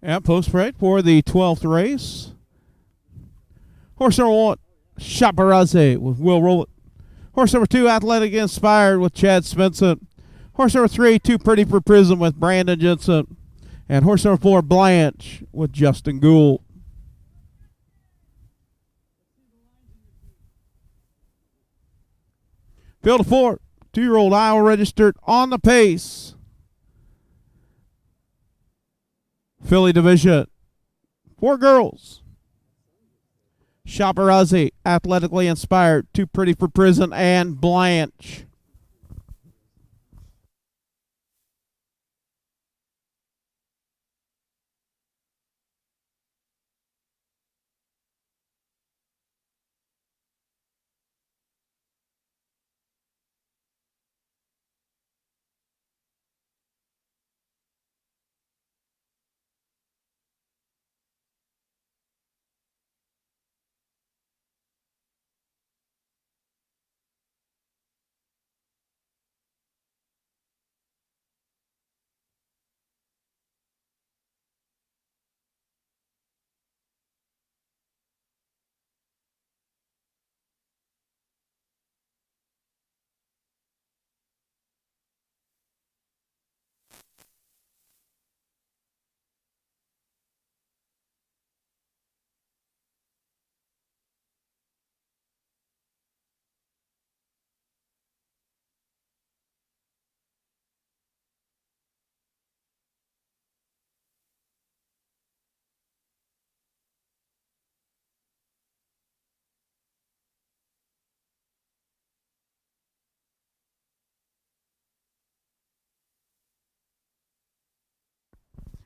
And post parade for the 12th race. Horse number 1, Chaparazzi with Will Roll It. Horse number 2, Athletic Inspired with Chad Spencer. Horse number 3, Too Pretty for Prison with Brandon Jensen. And horse number 4, Blanche with Justin Gould. Field of 4, 2-year-old Iowa registered on the pace. Filly division. 4 girls. Chaparazzi, Athletically Inspired, Too Pretty for Prison, and Blanche.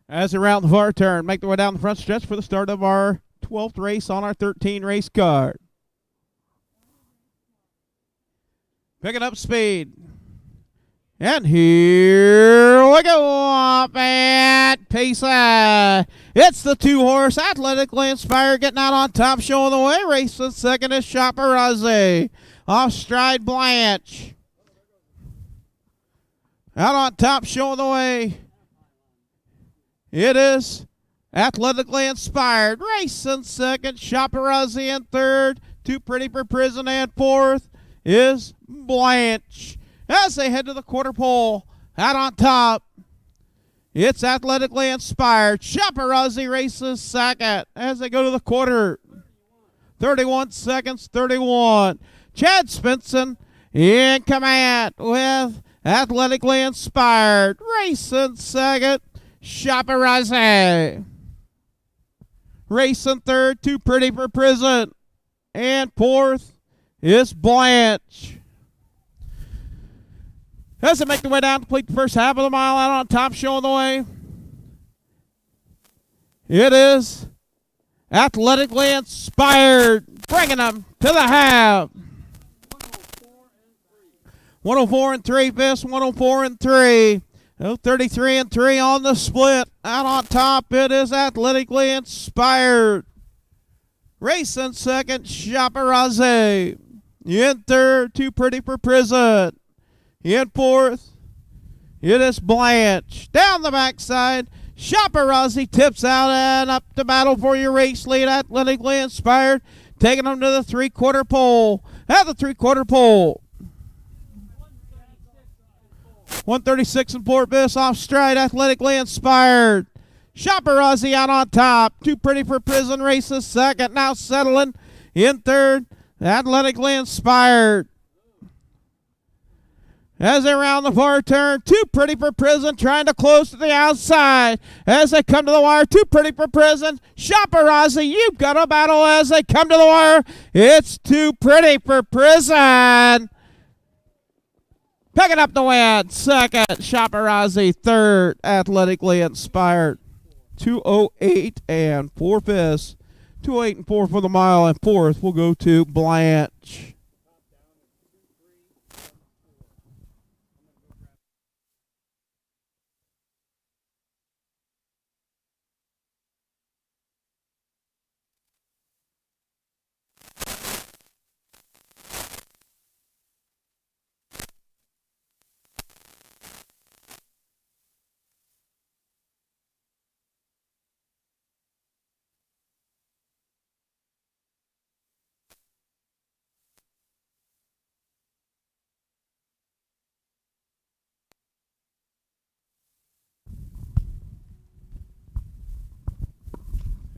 As they round the far turn, make their way down the front stretch for the start of our 12th race on our 13 race card. Picking up speed. And here we go up at pace. It's the 2-horse Athletically Inspired getting out on top, showing the way. Racing second is Chaparazzi. Off stride Blanche. Out on top, showing the way. It is Athletically Inspired. Racing second, Chaparazzi in third. Too Pretty for Prison, and fourth is Blanche. As they head to the quarter pole, out on top, it's Athletically Inspired. Chaparazzi races second as they go to the quarter. 31 seconds, 31. Chad Spencer in command with Athletically Inspired. Racing second, Chaparazzi. Racing third, Too Pretty for Prison. And fourth is Blanche. As they make their way down to complete the first half of the mile, out on top, showing the way. It is athletically inspired, bringing them to the half. 104 and 3, Fisk. 104 and 3. 33 and 3 on the split. Out on top, it is athletically inspired. Racing second, Chaparazzi. In third, Too Pretty for Prison. In fourth, it is Blanche. Down the backside, Chaparazzi tips out and up to battle for your race lead. Athletically inspired, taking them to the three-quarter pole. At the three-quarter pole. 136 and 4, Fisk off stride, athletically inspired. Chaparazzi out on top. Too Pretty for Prison races second. Now settling in third. Athletically inspired. As they round the far turn, Too Pretty for Prison trying to close to the outside. As they come to the wire, Too Pretty for Prison. Chaparazzi, you've got a battle as they come to the wire. It's Too Pretty for Prison. Picking up the win. Second, Chaparazzi. Third, athletically inspired. 2:08 and 4 Fisk. 2:08 and 4 for the mile. And fourth will go to Blanche.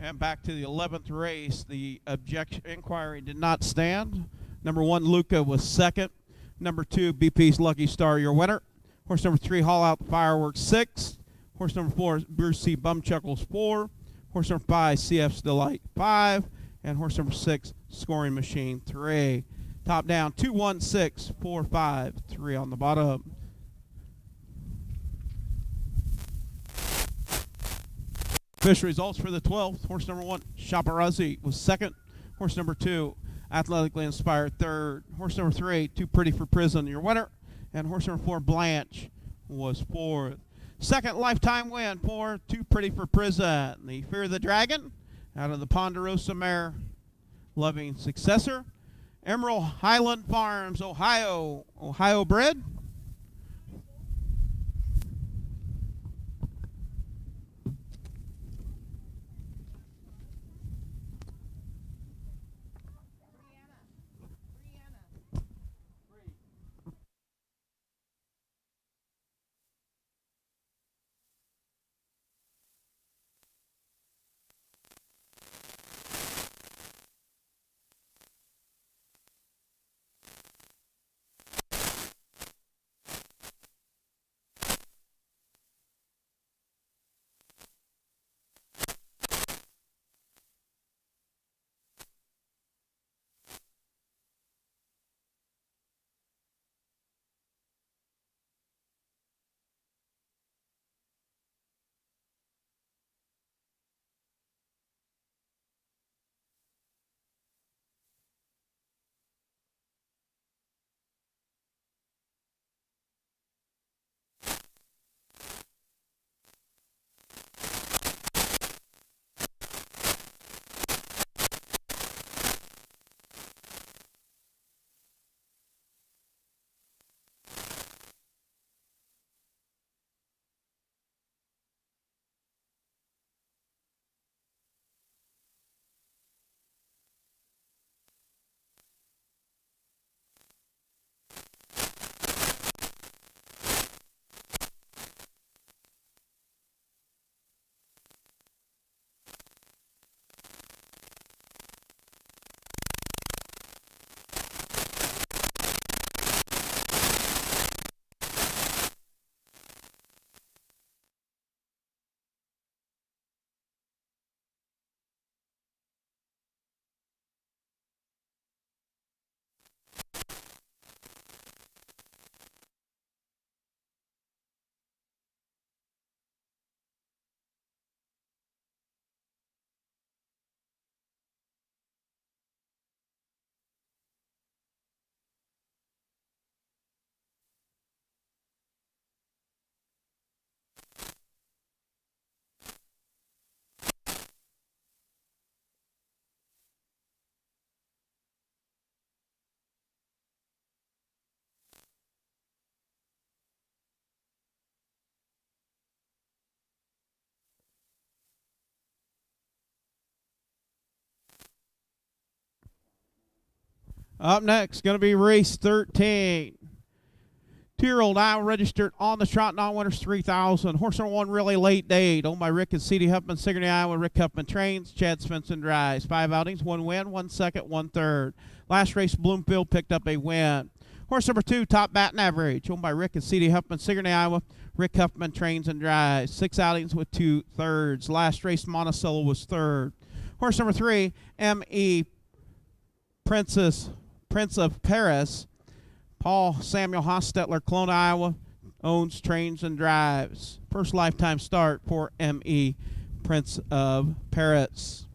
And back to the 11th race. The objection inquiry did not stand. Number 1, Luca was second. Number 2, BP's Lucky Star, your winner. Horse number 3, Haul Out the Fireworks, 6. Horse number 4, Bruce C. Bumchuckles, 4. Horse number 5, CF's Delight, 5. And horse number 6, Scoring Machine, 3. Top down, 2, 1, 6, 4, 5, 3 on the bottom. Official results for the 12th. Horse number 1, Chaparazzi, was second. Horse number 2, Athletically Inspired, third. Horse number 3, Too Pretty for Prison, your winner. And horse number 4, Blanche, was fourth. Second lifetime win for Too Pretty for Prison. The Fear of the Dragon, out of the Ponderosa Mare, loving successor. Emerald Highland Farms, Ohio bred. Up next, going to be race 13. 2-year-old Iowa registered on the Trot non-winners 3,000. Horse number 1, Really Late Date, owned by Rick and C.D. Huffman, Sigourney, Iowa. Rick Huffman trains, Chad Svensson drives. 5 outings, 1 win, 1 second, 1 third. Last race, Bloomfield picked up a win. Horse number 2, Top Batting Average, owned by Rick and C.D. Huffman, Sigourney, Iowa. Rick Huffman trains and drives. 6 outings with 2 thirds. Last race, Monticello was third. Horse number 3, M.E. Prince of Paris, Paul Samuel Hostetler, Kelowna, Iowa, owns, trains, and drives. First lifetime start for M.E. Prince of Paris.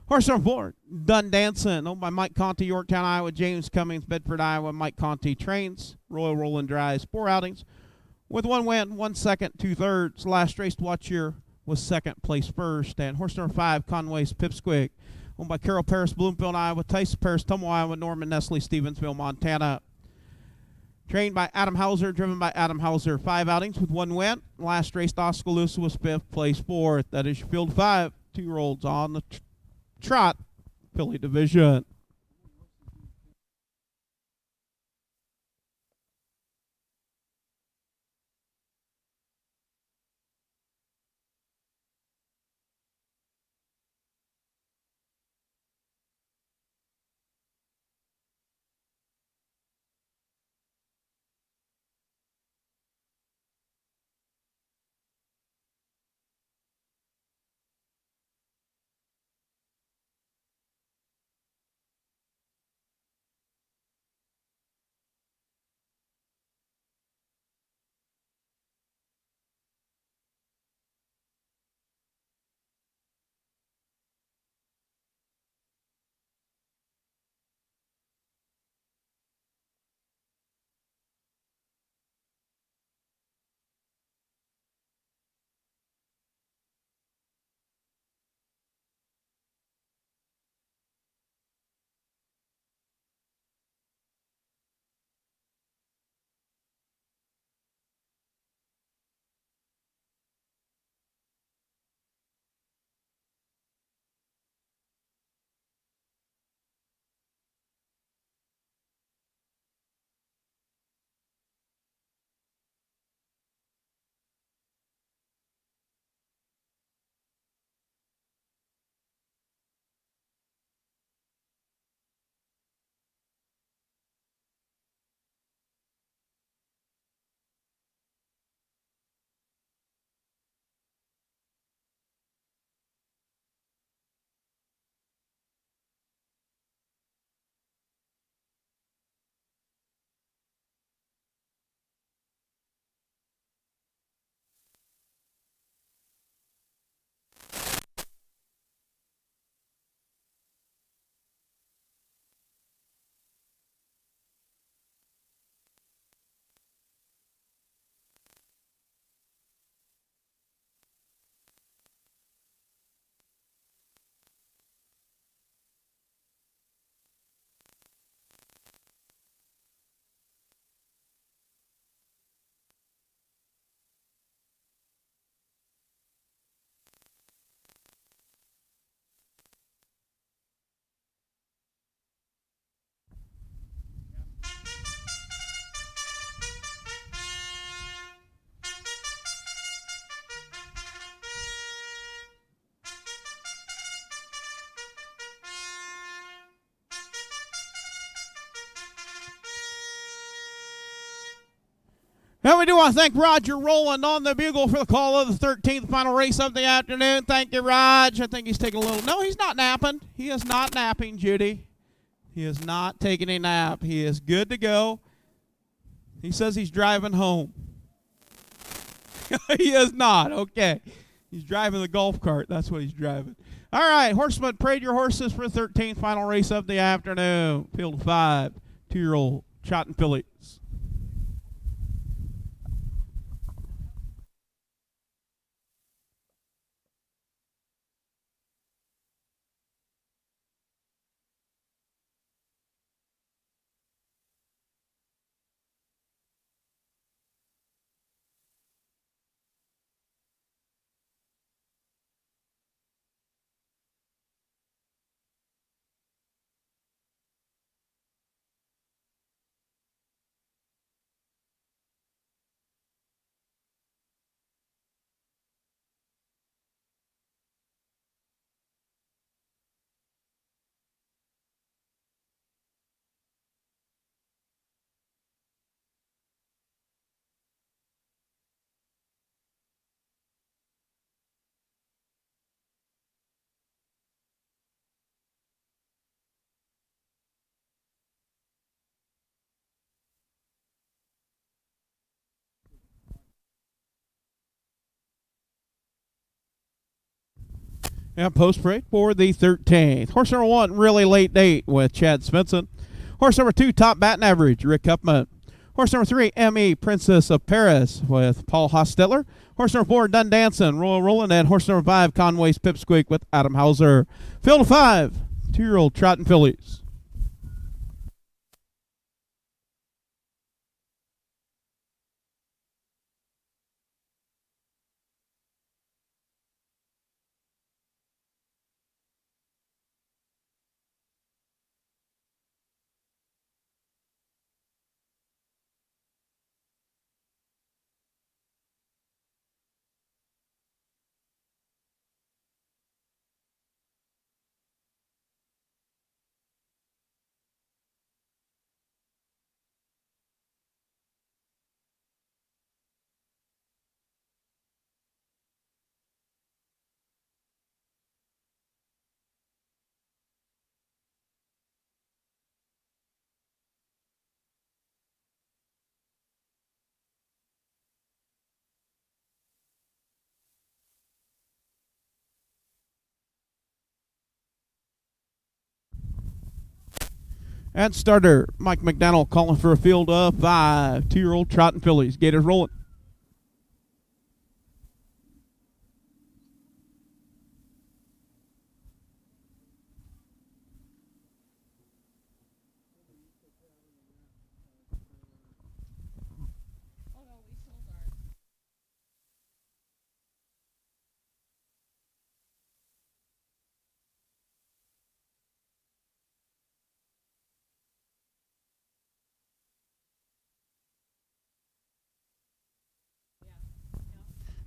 Horse number 4, Dun Danson, owned by Mike Conti, Yorktown, Iowa. James Cummings, Bedford, Iowa. Mike Conti trains. Royal Roland drives. 4 outings with 1 win, 1 second, 2 thirds. Last race to watch here was second place first. And horse number 5, Conway's Pipsqueak, owned by Carol Paris, Bloomfield, Iowa. Tyson Paris, Tummo, Iowa. Norman Nestle, Stevensville, Montana. Trained by Adam Hauser, driven by Adam Hauser. 5 outings with 1 win. Last race to Oskaloosa was 5th place 4th. That is your field 5. 2-year-olds on the Trot filly division. And we do want to thank Roger Rowland on the bugle for the call of the 13th final race of the afternoon. Thank you, Raj. I think he's taking a little. No, he's not napping. He is not napping, Judy. He is not taking a nap. He is good to go. He says he's driving home. He is not. Okay. He's driving the golf cart. That's what he's driving. All right, Horseman, parade your horses for the 13th final race of the afternoon. Field 5, 2-year-old Trot and fillies. And post parade for the 13th. Horse number 1, Really Late Date with Chad Svensson. Horse number 2, Top Batting Average, Rick Upman. Horse number 3, M.E. Princess of Paris with Paul Hostetler. Horse number 4, Dun Dancin', Royal Rollin'. And horse number 5, Conway's Pipsqueak with Adam Hauser. Field of 5, 2-year-old Trotting fillies. And starter, Mike McDonald calling for a field of 5. 2-year-old Trotting fillies. Gators rolling.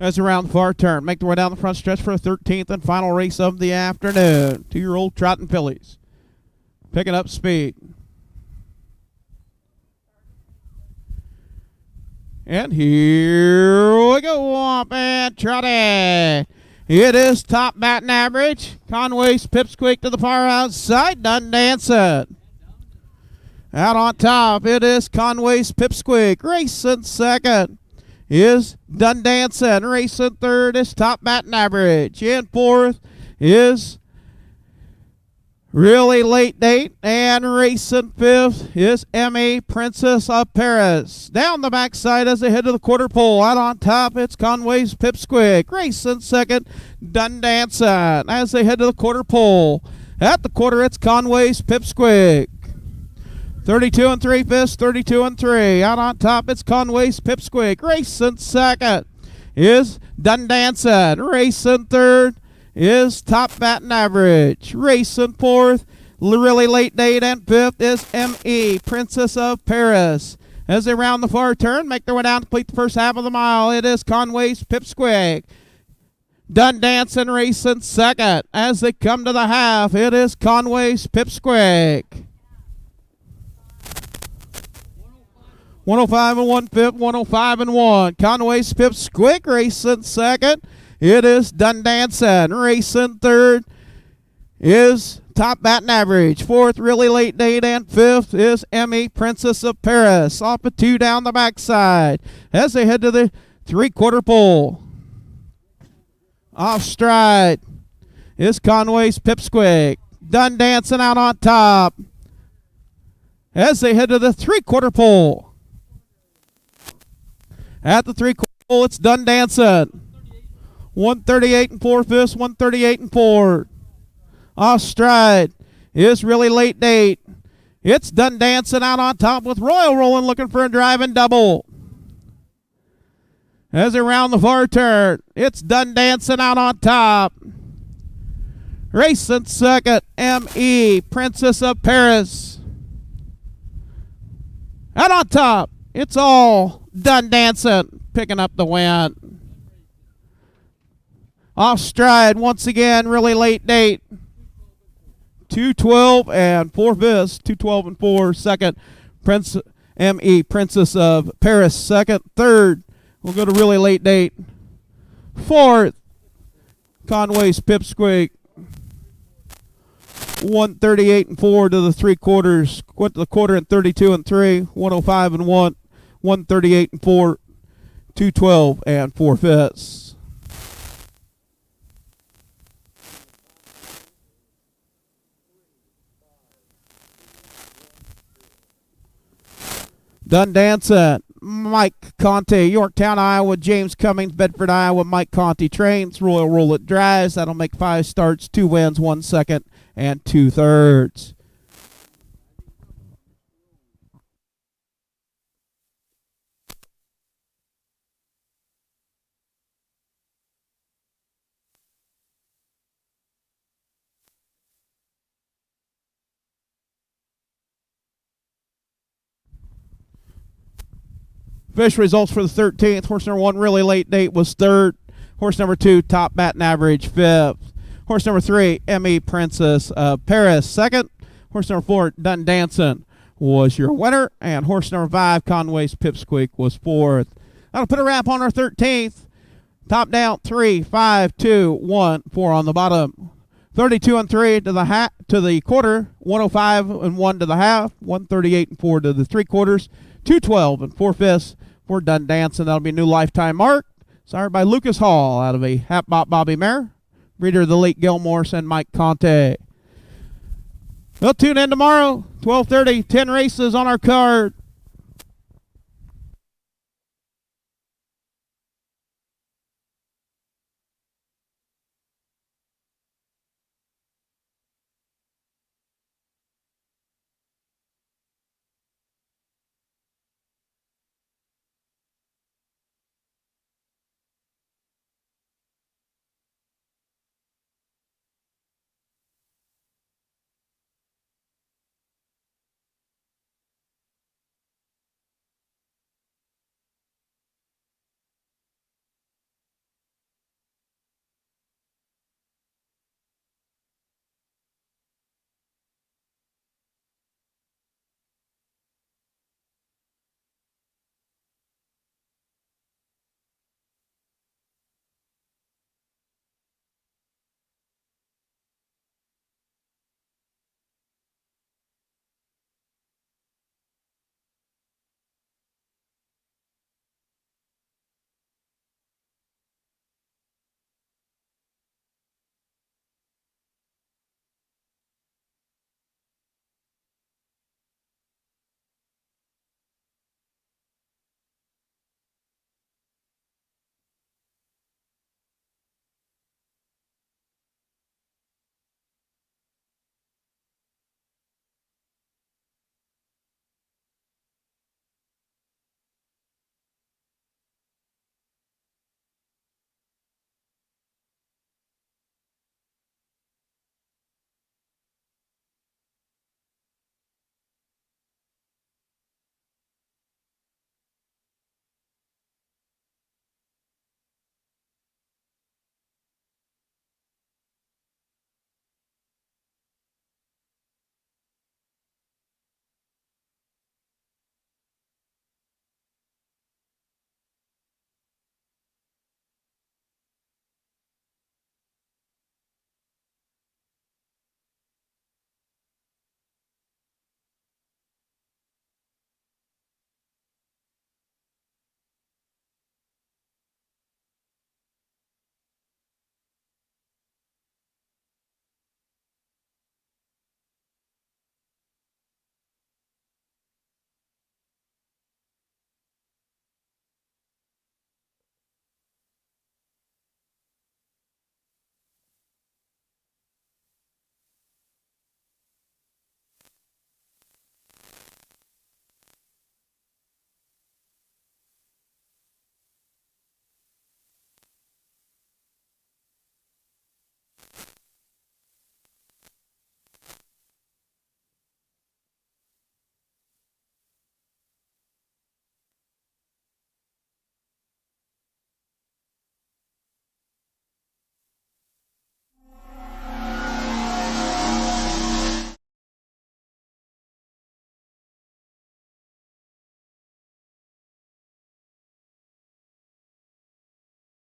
As around the far turn, make their way down the front stretch for a 13th and final race of the afternoon. 2-year-old Trotting fillies. Picking up speed. And here we go, up and trotting. It is Top Batting Average. Conway's Pipsqueak to the far outside. Dun Dancin'. Out on top, it is Conway's Pipsqueak. Racing second is Dun Dancin'. Racing third is Top Batting Average. In fourth is Really Late Date. And racing fifth is M.A. Princess of Paris. Down the backside as they head to the quarter pole. Out on top, it's Conway's Pipsqueak. Racing second, Dun Dancin'. As they head to the quarter pole. At the quarter, it's Conway's Pipsqueak. 32 and 3/5, 32 and 3. Out on top, it's Conway's Pipsqueak. Racing second is Dun Dancin'. Racing third is Top Batting Average. Racing fourth, Really Late Date, and fifth is M.E. Princess of Paris. As they round the far turn, make their way down to complete the first half of the mile, it is Conway's Pipsqueak. Dun Dancin' racing second. As they come to the half, it is Conway's Pipsqueak. 105 and 1/5, 105 and 1. Conway's Pipsqueak racing second. It is Dun Dancin'. Racing third is Top Batting Average. Fourth, Really Late Date, and fifth is M.E. Princess of Paris. Off a 2 down the backside as they head to the 3/4 pole. Off stride is Conway's Pipsqueak. Dun Dancin' out on top as they head to the 3/4 pole. At the 3/4 pole, it's Dun Dancin'. 138 and 4/5, 138 and 4. Off stride is Really Late Date. It's Dun Dancin' out on top with Royal Rollin' looking for a driving double. As they round the far turn, it's Dun Dancin' out on top. Racing second, M.E. Princess of Paris. Out on top, it's all Dun Dancin' picking up the win. Off stride once again, Really Late Date. 212 and 4/5, 212 and 4. Second, M.E. Princess of Paris. Second, third, we'll go to Really Late Date. Fourth, Conway's Pipsqueak. 138 and 4 to the 3/4. Went to the quarter in 32 and 3. 105 and 1. 138 and 4. 212 and 4/5. Done Dancing, Mike Conte, Yorktown, Iowa, James Cummings, Bedford, Iowa, Mike Conte trains, Royal Roulette drives. That'll make 5 starts, 2 wins, 1 second, and 2/3. Fish results for the 13th. Horse number 1, Really Late Date, was 3rd. Horse number 2, Top Batting Average, 5th. Horse number 3, Emmy Princess of Paris, 2nd. Horse number 4, Done Dancing, was your winner. And horse number 5, Conway's Pipsqueak, was 4th. That'll put a wrap on our 13th. Top down, 3, 5, 2, 1, 4 on the bottom. 32 and 3 to the quarter, 105 and 1 to the half, 138 and 4 to the 3/4, 212 and 4/5 for Done Dancing. That'll be a new lifetime mark. Sired by Lucas Hall out of a Hap Bop Bobby mare. Breeder of the late Gil Morse and Mike Conte. Well, tune in tomorrow, 12:30, 10 races on our card.